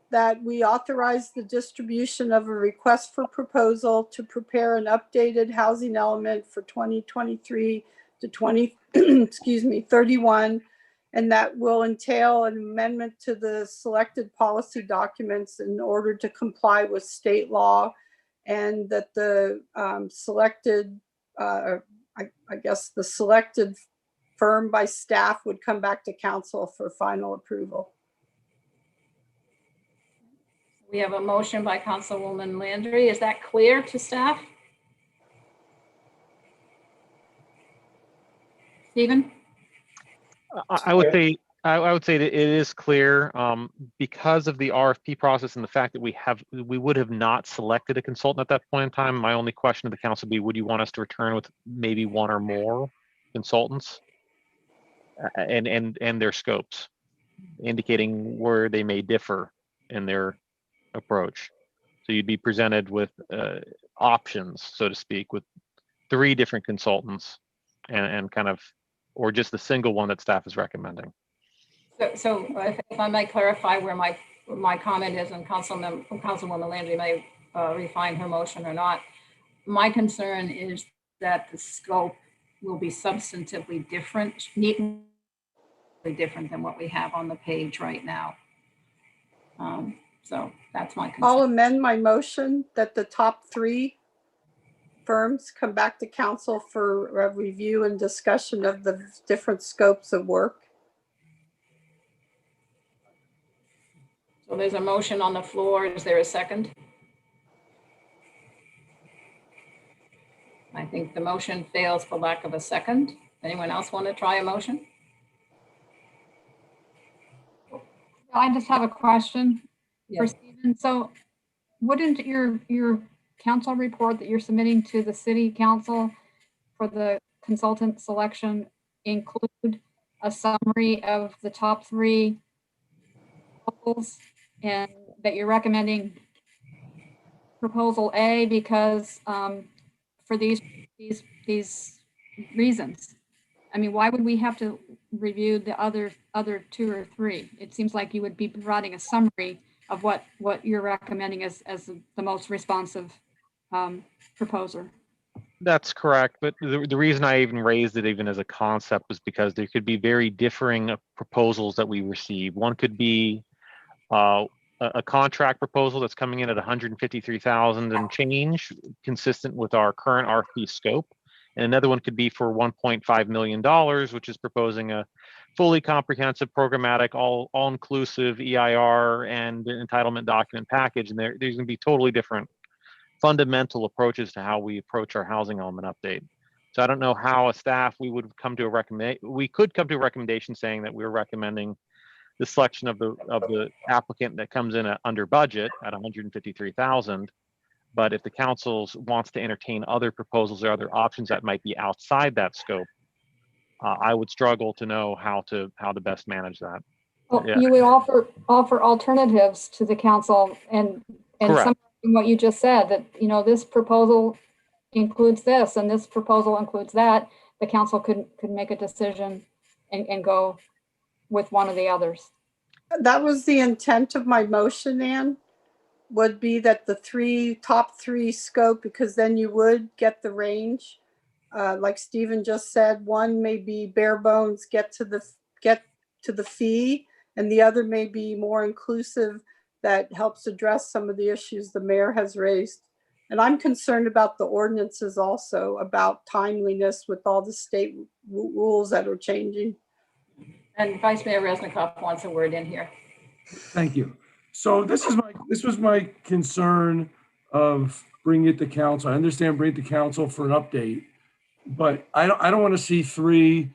that we authorize the distribution of a request for proposal to prepare an updated housing element for 2023 to 31, and that will entail an amendment to the selected policy documents in order to comply with state law, and that the selected, I guess the selected firm by staff would come back to council for final approval. We have a motion by Councilwoman Landry. Is that clear to staff? Stephen? I would say that it is clear because of the RFP process and the fact that we would have not selected a consultant at that point in time. My only question to the council would be, would you want us to return with maybe one or more consultants and their scopes, indicating where they may differ in their approach? So you'd be presented with options, so to speak, with 3 different consultants and kind of, or just the single one that staff is recommending. So if I might clarify where my comment is, and Councilwoman Landry may refine her motion or not. My concern is that the scope will be substantively different, neatly different than what we have on the page right now. So that's my concern. I'll amend my motion that the top 3 firms come back to council for a review and discussion of the different scopes of work. So there's a motion on the floor. Is there a second? I think the motion fails for lack of a second. Anyone else want to try a motion? I just have a question for Yes. Stephen. So wouldn't your council report that you're submitting to the city council for the consultant selection include a summary of the top 3 proposals and that you're recommending proposal A because for these reasons? I mean, why would we have to review the other 2 or 3? It seems like you would be providing a summary of what you're recommending as the most responsive proposer. That's correct. But the reason I even raised it even as a concept was because there could be very differing proposals that we receive. One could be a contract proposal that's coming in at 153,000 and change, consistent with our current RFP scope. And another one could be for $1.5 million, which is proposing a fully comprehensive programmatic, all-inclusive EIR and entitlement document package. And there's going to be totally different fundamental approaches to how we approach our housing element update. So I don't know how a staff, we could come to a recommendation saying that we're recommending the selection of the applicant that comes in under budget at 153,000. But if the council wants to entertain other proposals or other options that might be outside that scope, I would struggle to know how to best manage that. Well, Yeah. you would offer alternatives to the council and Correct. some what you just said, that, you know, this proposal includes this and this proposal includes that. The council could make a decision and go with one of the others. That was the intent of my motion, Ann, would be that the top three scope, because then you would get the range. Like Stephen just said, one may be bare bones, get to the fee, and the other may be more inclusive that helps address some of the issues the mayor has raised. And I'm concerned about the ordinances also, about timeliness with all the state rules that are changing. And Vice Mayor Resnikoff wants a word in here. Thank you. So this was my concern of bringing it to council. I understand bring it to council for an update, but I don't want to see three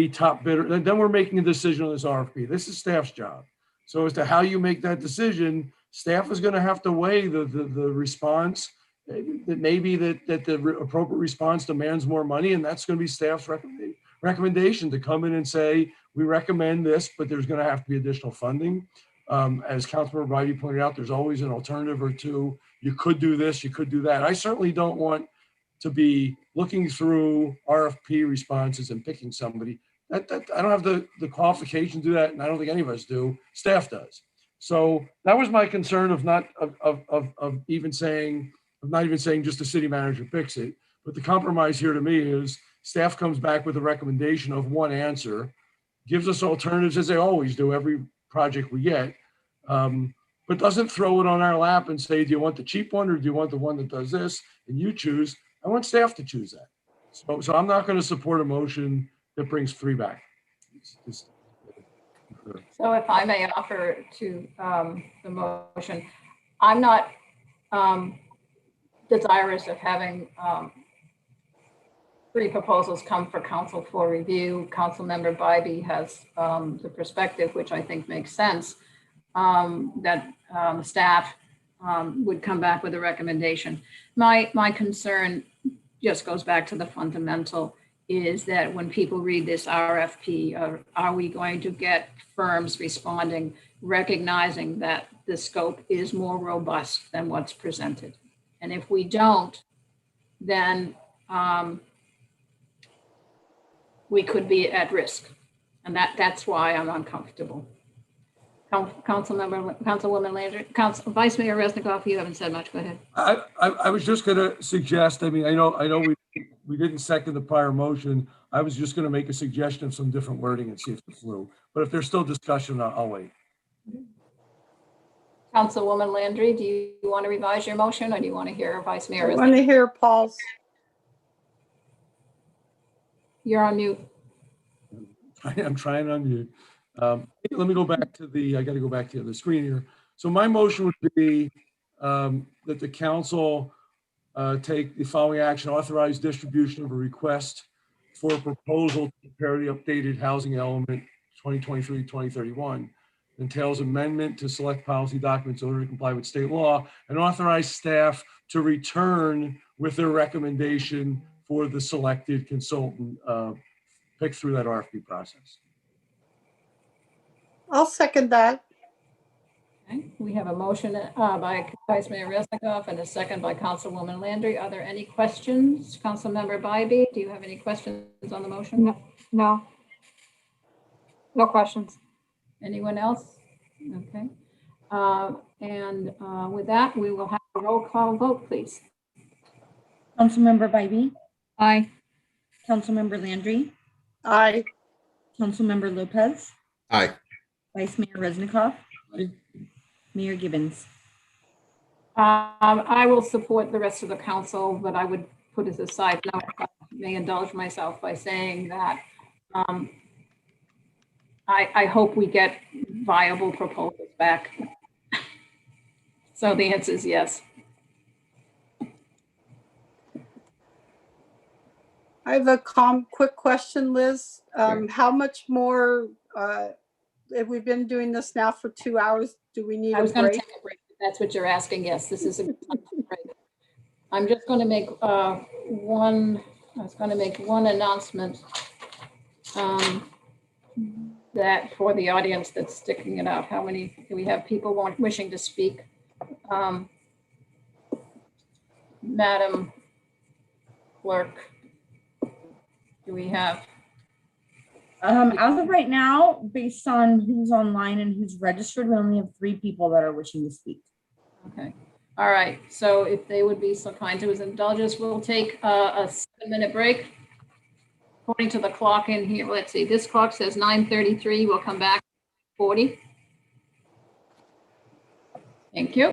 top bidder. Then we're making a decision on this RFP. This is staff's job. So as to how you make that decision, staff is going to have to weigh the response. That maybe that the appropriate response demands more money, and that's going to be staff's recommendation to come in and say, we recommend this, but there's going to have to be additional funding. As Councilmember Brady pointed out, there's always an alternative or two. You could do this, you could do that. I certainly don't want to be looking through RFP responses and picking somebody. I don't have the qualification to do that, and I don't think any of us do. Staff does. So that was my concern of not even saying just the city manager picks it. But the compromise here to me is staff comes back with a recommendation of one answer, gives us alternatives as they always do every project we get, but doesn't throw it on our lap and say, do you want the cheap one or do you want the one that does this? And you choose. I want staff to choose that. So I'm not going to support a motion that brings three back. So if I may offer to the motion, I'm not desirous of having three proposals come for council for review. Councilmember Bybee has the perspective, which I think makes sense, that staff would come back with a recommendation. My concern just goes back to the fundamental, is that when people read this RFP, are we going to get firms responding, recognizing that the scope is more robust than what's presented? And if we don't, then we could be at risk. And that's why I'm uncomfortable. Councilwoman Landry, Vice Mayor Resnikoff, you haven't said much. Go ahead. I was just going to suggest, I mean, I know we didn't second the prior motion. I was just going to make a suggestion of some different wording and see if it flew. But if there's still discussion, I'll wait. Councilwoman Landry, do you want to revise your motion or do you want to hear Vice Mayor? I want to hear Paul's. You're on mute. I'm trying on mute. Let me go back to I got to go back to the screen here. So my motion would be that the council take the following action: authorize distribution of a request for a proposal to prepare the updated housing element 2023-2031. Entails amendment to select policy documents in order to comply with state law, and authorize staff to return with their recommendation for the selected consultant picked through that RFP process. I'll second that. Okay. We have a motion by Vice Mayor Reznikov and a second by Councilwoman Landry. Are there any questions? Councilmember Bybee, do you have any questions on the motion? No. No questions. Anyone else? Okay. With that, we will have a roll call vote, please. Councilmember Bybee, Aye. Councilmember Landry, Aye. Councilmember Lopez, Aye. Vice Mayor Reznikov, Aye. Mayor Gibbons. I will support the rest of the council, but I would put it aside. Now, I may indulge myself by saying that I hope we get viable proposals back. So the answer is yes. I have a quick question, Liz. How much more, if we've been doing this now for 2 hours, do we need I a was going to break? take a break. If that's what you're asking. Yes, this is a good time for a break. I'm just going to make one announcement that for the audience that's sticking it out. How many do we have people wishing to speak? Madam Clerk, do we have? As of right now, based on who's online and who's registered, we only have 3 people that are wishing to speak. Okay. All right. So if they would be so kind to indulge us, we'll take a 7-minute break. According to the clock in here, let's see, this clock says 9:33. We'll come back 40. Thank you.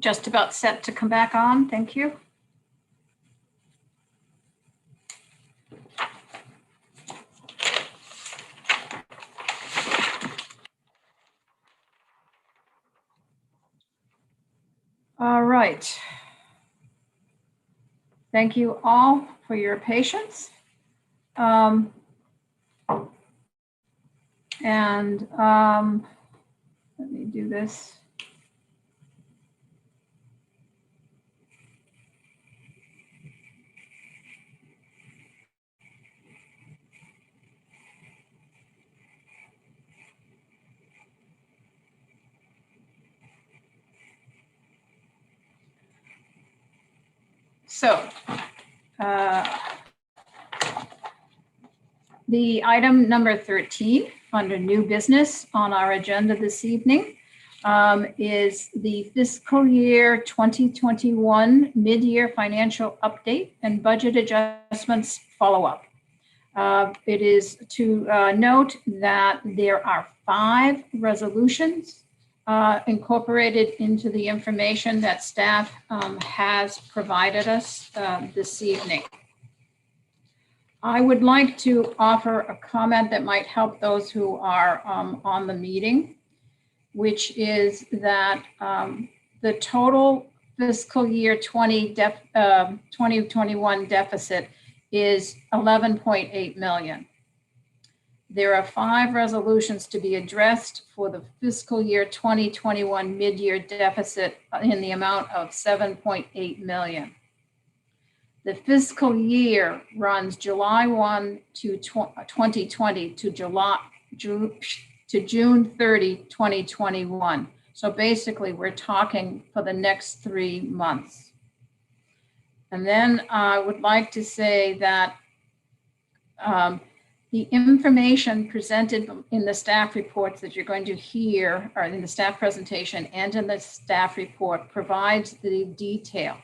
just about set to come back on. Thank you. All right. Thank you all for your patience. Let me do this. So, the item number 13 under new business on our agenda this evening is the fiscal year 2021 mid-year financial update and budget adjustments follow-up. It is to note that there are 5 resolutions incorporated into the information that staff has provided us this evening. I would like to offer a comment that might help those who are on the meeting, which is that the total fiscal year 2021 deficit is 11.8 million. There are 5 resolutions to be addressed for the fiscal year 2021 mid-year deficit in the amount of 7.8 million. The fiscal year runs July 1 to 2020 to June 30, 2021. So basically, we're talking for the next 3 months. And then I would like to say that the information presented in the staff reports that you're going to hear, or in the staff presentation and in the staff report, provides the detail.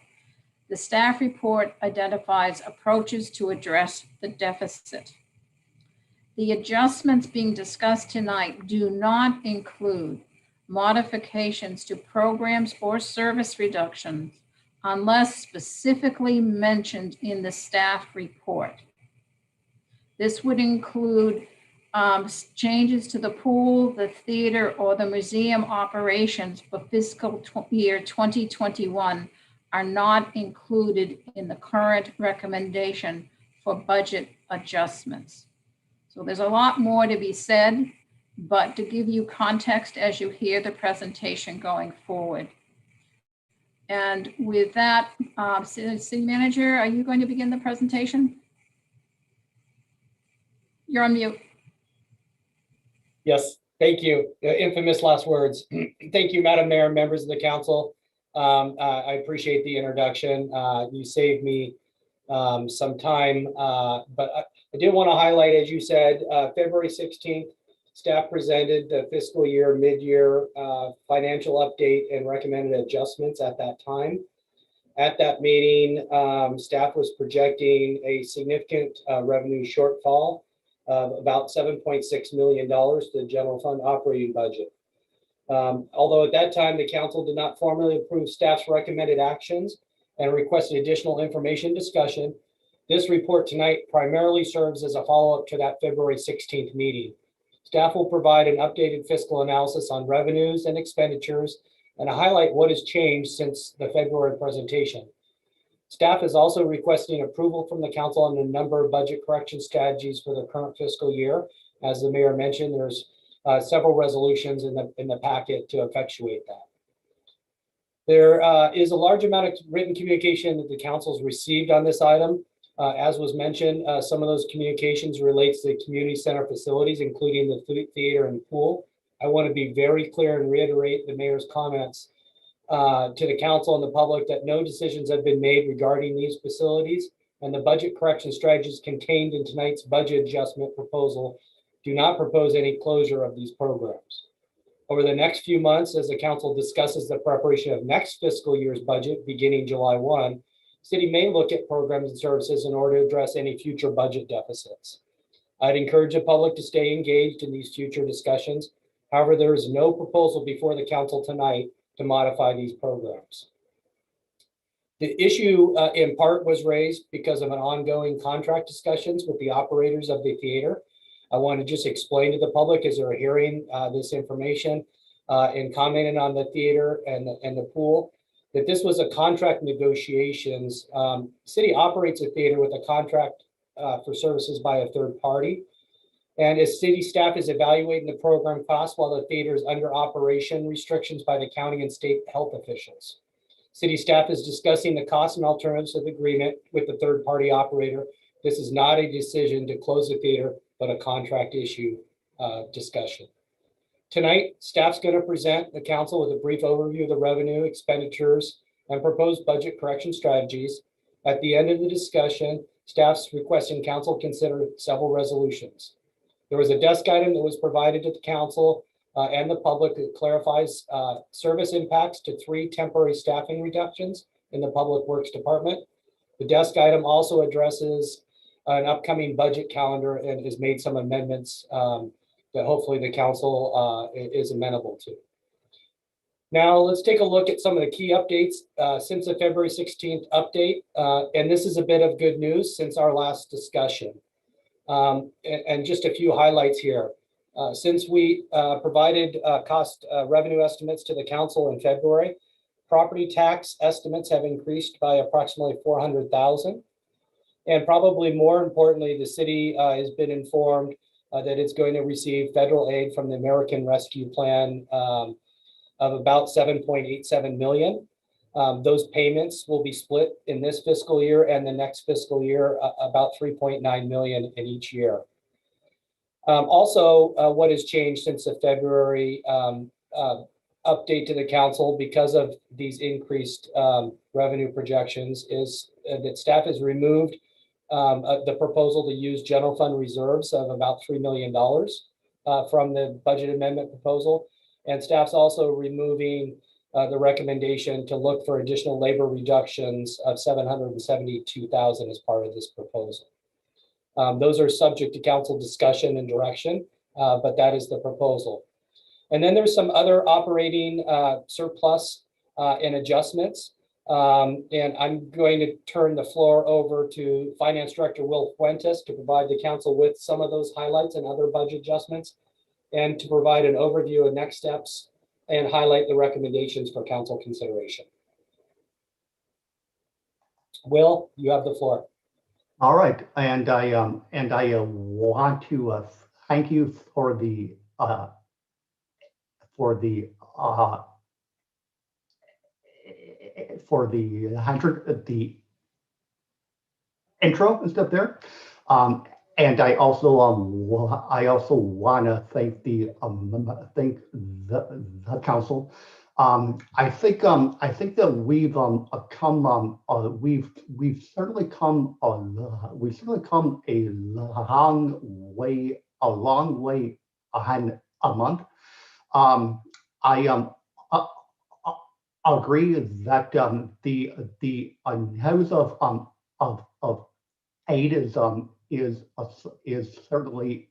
The staff report identifies approaches to address the deficit. The adjustments being discussed tonight do not include modifications to programs or service reductions unless specifically mentioned in the staff report. This would include changes to the pool, the theater, or the museum operations for fiscal year 2021 are not included in the current recommendation for budget adjustments. So there's a lot more to be said, but to give you context as you hear the presentation going forward. And with that, City Manager, are you going to begin the presentation? You're on mute. Yes, thank you. The infamous last words. Thank you, Madam Mayor, members of the council. I appreciate the introduction. You saved me some time, but I did want to highlight, as you said, February 16th, staff presented the fiscal year mid-year financial update and recommended adjustments at that time. At that meeting, staff was projecting a significant revenue shortfall of about $7.6 million to the general fund operating budget. Although at that time, the council did not formally approve staff's recommended actions and requested additional information discussion, this report tonight primarily serves as a follow-up to that February 16th meeting. Staff will provide an updated fiscal analysis on revenues and expenditures and highlight what has changed since the February presentation. Staff is also requesting approval from the council on a number of budget correction strategies for the current fiscal year. As the mayor mentioned, there's several resolutions in the packet to effectuate that. There is a large amount of written communication that the council's received on this item. As was mentioned, some of those communications relates to community center facilities, including the theater and pool. I want to be very clear and reiterate the mayor's comments to the council and the public that no decisions have been made regarding these facilities, and the budget correction strategies contained in tonight's budget adjustment proposal do not propose any closure of these programs. Over the next few months, as the council discusses the preparation of next fiscal year's budget beginning July 1, City may look at programs and services in order to address any future budget deficits. I'd encourage the public to stay engaged in these future discussions. However, there is no proposal before the council tonight to modify these programs. The issue in part was raised because of an ongoing contract discussions with the operators of the theater. I want to just explain to the public as they're hearing this information and commenting on the theater and the pool, that this was a contract negotiations. City operates a theater with a contract for services by a third party. And as city staff is evaluating the program costs while the theater is under operation restrictions by the county and state health officials. City staff is discussing the costs and alternatives of the agreement with the third party operator. This is not a decision to close the theater, but a contract issue discussion. Tonight, staff's going to present the council with a brief overview of the revenue, expenditures, and proposed budget correction strategies. At the end of the discussion, staff's requesting council consider several resolutions. There was a desk item that was provided to the council and the public that clarifies service impacts to 3 temporary staffing reductions in the Public Works Department. The desk item also addresses an upcoming budget calendar and has made some amendments that hopefully the council is amenable to. Now let's take a look at some of the key updates since the February 16th update. And this is a bit of good news since our last discussion. And just a few highlights here. Since we provided cost revenue estimates to the council in February, property tax estimates have increased by approximately $400,000. And probably more importantly, the city has been informed that it's going to receive federal aid from the American Rescue Plan of about $7.87 million. Those payments will be split in this fiscal year and the next fiscal year, about $3.9 million in each year. Also, what has changed since the February update to the council because of these increased revenue projections is that staff has removed the proposal to use general fund reserves of about $3 million from the budget amendment proposal. And staff's also removing the recommendation to look for additional labor reductions of $772,000 as part of this proposal. Those are subject to council discussion and direction, but that is the proposal. And then there's some other operating surplus and adjustments. And I'm going to turn the floor over to Finance Director Will Fuentes to provide the council with some of those highlights and other budget adjustments, and to provide an overview of next steps and highlight the recommendations for council consideration. Will, you have the floor. All right, and I want to thank you for the intro and stuff there, and I also want to thank the council. I think that we've certainly come a long way ahead a month. I agree that the news of aid is certainly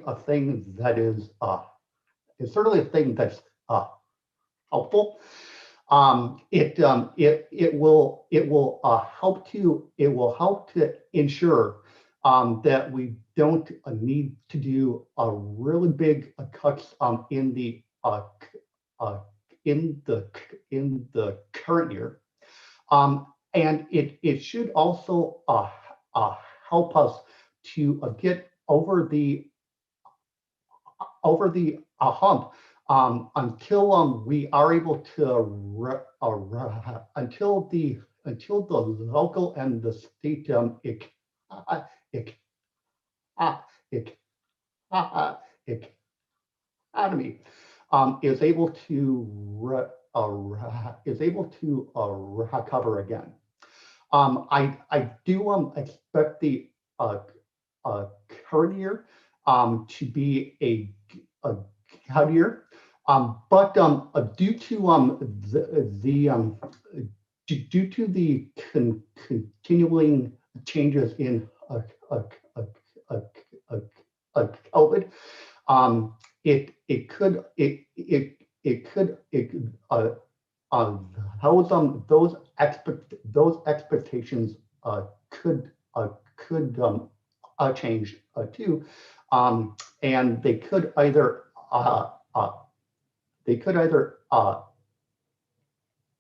a thing that is certainly a thing that's helpful. It will help to ensure that we don't need to do a really big cuts in the current year, and it should also help us to get over the hump until we are able to until the local and the state economy is able to recover again. I do expect the current year to be a good year, but due to the continuing changes in COVID, it those expectations could change too, and they could either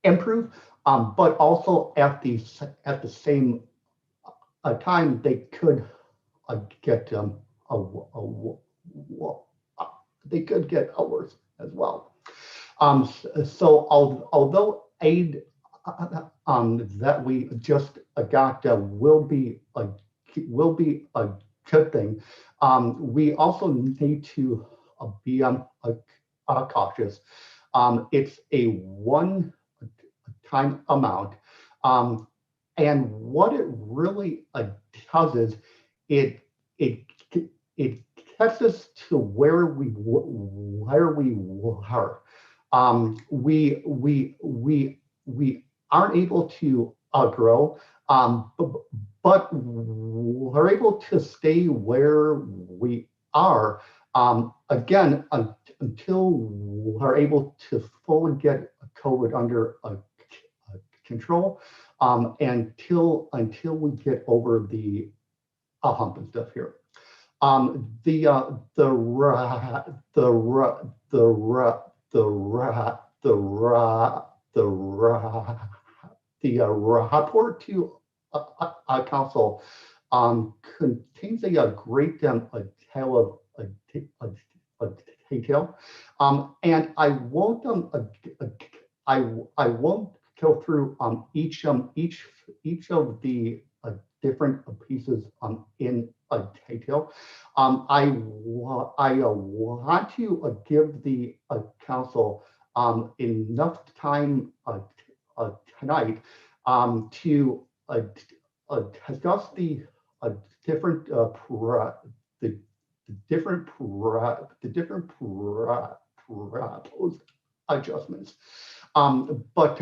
improve, but also at the same time they could get they could get worse as well. So although aid that we just got will be a good thing, we also need to be cautious. It's a one-time amount, and what it really does is it gets us to where we were. We aren't able to grow, but we're able to stay where we are again until we're able to fully get COVID under control, until we get over the hump and stuff here. The report to council contains a great tale of detail, and I won't go through each of the different pieces in detail. I want to give the council enough time tonight to discuss the different proposed adjustments. But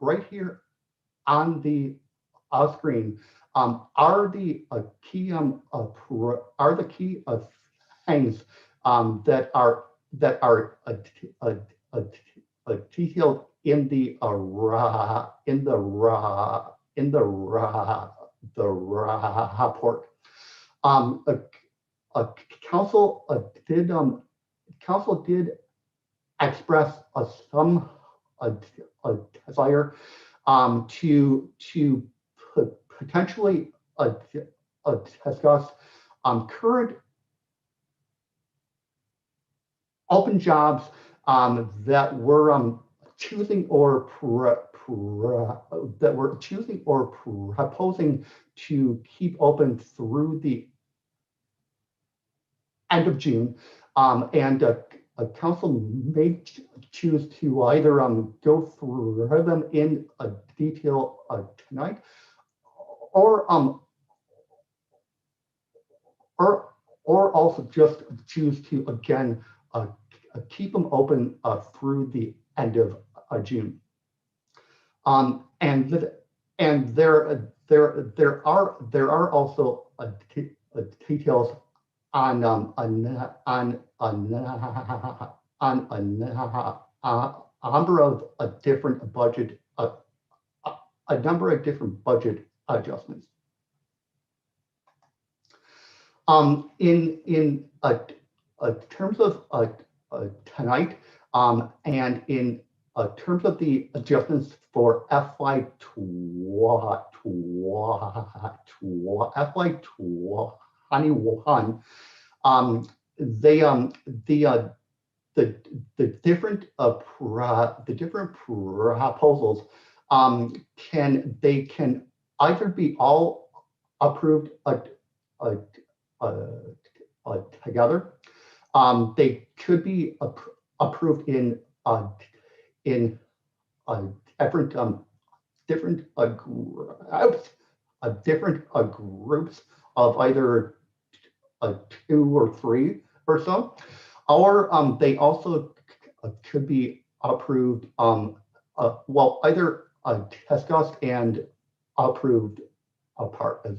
right here on the screen are the key things that are detailed in the report. Council did express some desire to potentially discuss current open jobs that we're choosing or proposing to keep open through the end of June, and council may choose to either go through them in detail tonight, or also just choose to again keep them open through the end of June. And there are also details on a number of different budget adjustments. In terms of tonight, and in terms of the adjustments for FY21, the different proposals can either be all approved together. They could be approved in different groups of either 2 or 3 or so, or they also could be approved, either discussed and approved apart as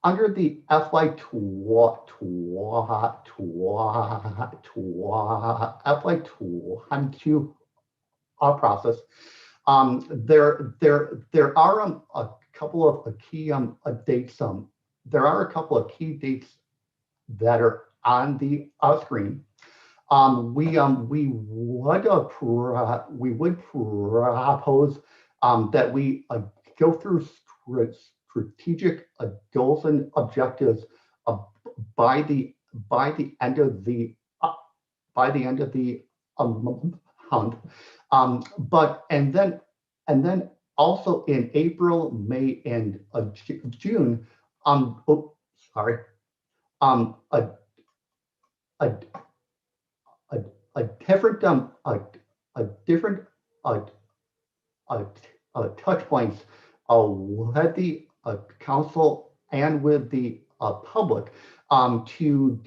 under the FY FY22 process, there are a couple of key dates. There are a couple of key dates that are on the screen. We would propose that we go through strategic goals and objectives by the end of the month. And then also in April, May, and June. A different touch points with the council and with the public to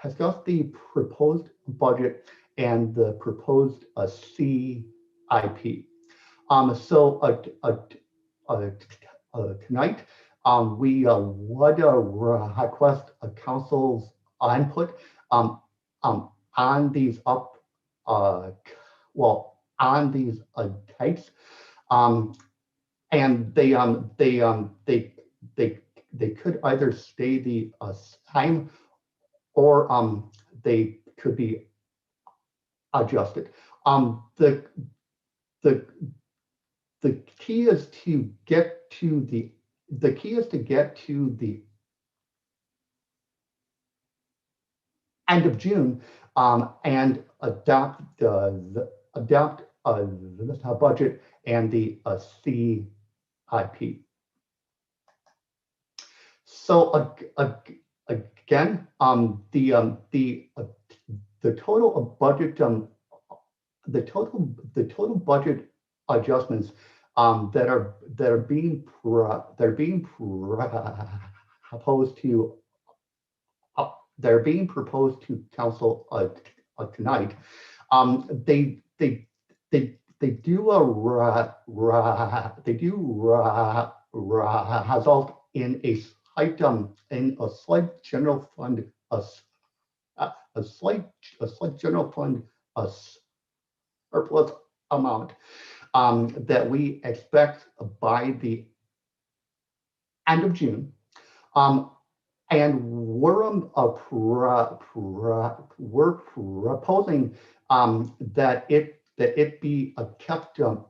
discuss the proposed budget and the proposed CIP. So tonight we would request a council's input on these on these dates, and they could either stay the same or they could be adjusted. The key is to get to the end of June and adopt the budget and the CIP. So again, the total budget the total budget adjustments that are being proposed to council tonight. They do result in a slight general fund surplus amount that we expect by the end of June. And we're proposing that it be kept in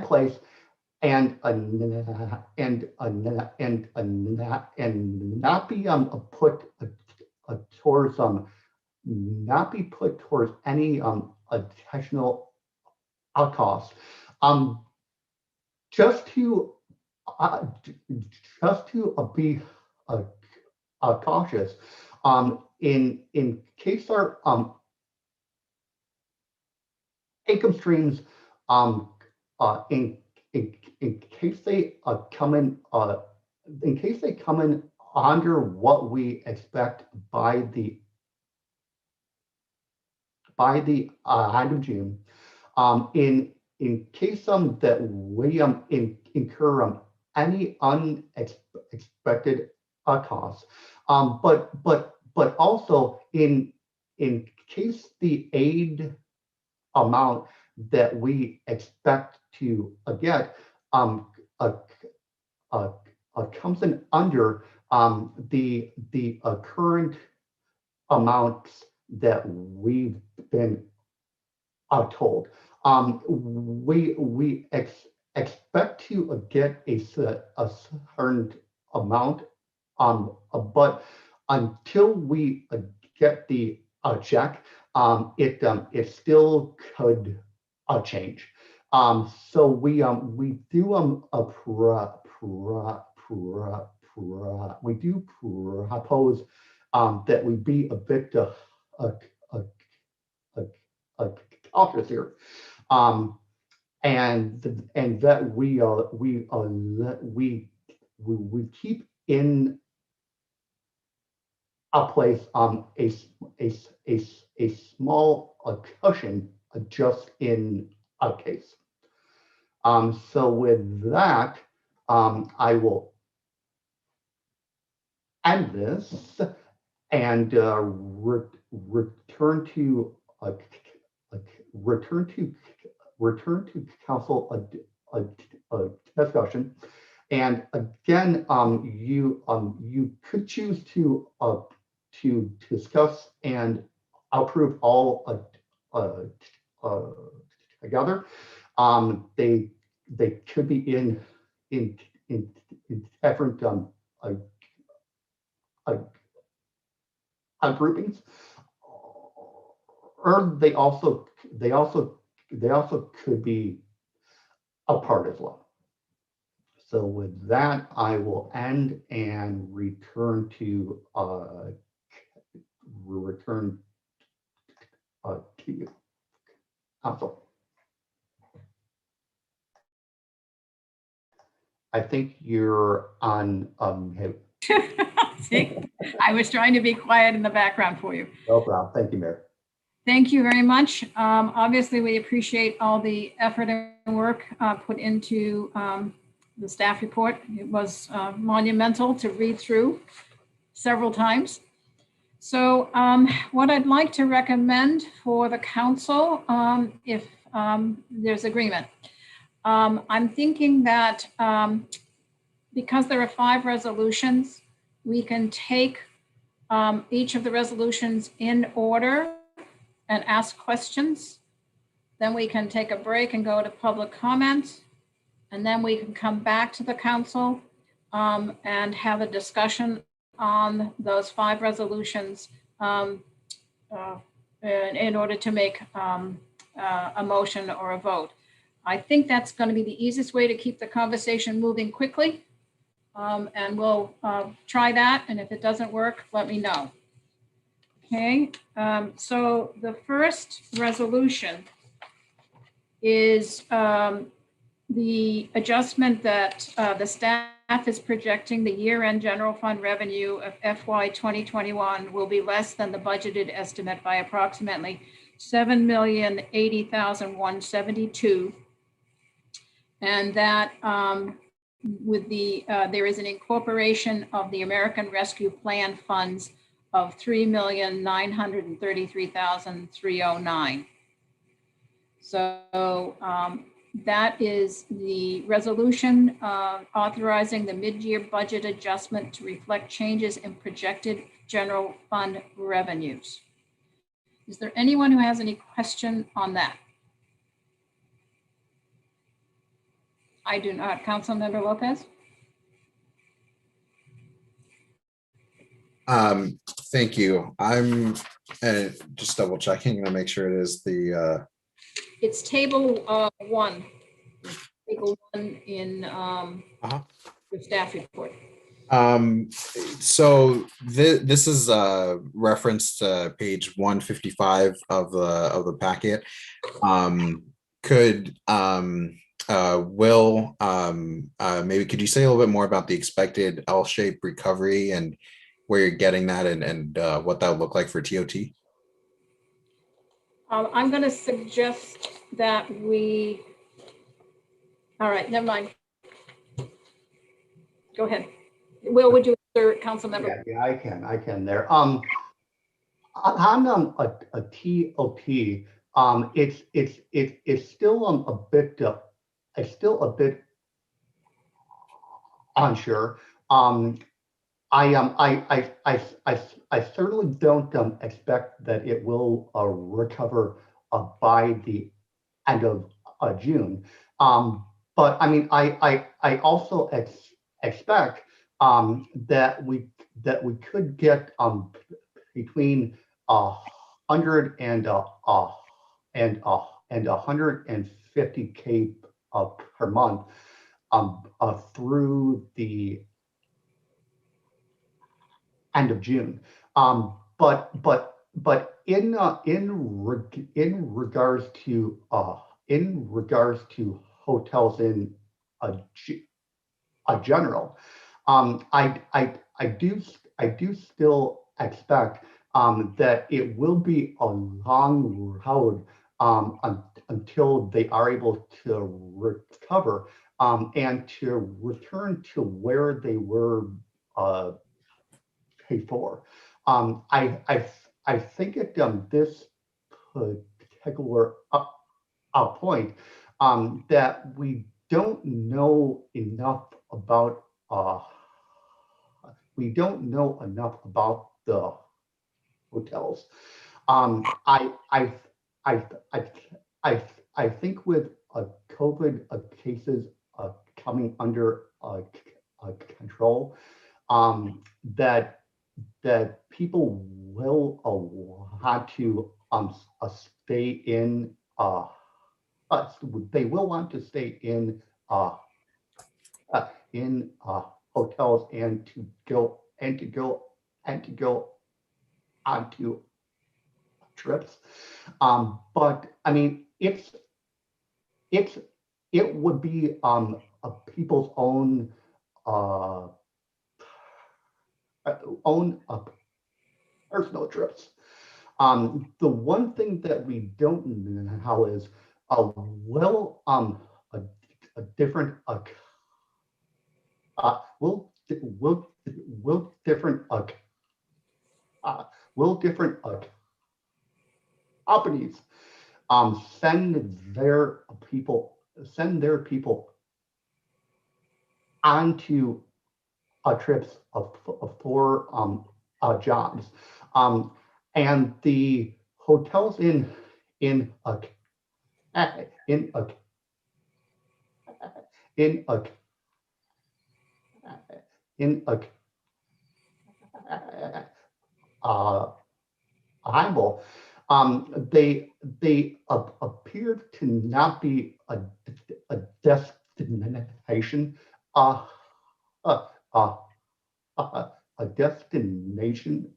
place and not be put towards any additional costs. Just to be cautious, in case our income streams, in case they come in under what we expect by the end of June, in case that we incur any unexpected costs, but also in case the aid amount that we expect to get comes in under the current amounts that we've been told. We expect to get a certain amount, but until we get the check, it still could change. So we do propose that we be a bit cautious here, and that we keep in a place a small cushion just in a case. So with that, I will end this and return to council a discussion. And again, you could choose to discuss and approve all together. They could be in different groupings, or they also could be apart as well. So with that, I will end and return to you, council. I think you're on mute. See, I was trying to be quiet in the background for you. No problem. Thank you, Mayor. Thank you very much. Obviously, we appreciate all the effort and work put into the staff report. It was monumental to read through several times. So what I'd like to recommend for the council, if there's agreement, I'm thinking that because there are 5 resolutions, we can take each of the resolutions in order and ask questions. Then we can take a break and go to public comment. And then we can come back to the council and have a discussion on those 5 resolutions in order to make a motion or a vote. I think that's going to be the easiest way to keep the conversation moving quickly. And we'll try that. And if it doesn't work, let me know. Okay, so the first resolution is the adjustment that the staff is projecting the year-end general fund revenue of FY 2021 will be less than the budgeted estimate by approximately $7,080,172. And that with the there is an incorporation of the American Rescue Plan funds of $3,933,309. So that is the resolution authorizing the mid-year budget adjustment to reflect changes in projected general fund revenues. Is there anyone who has any question on that? I do not. Councilmember Lopez? Thank you. I'm just double checking to make sure it is the. It's table 1. Table 1 in the staff report. So this is reference to page 155 of the packet. Could Will maybe could you say a little bit more about the expected L-shaped recovery and where you're getting that and what that would look like for TOT? I'm going to suggest that we, all right, never mind. Go ahead. Will, would you answer, council member? Yeah, I can there. On a TOT, it's still a bit unsure. I certainly don't expect that it will recover by the end of June. But I mean, I also expect that we could get between 100 and 150K per month through the end of June. But in regards to hotels in general, I do still expect that it will be a long road until they are able to recover and to return to where they were before. I think at this particular point that we don't know enough about the hotels. I think with COVID cases coming under control, that people will want to stay in. They will want to stay in hotels and to go onto trips. But I mean, it would be people's own personal trips. The one thing that we don't know is will different companies send their people onto trips for jobs, and the hotels in Heimel, they appear to not be a destination, a destination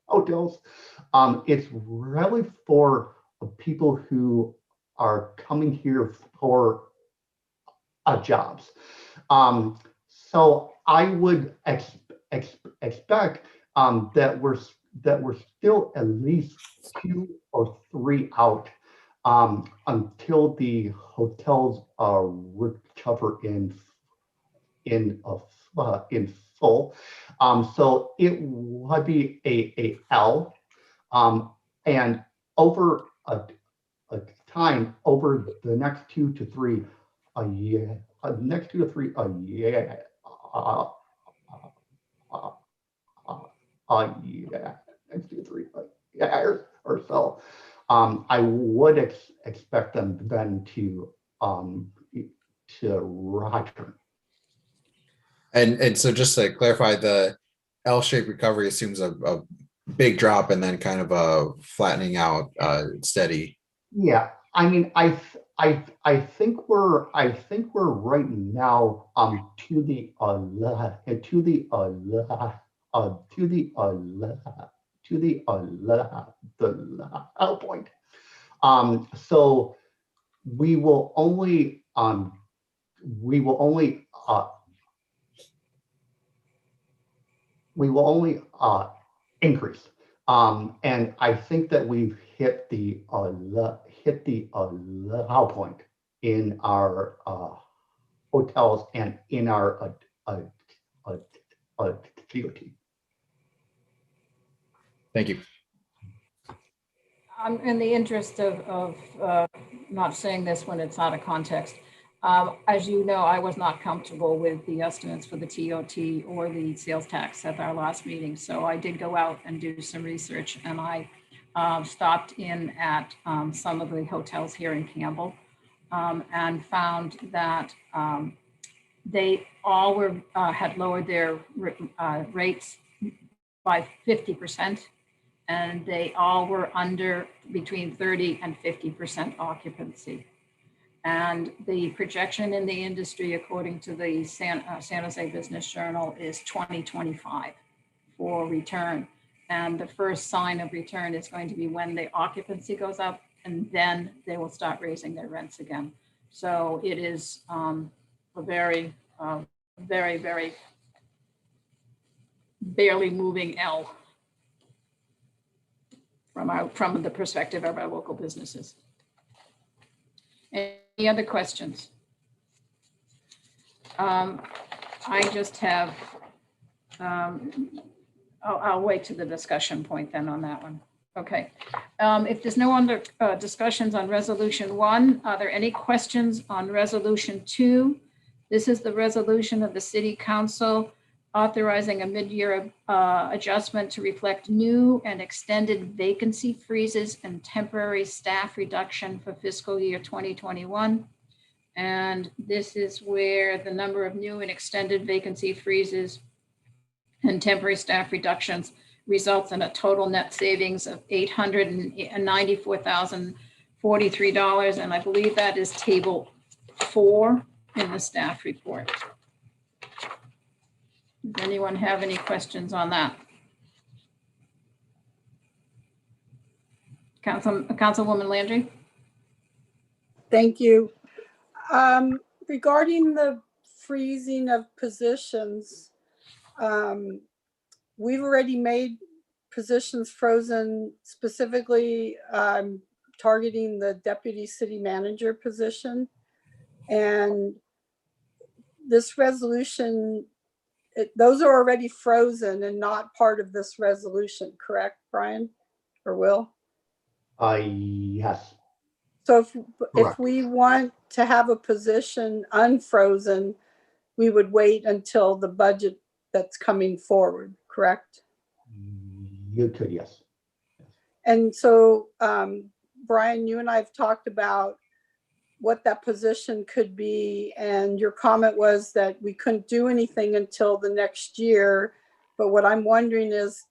hotels. It's really for people who are coming here for jobs. So I would expect that we're still at least 2 or 3 out until the hotels recover in full. So it would be a L, and over a time, over the next 2 to 3 a year, next 2 to 3 a year, next 2 to 3 years or so, I would expect them then to return. And so just to clarify, the L-shaped recovery assumes a big drop and then kind of a flattening out, steady. Yeah, I mean, I think we're right now to the low point. So we will only increase. And I think that we've hit the low point in our hotels and in our TOT. Thank you. In the interest of not saying this when it's out of context, as you know, I was not comfortable with the estimates for the TOT or the sales tax at our last meeting. So I did go out and do some research, and I stopped in at some of the hotels here in Campbell and found that they all had lowered their rates by 50%. And they all were under between 30 and 50% occupancy. And the projection in the industry, according to the San Jose Business Journal, is 2025 for return. And the first sign of return is going to be when the occupancy goes up, and then they will start raising their rents again. So it is a very, very, very barely moving L from the perspective of our local businesses. Any other questions? I just have, I'll wait to the discussion point then on that one. Okay. If there's no other discussions on resolution 1, are there any questions on resolution 2? This is the resolution of the City Council authorizing a mid-year adjustment to reflect new and extended vacancy freezes and temporary staff reduction for fiscal year 2021. And this is where the number of new and extended vacancy freezes and temporary staff reductions results in a total net savings of $894,043. And I believe that is table 4 in the staff report. Does anyone have any questions on that? Councilwoman Landry? Thank you. Regarding the freezing of positions, we've already made positions frozen, specifically targeting the deputy city manager position. And this resolution, those are already frozen and not part of this resolution, correct, Brian or Will? Yes. So if Correct. we want to have a position unfrozen, we would wait until the budget that's coming forward, correct? You could, yes. And so, Brian, you and I have talked about what that position could be, and your comment was that we couldn't do anything until the next year. But what I'm wondering is,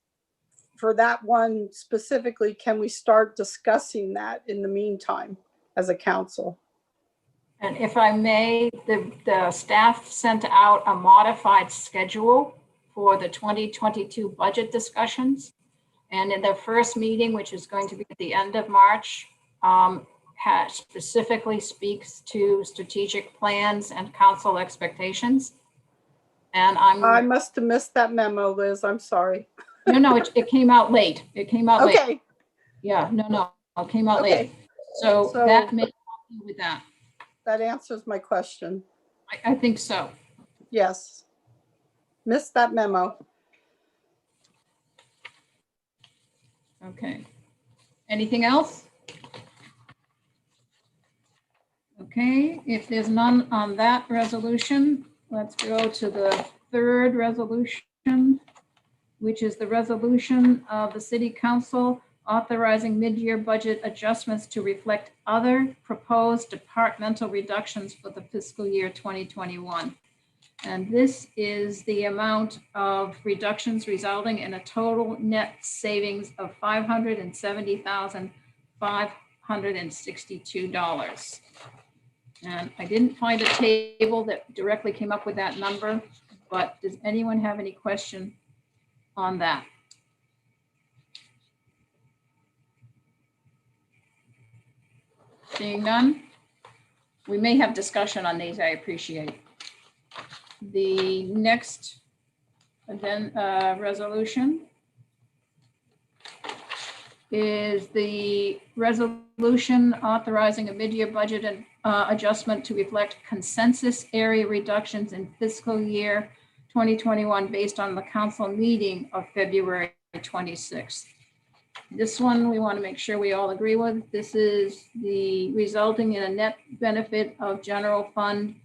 for that one specifically, can we start discussing that in the meantime as a council? And if I may, the staff sent out a modified schedule for the 2022 budget discussions. And in their first meeting, which is going to be at the end of March, specifically speaks to strategic plans and council expectations. And I must have missed that memo, Liz. I'm sorry. No, it came out late. It came out late. Okay. Yeah, no, it came out Okay. late. So that may help you with that. That answers my question. I think so. Yes. Missed that memo. Okay. Anything else? Okay, if there's none on that resolution, let's go to the third resolution, which is the resolution of the City Council authorizing mid-year budget adjustments to reflect other proposed departmental reductions for the fiscal year 2021. And this is the amount of reductions resulting in a total net savings of $570,562. And I didn't find a table that directly came up with that number, but does anyone have any question on that? Seeing none, we may have discussion on these, I appreciate. The next resolution is the resolution authorizing a mid-year budget and adjustment to reflect consensus area reductions in fiscal year 2021 based on the council meeting of February 26th. This one we want to make sure we all agree with. This is the resulting in a net benefit of general fund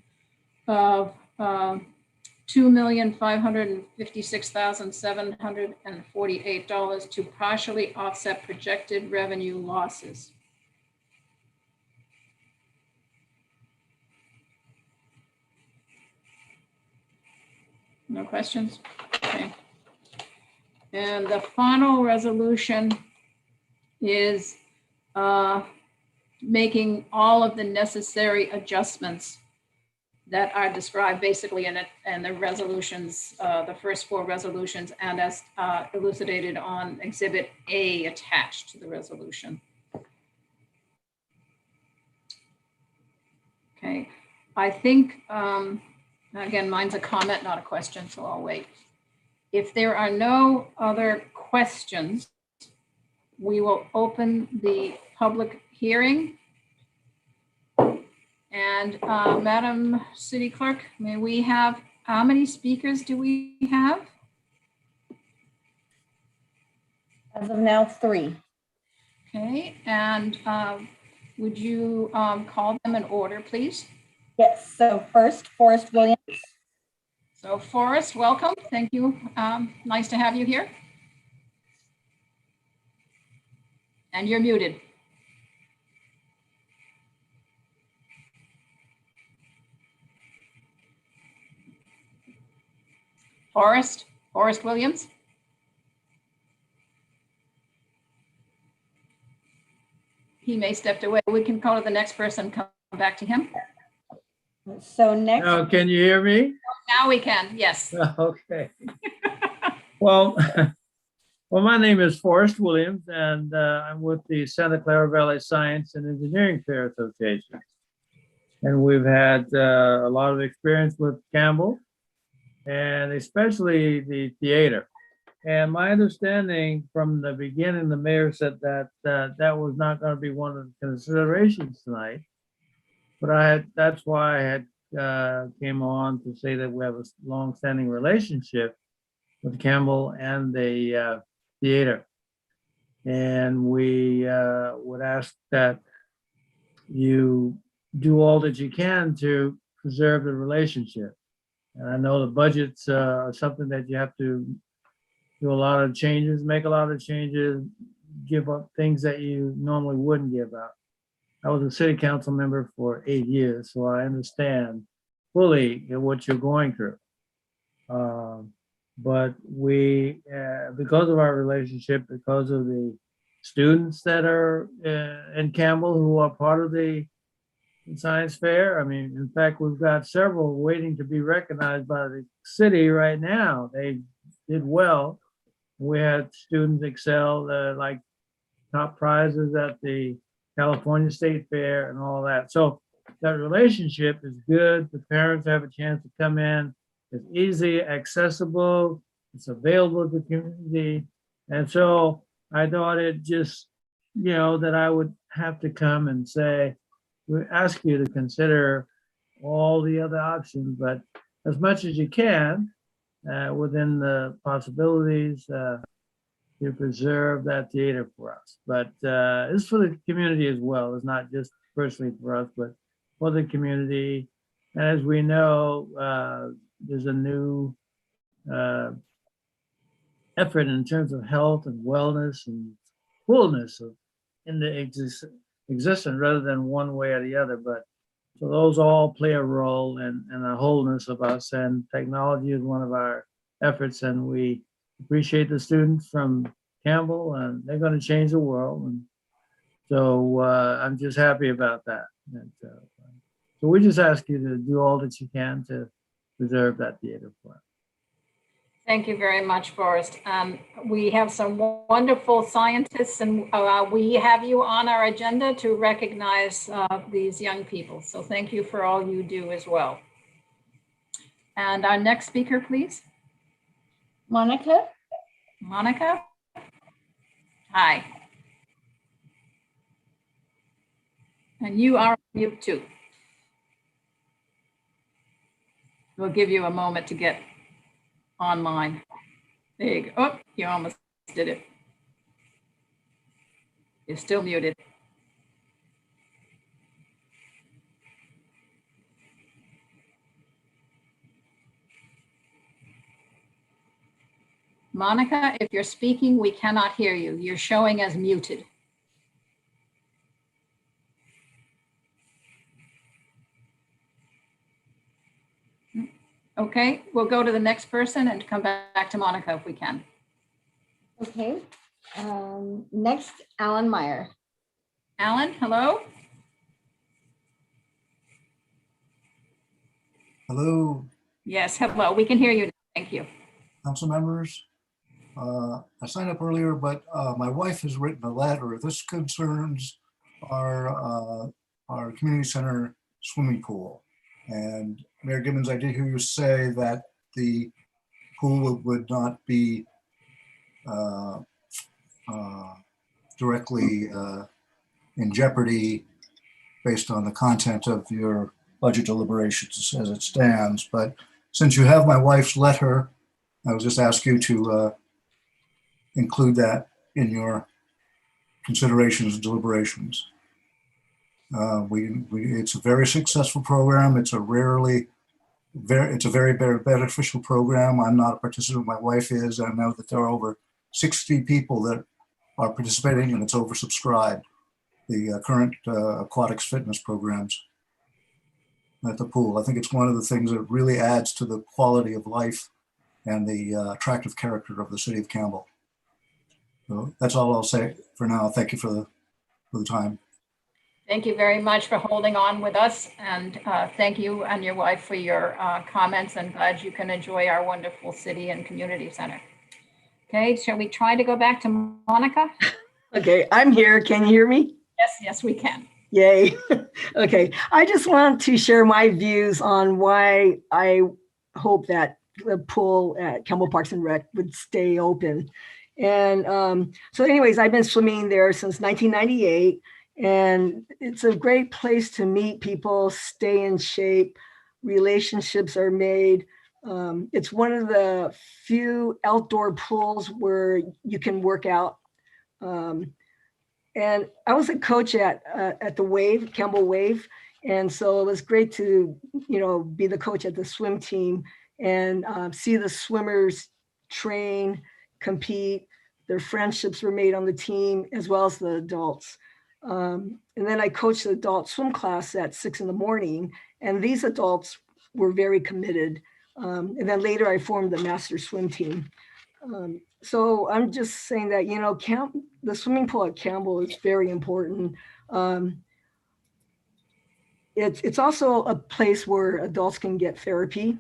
of $2,556,748 to partially offset projected revenue losses. No questions? Okay. And the final resolution is making all of the necessary adjustments that are described basically in it and the resolutions, the first 4 resolutions, and as elucidated on Exhibit A attached to the resolution. Okay, I think, again, mine's a comment, not a question, so I'll wait. If there are no other questions, we will open the public hearing. And Madam City Clerk, may we have, how many speakers do we have? As of now, 3. Okay, and would you call them in order, please? Yes, so first, Forrest Williams. So Forrest, welcome. Thank you. Nice to have you here. And you're muted. Forrest Williams. He may stepped away. We can go to the next person, come back to him. So next. Now, can you hear me? Now we can, yes. Okay. Well, my name is Forrest Williams, and I'm with the Santa Clara Valley Science and Engineering Fair Association. And we've had a lot of experience with Campbell, and especially the theater. And my understanding from the beginning, the mayor said that that was not going to be one of the considerations tonight. But that's why I had came on to say that we have a long-standing relationship with Campbell and the theater. And we would ask that you do all that you can to preserve the relationship. And I know the budget's something that you have to do a lot of changes, make a lot of changes, give up things that you normally wouldn't give up. I was a city council member for 8 years, so I understand fully what you're going through. But we, because of our relationship, because of the students that are in Campbell who are part of the science fair, I mean, in fact, we've got several waiting to be recognized by the city right now. They did well. We had students excel, like top prizes at the California State Fair and all that. So that relationship is good. The parents have a chance to come in. It's easy, accessible, it's available to the community. And so I thought it just, that I would have to come and say, we ask you to consider all the other options, but as much as you can, within the possibilities, to preserve that theater for us. But it's for the community as well. It's not just personally for us, but for the community. And as we know, there's a new effort in terms of health and wellness and fullness in the existence rather than one way or the other. But so those all play a role in the wholeness of us, and technology is one of our efforts, and we appreciate the students from Campbell, and they're going to change the world. And so I'm just happy about that. And, so we just ask you to do all that you can to preserve that theater for us. Thank you very much, Forrest. We have some wonderful scientists, and we have you on our agenda to recognize these young people. So thank you for all you do as well. And our next speaker, please. Monica. Monica? Hi. And you are on mute too. We'll give you a moment to get online. There you go. Oh, you almost did it. You're still muted. Monica, if you're speaking, we cannot hear you. You're showing as muted. Okay, we'll go to the next person and come back to Monica if we can. Okay. Next, Alan Meyer. Alan, hello. Hello, Yes, hello. We can hear you. Thank you. council members. I signed up earlier, but my wife has written a letter. This concerns our community center swimming pool. And Mayor Gibbons, I did hear you say that the pool would not be directly in jeopardy based on the content of your budget deliberations as it stands. But since you have my wife's letter, I will just ask you to include that in your considerations and deliberations. It's a very successful program. It's a very beneficial program. I'm not a participant, my wife is. I know that there are over 60 people that are participating, and it's oversubscribed, the current aquatics fitness programs at the pool. I think it's one of the things that really adds to the quality of life and the attractive character of the city of Campbell. So that's all I'll say for now. Thank you for the time. Thank you very much for holding on with us, and thank you and your wife for your comments, and glad you can enjoy our wonderful city and community center. Okay, shall we try to go back to Monica? Okay, I'm here. Can you hear me? Yes, we can. Yay. Okay, I just want to share my views on why I hope that the pool at Campbell Parks and Rec would stay open. And so anyways, I've been swimming there since 1998. And it's a great place to meet people, stay in shape, relationships are made. It's one of the few outdoor pools where you can work out. And I was a coach at the Wave, Campbell Wave. And so it was great to, be the coach at the swim team and see the swimmers train, compete. Their friendships were made on the team as well as the adults. And then I coached the adult swim class at 6 a.m. and these adults were very committed. And then later I formed the master swim team. So I'm just saying that, the swimming pool at Campbell is very important. It's also a place where adults can get therapy.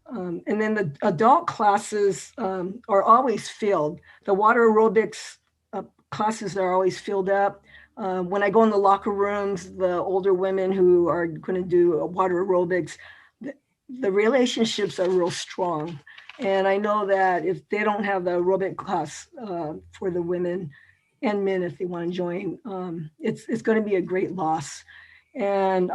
And then the adult classes are always filled. The water aerobics classes are always filled up. When I go in the locker rooms, the older women who are going to do water aerobics, the relationships are real strong. And I know that if they don't have the aerobic class for the women and men, if they want to join, it's going to be a great loss. And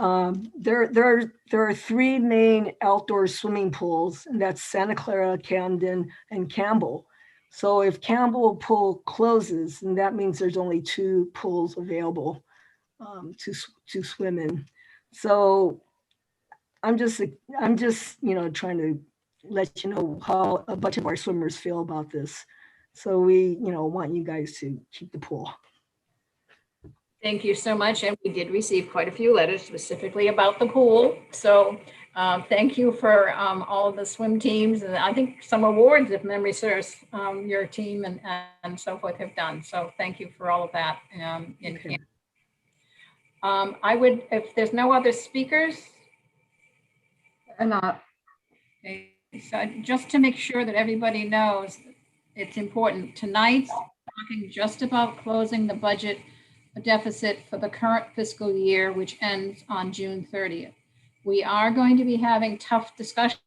there are 3 main outdoor swimming pools, and that's Santa Clara, Camden, and Campbell. So if Campbell Pool closes, and that means there's only 2 pools available to swim in. So I'm just trying to let you know how a bunch of our swimmers feel about this. So we want you guys to keep the pool. Thank you so much. And we did receive quite a few letters specifically about the pool. So thank you for all of the swim teams, and I think some awards, if memory serves, your team and so forth have done. So thank you for all of that. Okay. I would, if there's no other speakers. Not. Okay. So just to make sure that everybody knows, it's important. Tonight's talking just about closing the budget deficit for the current fiscal year, which ends on June 30th. We are going to be having tough discussions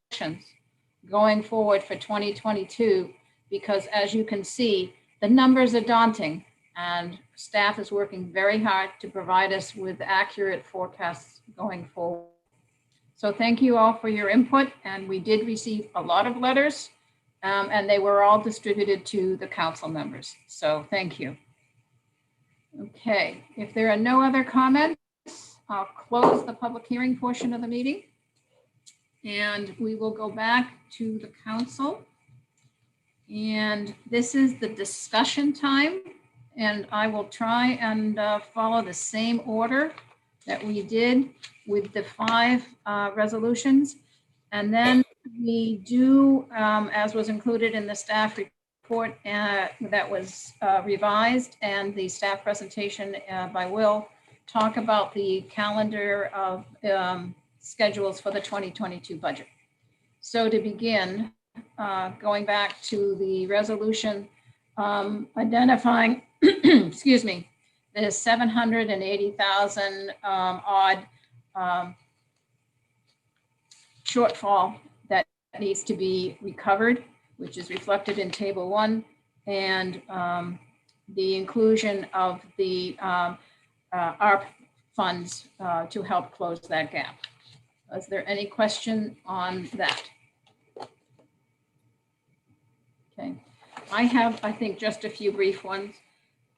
going forward for 2022, because as you can see, the numbers are daunting and staff is working very hard to provide us with accurate forecasts going forward. So thank you all for your input, and we did receive a lot of letters and they were all distributed to the council members. So thank you. Okay, if there are no other comments, I'll close the public hearing portion of the meeting. And we will go back to the council. And this is the discussion time. And I will try and follow the same order that we did with the 5 resolutions. And then we do, as was included in the staff report that was revised, and the staff presentation by Will, talk about the calendar of schedules for the 2022 budget. So to begin, going back to the resolution identifying, excuse me, the 780,000 odd shortfall that needs to be recovered, which is reflected in table 1, and the inclusion of the ARP funds to help close that gap. Is there any question on that? Okay, I have, I think, just a few brief ones.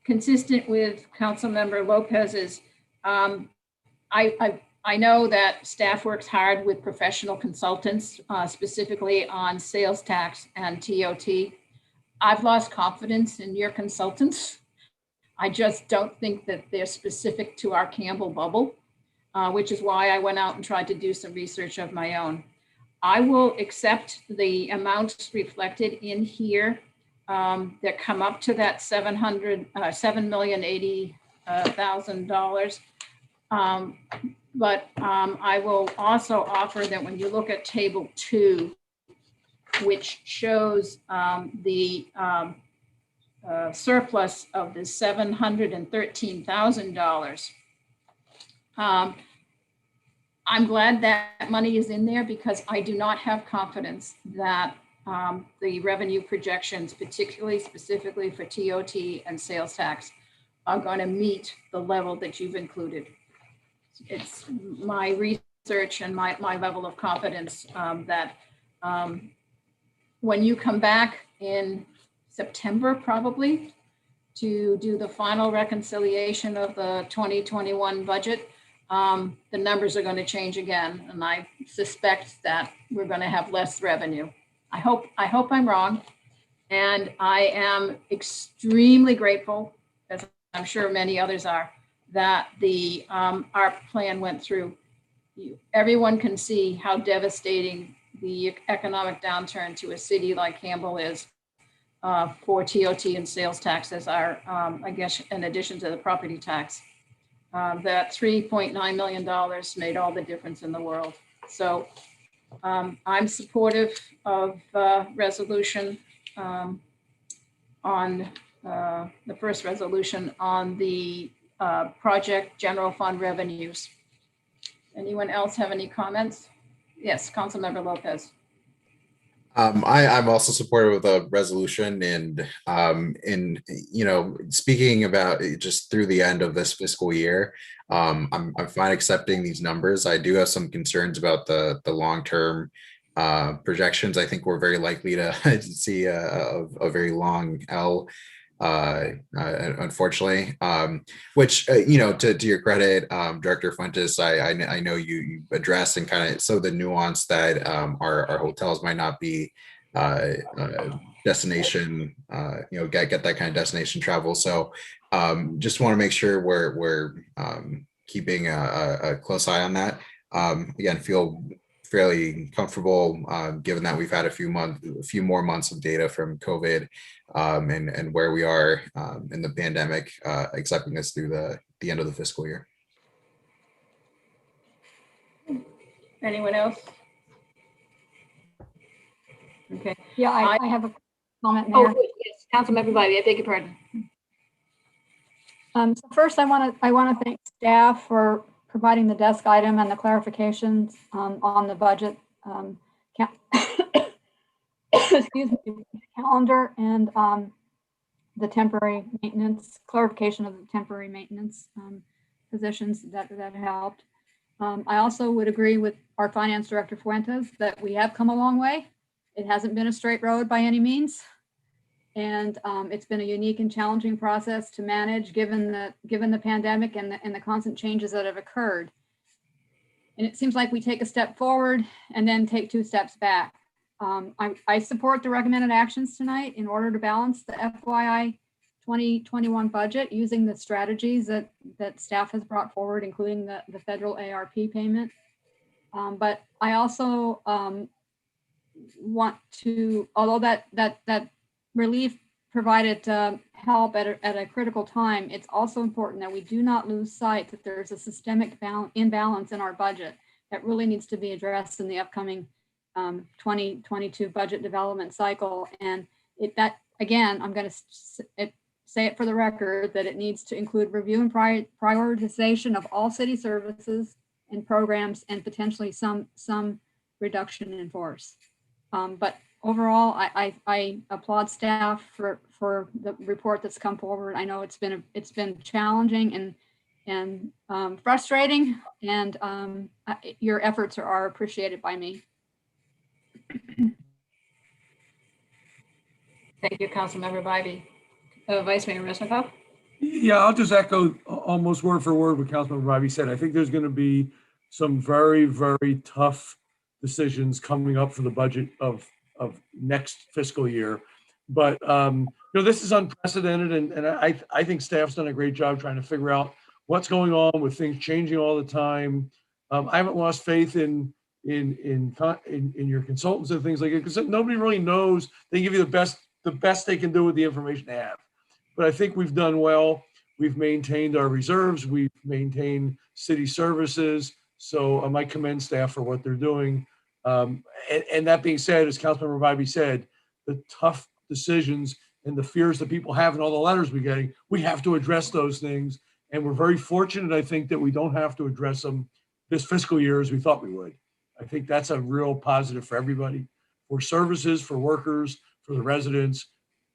Consistent with Councilmember Lopez's, I know that staff works hard with professional consultants, specifically on sales tax and TOT. I've lost confidence in your consultants. I just don't think that they're specific to our Campbell bubble, which is why I went out and tried to do some research of my own. I will accept the amounts reflected in here that come up to that $7,080,000. But I will also offer that when you look at table 2, which shows the surplus of the $713,000, I'm glad that money is in there because I do not have confidence that the revenue projections, particularly specifically for TOT and sales tax, are going to meet the level that you've included. It's my research and my level of confidence that when you come back in September, probably, to do the final reconciliation of the 2021 budget, the numbers are going to change again. And I suspect that we're going to have less revenue. I hope I'm wrong. And I am extremely grateful, as I'm sure many others are, that the our plan went through. Everyone can see how devastating the economic downturn to a city like Campbell is for TOT and sales taxes are, I guess, in addition to the property tax. That $3.9 million made all the difference in the world. So I'm supportive of resolution on the first resolution on the project general fund revenues. Anyone else have any comments? Yes, Councilmember Lopez. I'm also supportive of the resolution, and speaking about it just through the end of this fiscal year, I'm fine accepting these numbers. I do have some concerns about the long-term projections. I think we're very likely to see a very long L, unfortunately, which to your credit, Director Fuentes, I know you addressed and kind of so the nuance that our hotels might not be destination, get that kind of destination travel. So just want to make sure we're keeping a close eye on that. Again, feel fairly comfortable given that we've had a few more months of data from COVID and where we are in the pandemic, accepting us through the end of the fiscal year. Anyone else? Okay. Yeah, I have a comment, Oh, Mayor. yes, Councilmember Bybee, I beg your pardon. So first, I want to thank staff for providing the desk item and the clarifications on the budget excuse me, calendar and the temporary maintenance, clarification of the temporary maintenance positions that helped. I also would agree with our Finance Director Fuentes that we have come a long way. It hasn't been a straight road by any means. And it's been a unique and challenging process to manage given the pandemic and the constant changes that have occurred. And it seems like we take a step forward and then take 2 steps back. I support the recommended actions tonight in order to balance the FYI 2021 budget using the strategies that staff has brought forward, including the federal ARP payment. But I also want to, although that relief provided help at a critical time, it's also important that we do not lose sight that there's a systemic imbalance in our budget that really needs to be addressed in the upcoming 2022 budget development cycle. And that again, I'm going to say it for the record that it needs to include review and prioritization of all city services and programs and potentially some reduction in force. But overall, I applaud staff for the report that's come forward. I know it's been challenging and frustrating, and your efforts are appreciated by me. Thank you, Councilmember Bybee. Vice Mayor Resnikoff? Yeah, I'll just echo almost word for word what Councilmember Bybee said. I think there's going to be some very, very tough decisions coming up for the budget of next fiscal year. But, this is unprecedented, and I think staff's done a great job trying to figure out what's going on with things changing all the time. I haven't lost faith in your consultants and things like it, because nobody really knows. They give you the best they can do with the information they have. But I think we've done well. We've maintained our reserves. We've maintained city services. So I might commend staff for what they're doing. And that being said, as Councilmember Bybee said, the tough decisions and the fears that people have and all the letters we're getting, we have to address those things. And we're very fortunate, I think, that we don't have to address them this fiscal year as we thought we would. I think that's a real positive for everybody, for services, for workers, for the residents.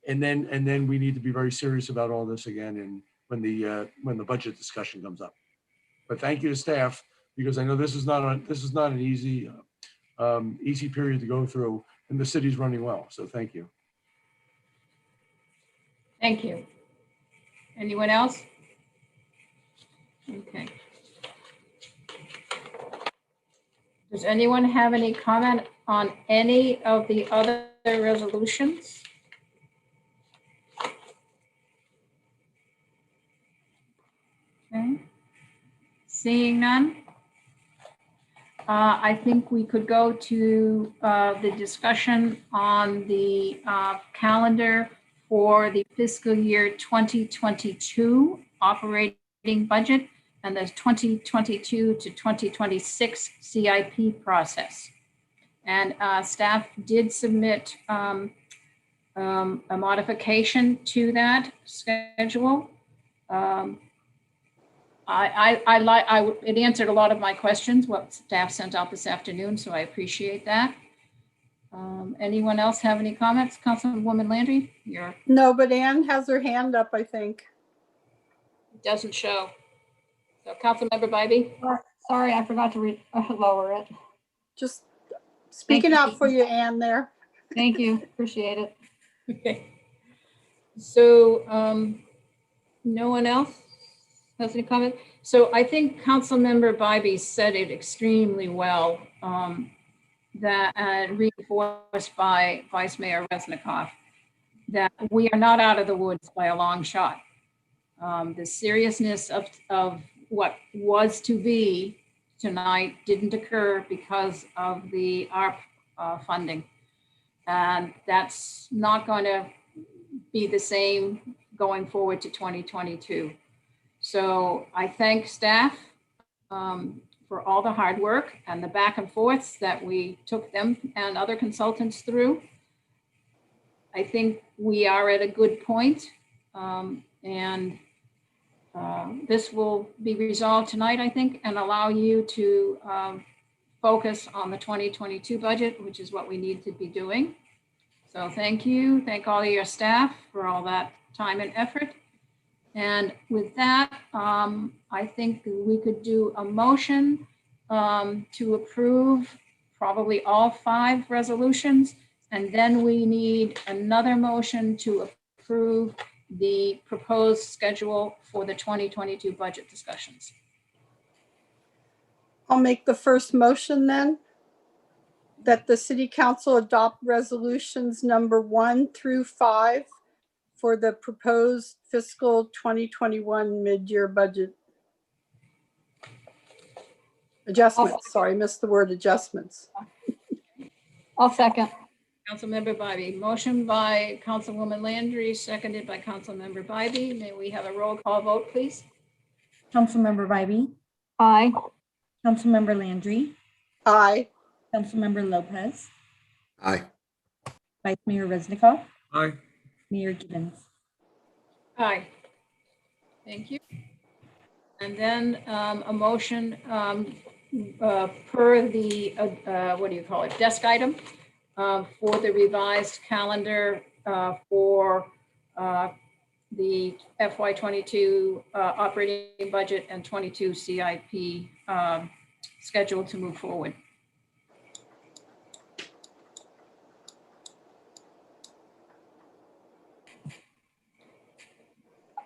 And then we need to be very serious about all this again, and when the budget discussion comes up. But thank you to staff, because I know this is not an easy period to go through, and the city's running well. So thank you. Thank you. Anyone else? Okay. Does anyone have any comment on any of the other resolutions? Okay. Seeing none, I think we could go to the discussion on the calendar for the fiscal year 2022 operating budget and the 2022 to 2026 CIP process. And staff did submit a modification to that schedule. It answered a lot of my questions, what staff sent out this afternoon, so I appreciate that. Anyone else have any comments? Councilwoman Landry? No, but Ann has her hand up, I think. It doesn't show. So Councilmember Bybee? Sorry, I forgot to lower it. Just speaking out for you, Ann, there. Thank you, appreciate it. Okay. So no one else has any comment? So I think Councilmember Bybee said it extremely well, that reinforced by Vice Mayor Resnikoff, that we are not out of the woods by a long shot. The seriousness of what was to be tonight didn't occur because of the ARP funding. And that's not going to be the same going forward to 2022. So I thank staff for all the hard work and the back and forths that we took them and other consultants through. I think we are at a good point, and this will be resolved tonight, I think, and allow you to focus on the 2022 budget, which is what we need to be doing. So thank you. Thank all of your staff for all that time and effort. And with that, I think we could do a motion to approve probably all 5 resolutions. And then we need another motion to approve the proposed schedule for the 2022 budget discussions. I'll make the first motion then, that the city council adopt resolutions number 1 through 5 for the proposed fiscal 2021 mid-year budget. Adjustments, sorry, missed the word adjustments. I'll second. Councilmember Bybee, motion by Councilwoman Landry, seconded by Councilmember Bybee. May we have a roll call vote, please? Councilmember Bybee? Aye. Councilmember Landry? Aye. Councilmember Lopez? Aye. Vice Mayor Resnikoff? Aye. Mayor Gibbons? Aye. Thank you. And then a motion per the, what do you call it, desk item for the revised calendar for the FY22 operating budget and 22 CIP scheduled to move forward.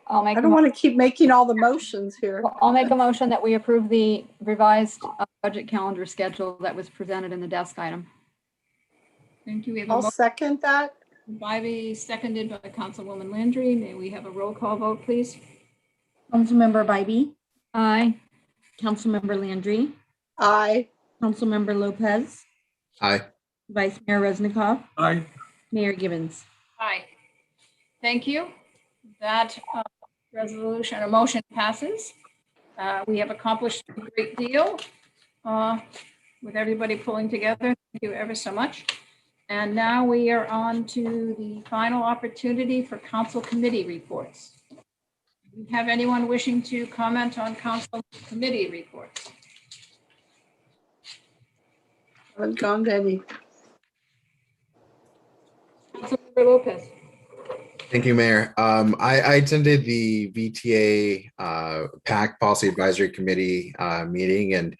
I don't want to keep making all the motions here. I'll make a motion that we approve the revised budget calendar schedule that was presented in the desk item. Thank you. We have a I'll motion second that. by Bybee, seconded by Councilwoman Landry. May we have a roll call vote, please? Councilmember Bybee, Aye. Councilmember Landry, Aye. Councilmember Lopez, Aye. Vice Mayor Resnikoff, Aye. Mayor Gibbons. Aye. Thank you. That resolution or motion passes. We have accomplished a great deal with everybody pulling together. Thank you ever so much. And now we are on to the final opportunity for council committee reports. Do we have anyone wishing to comment on council committee reports? Haven't gone to any. Councilmember Lopez. Thank you, Mayor. I attended the VTA PAC Policy Advisory Committee meeting, and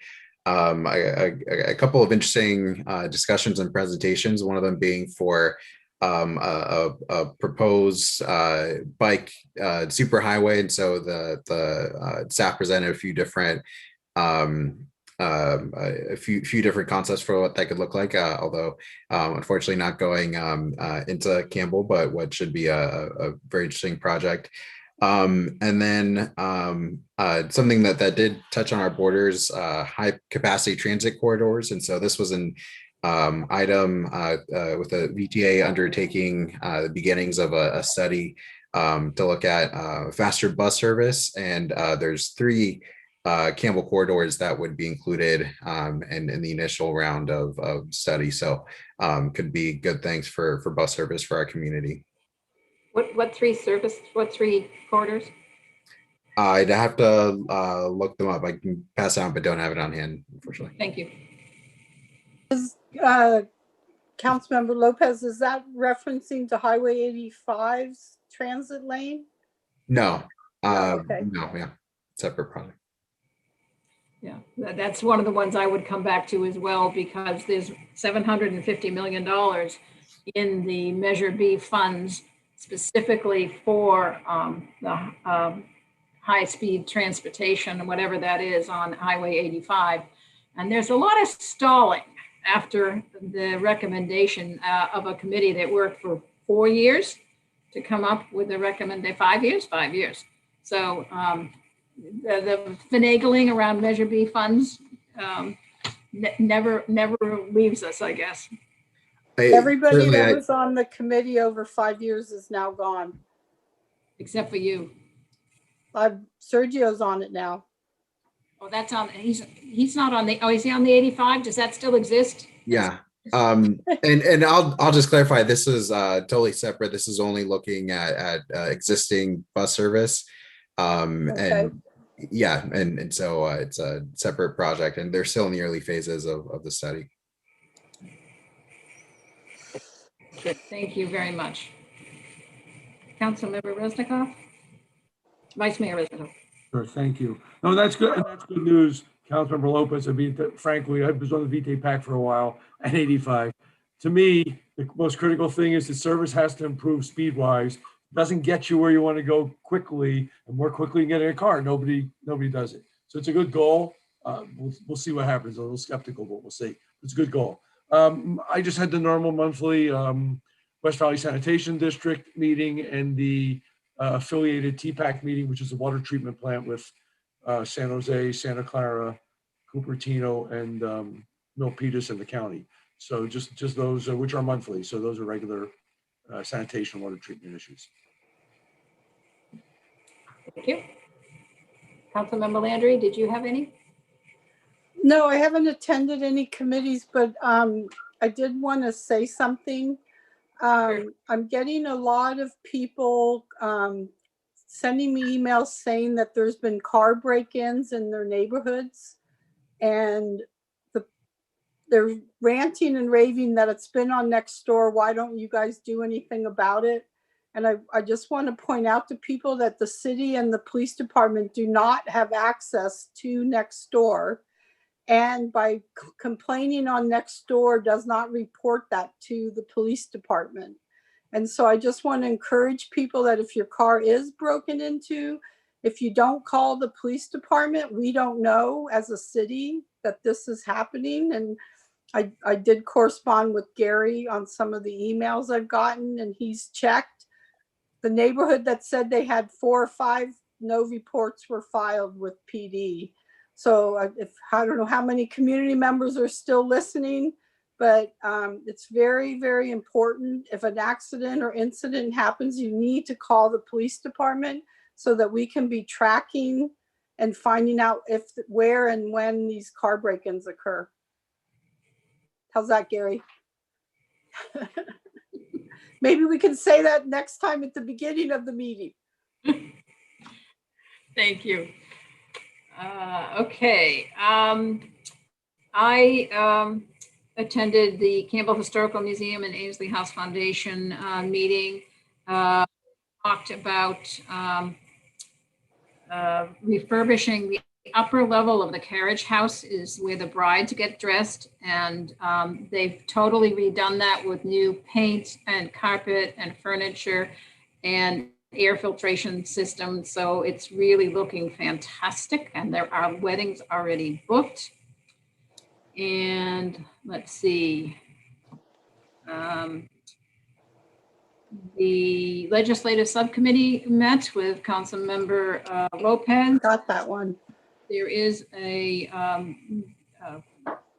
a couple of interesting discussions and presentations, one of them being for a proposed bike superhighway. And so the staff presented a few different a few different concepts for what that could look like, although unfortunately not going into Campbell, but what should be a very interesting project. And then something that did touch on our borders, high capacity transit corridors. And so this was an item with a VTA undertaking the beginnings of a study to look at faster bus service. And there's 3 Campbell corridors that would be included in the initial round of study. So could be good things for bus service for our community. What 3 corridors? I'd have to look them up. I can pass out, but don't have it on hand, unfortunately. Thank you. Councilmember Lopez, is that referencing to Highway 85's transit lane? No, okay. no, yeah, separate project. Yeah, that's one of the ones I would come back to as well, because there's $750 million in the Measure B funds specifically for the high-speed transportation, whatever that is, on Highway 85. And there's a lot of stalling after the recommendation of a committee that worked for 4 years to come up with a recommendation. 5 years? 5 years. So the finagling around Measure B funds never leaves us, I guess. Everybody that was on the committee over 5 years is now gone. Except for you. Sergio's on it now. Oh, that's on, he's not on the, oh, is he on the 85? Does that still exist? Yeah. And I'll just clarify, this is totally separate. This is only looking at existing bus service. And yeah, and so it's a separate project, and they're still in the early phases of the study. Good, thank you very much. Councilmember Resnikoff? Vice Mayor Resnikoff. Sure, thank you. No, that's good. And that's good news, Councilmember Lopez. I mean, frankly, I was on the VTA PAC for a while at 85. To me, the most critical thing is that service has to improve speed-wise. Doesn't get you where you want to go quickly, and more quickly you get in a car. Nobody does it. So it's a good goal. We'll see what happens. A little skeptical, but we'll see. It's a good goal. I just had the normal monthly West Valley Sanitation District meeting and the affiliated TPAC meeting, which is a water treatment plant with San Jose, Santa Clara, Cupertino, and Milpitas in the county. So just those, which are monthly. So those are regular sanitation water treatment issues. Thank you. Councilmember Landry, did you have any? No, I haven't attended any committees, but I did want to say something. I'm getting a lot of people sending me emails saying that there's been car break-ins in their neighborhoods, and they're ranting and raving that it's been on Nextdoor. Why don't you guys do anything about it? And I just want to point out to people that the city and the police department do not have access to Nextdoor. And by complaining on Nextdoor does not report that to the police department. And so I just want to encourage people that if your car is broken into, if you don't call the police department, we don't know as a city that this is happening. And I did correspond with Gary on some of the emails I've gotten, and he's checked. The neighborhood that said they had 4 or 5 no reports were filed with PD. So I don't know how many community members are still listening, but it's very, very important. If an accident or incident happens, you need to call the police department so that we can be tracking and finding out where and when these car break-ins occur. How's that, Gary? Maybe we can say that next time at the beginning of the meeting. Thank you. Okay. I attended the Campbell Historical Museum and Ainsley House Foundation meeting. Talked about refurbishing the upper level of the carriage house is where the brides get dressed, and they've totally redone that with new paint and carpet and furniture and air filtration system. So it's really looking fantastic, and there are weddings already booked. And let's see. The legislative subcommittee met with Councilmember Lopez. Got that one. There is a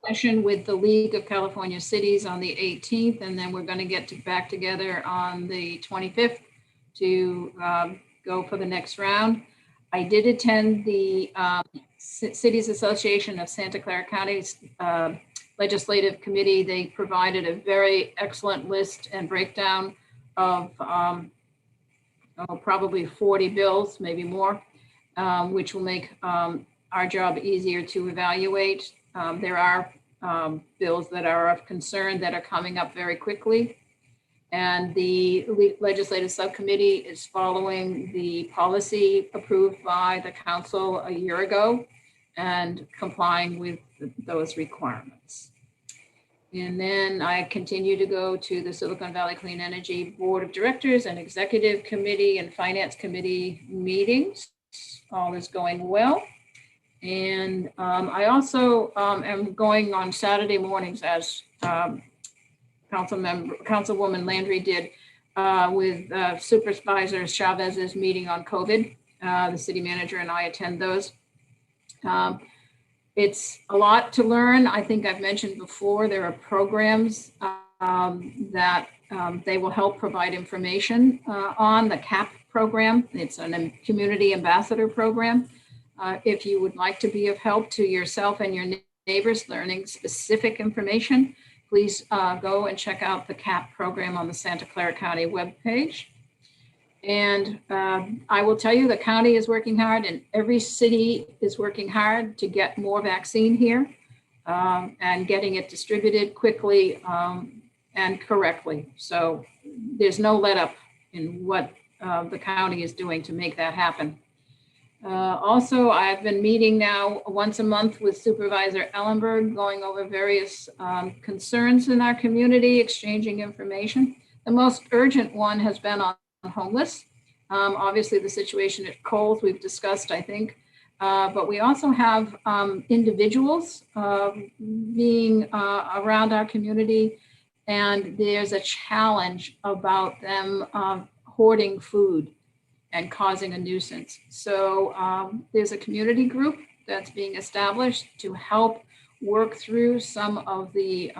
session with the League of California Cities on the 18th, and then we're going to get back together on the 25th to go for the next round. I did attend the Cities Association of Santa Clara County's legislative committee. They provided a very excellent list and breakdown of probably 40 bills, maybe more, which will make our job easier to evaluate. There are bills that are of concern that are coming up very quickly. And the legislative subcommittee is following the policy approved by the council a year ago and complying with those requirements. And then I continue to go to the Silicon Valley Clean Energy Board of Directors and Executive Committee and Finance Committee meetings. All is going well. And I also am going on Saturday mornings, as Councilwoman Landry did, with Supervisor Chavez's meeting on COVID. The city manager and I attend those. It's a lot to learn. I think I've mentioned before, there are programs that they will help provide information on the CAP program. It's a community ambassador program. If you would like to be of help to yourself and your neighbors learning specific information, please go and check out the CAP program on the Santa Clara County webpage. And I will tell you, the county is working hard, and every city is working hard to get more vaccine here and getting it distributed quickly and correctly. So there's no let up in what the county is doing to make that happen. Also, I've been meeting now once a month with Supervisor Ellenberg, going over various concerns in our community, exchanging information. The most urgent one has been on homeless. Obviously, the situation at Kohl's we've discussed, I think, but we also have individuals being around our community, and there's a challenge about them hoarding food and causing a nuisance. So there's a community group that's being established to help work through some of the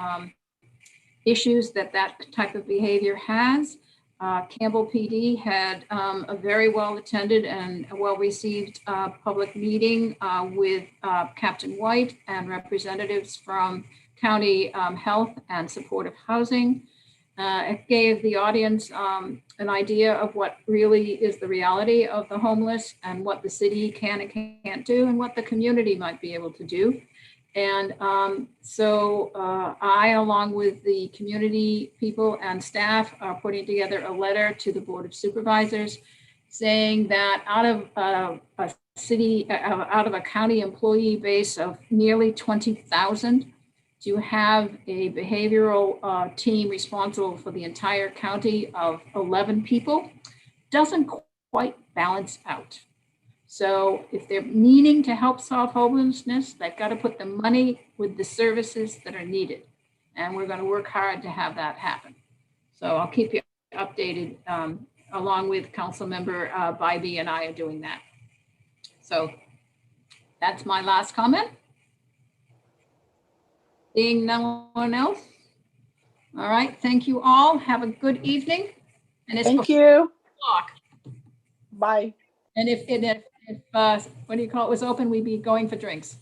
issues that type of behavior has. Campbell PD had a very well-attended and well-received public meeting with Captain White and representatives from County Health and Supportive Housing. It gave the audience an idea of what really is the reality of the homeless and what the city can and can't do and what the community might be able to do. And so I, along with the community people and staff, are putting together a letter to the Board of Supervisors saying that out of a city, out of a county employee base of nearly 20,000, to have a behavioral team responsible for the entire county of 11 people doesn't quite balance out. So if they're meaning to help solve homelessness, they've got to put the money with the services that are needed. And we're going to work hard to have that happen. So I'll keep you updated along with Councilmember Bybee, and I are doing that. So that's my last comment. Seeing no one else. All right, thank you all. Have a good evening. And it's Thank you. o'clock. Bye. And if what do you call it, was open, we'd be going for drinks.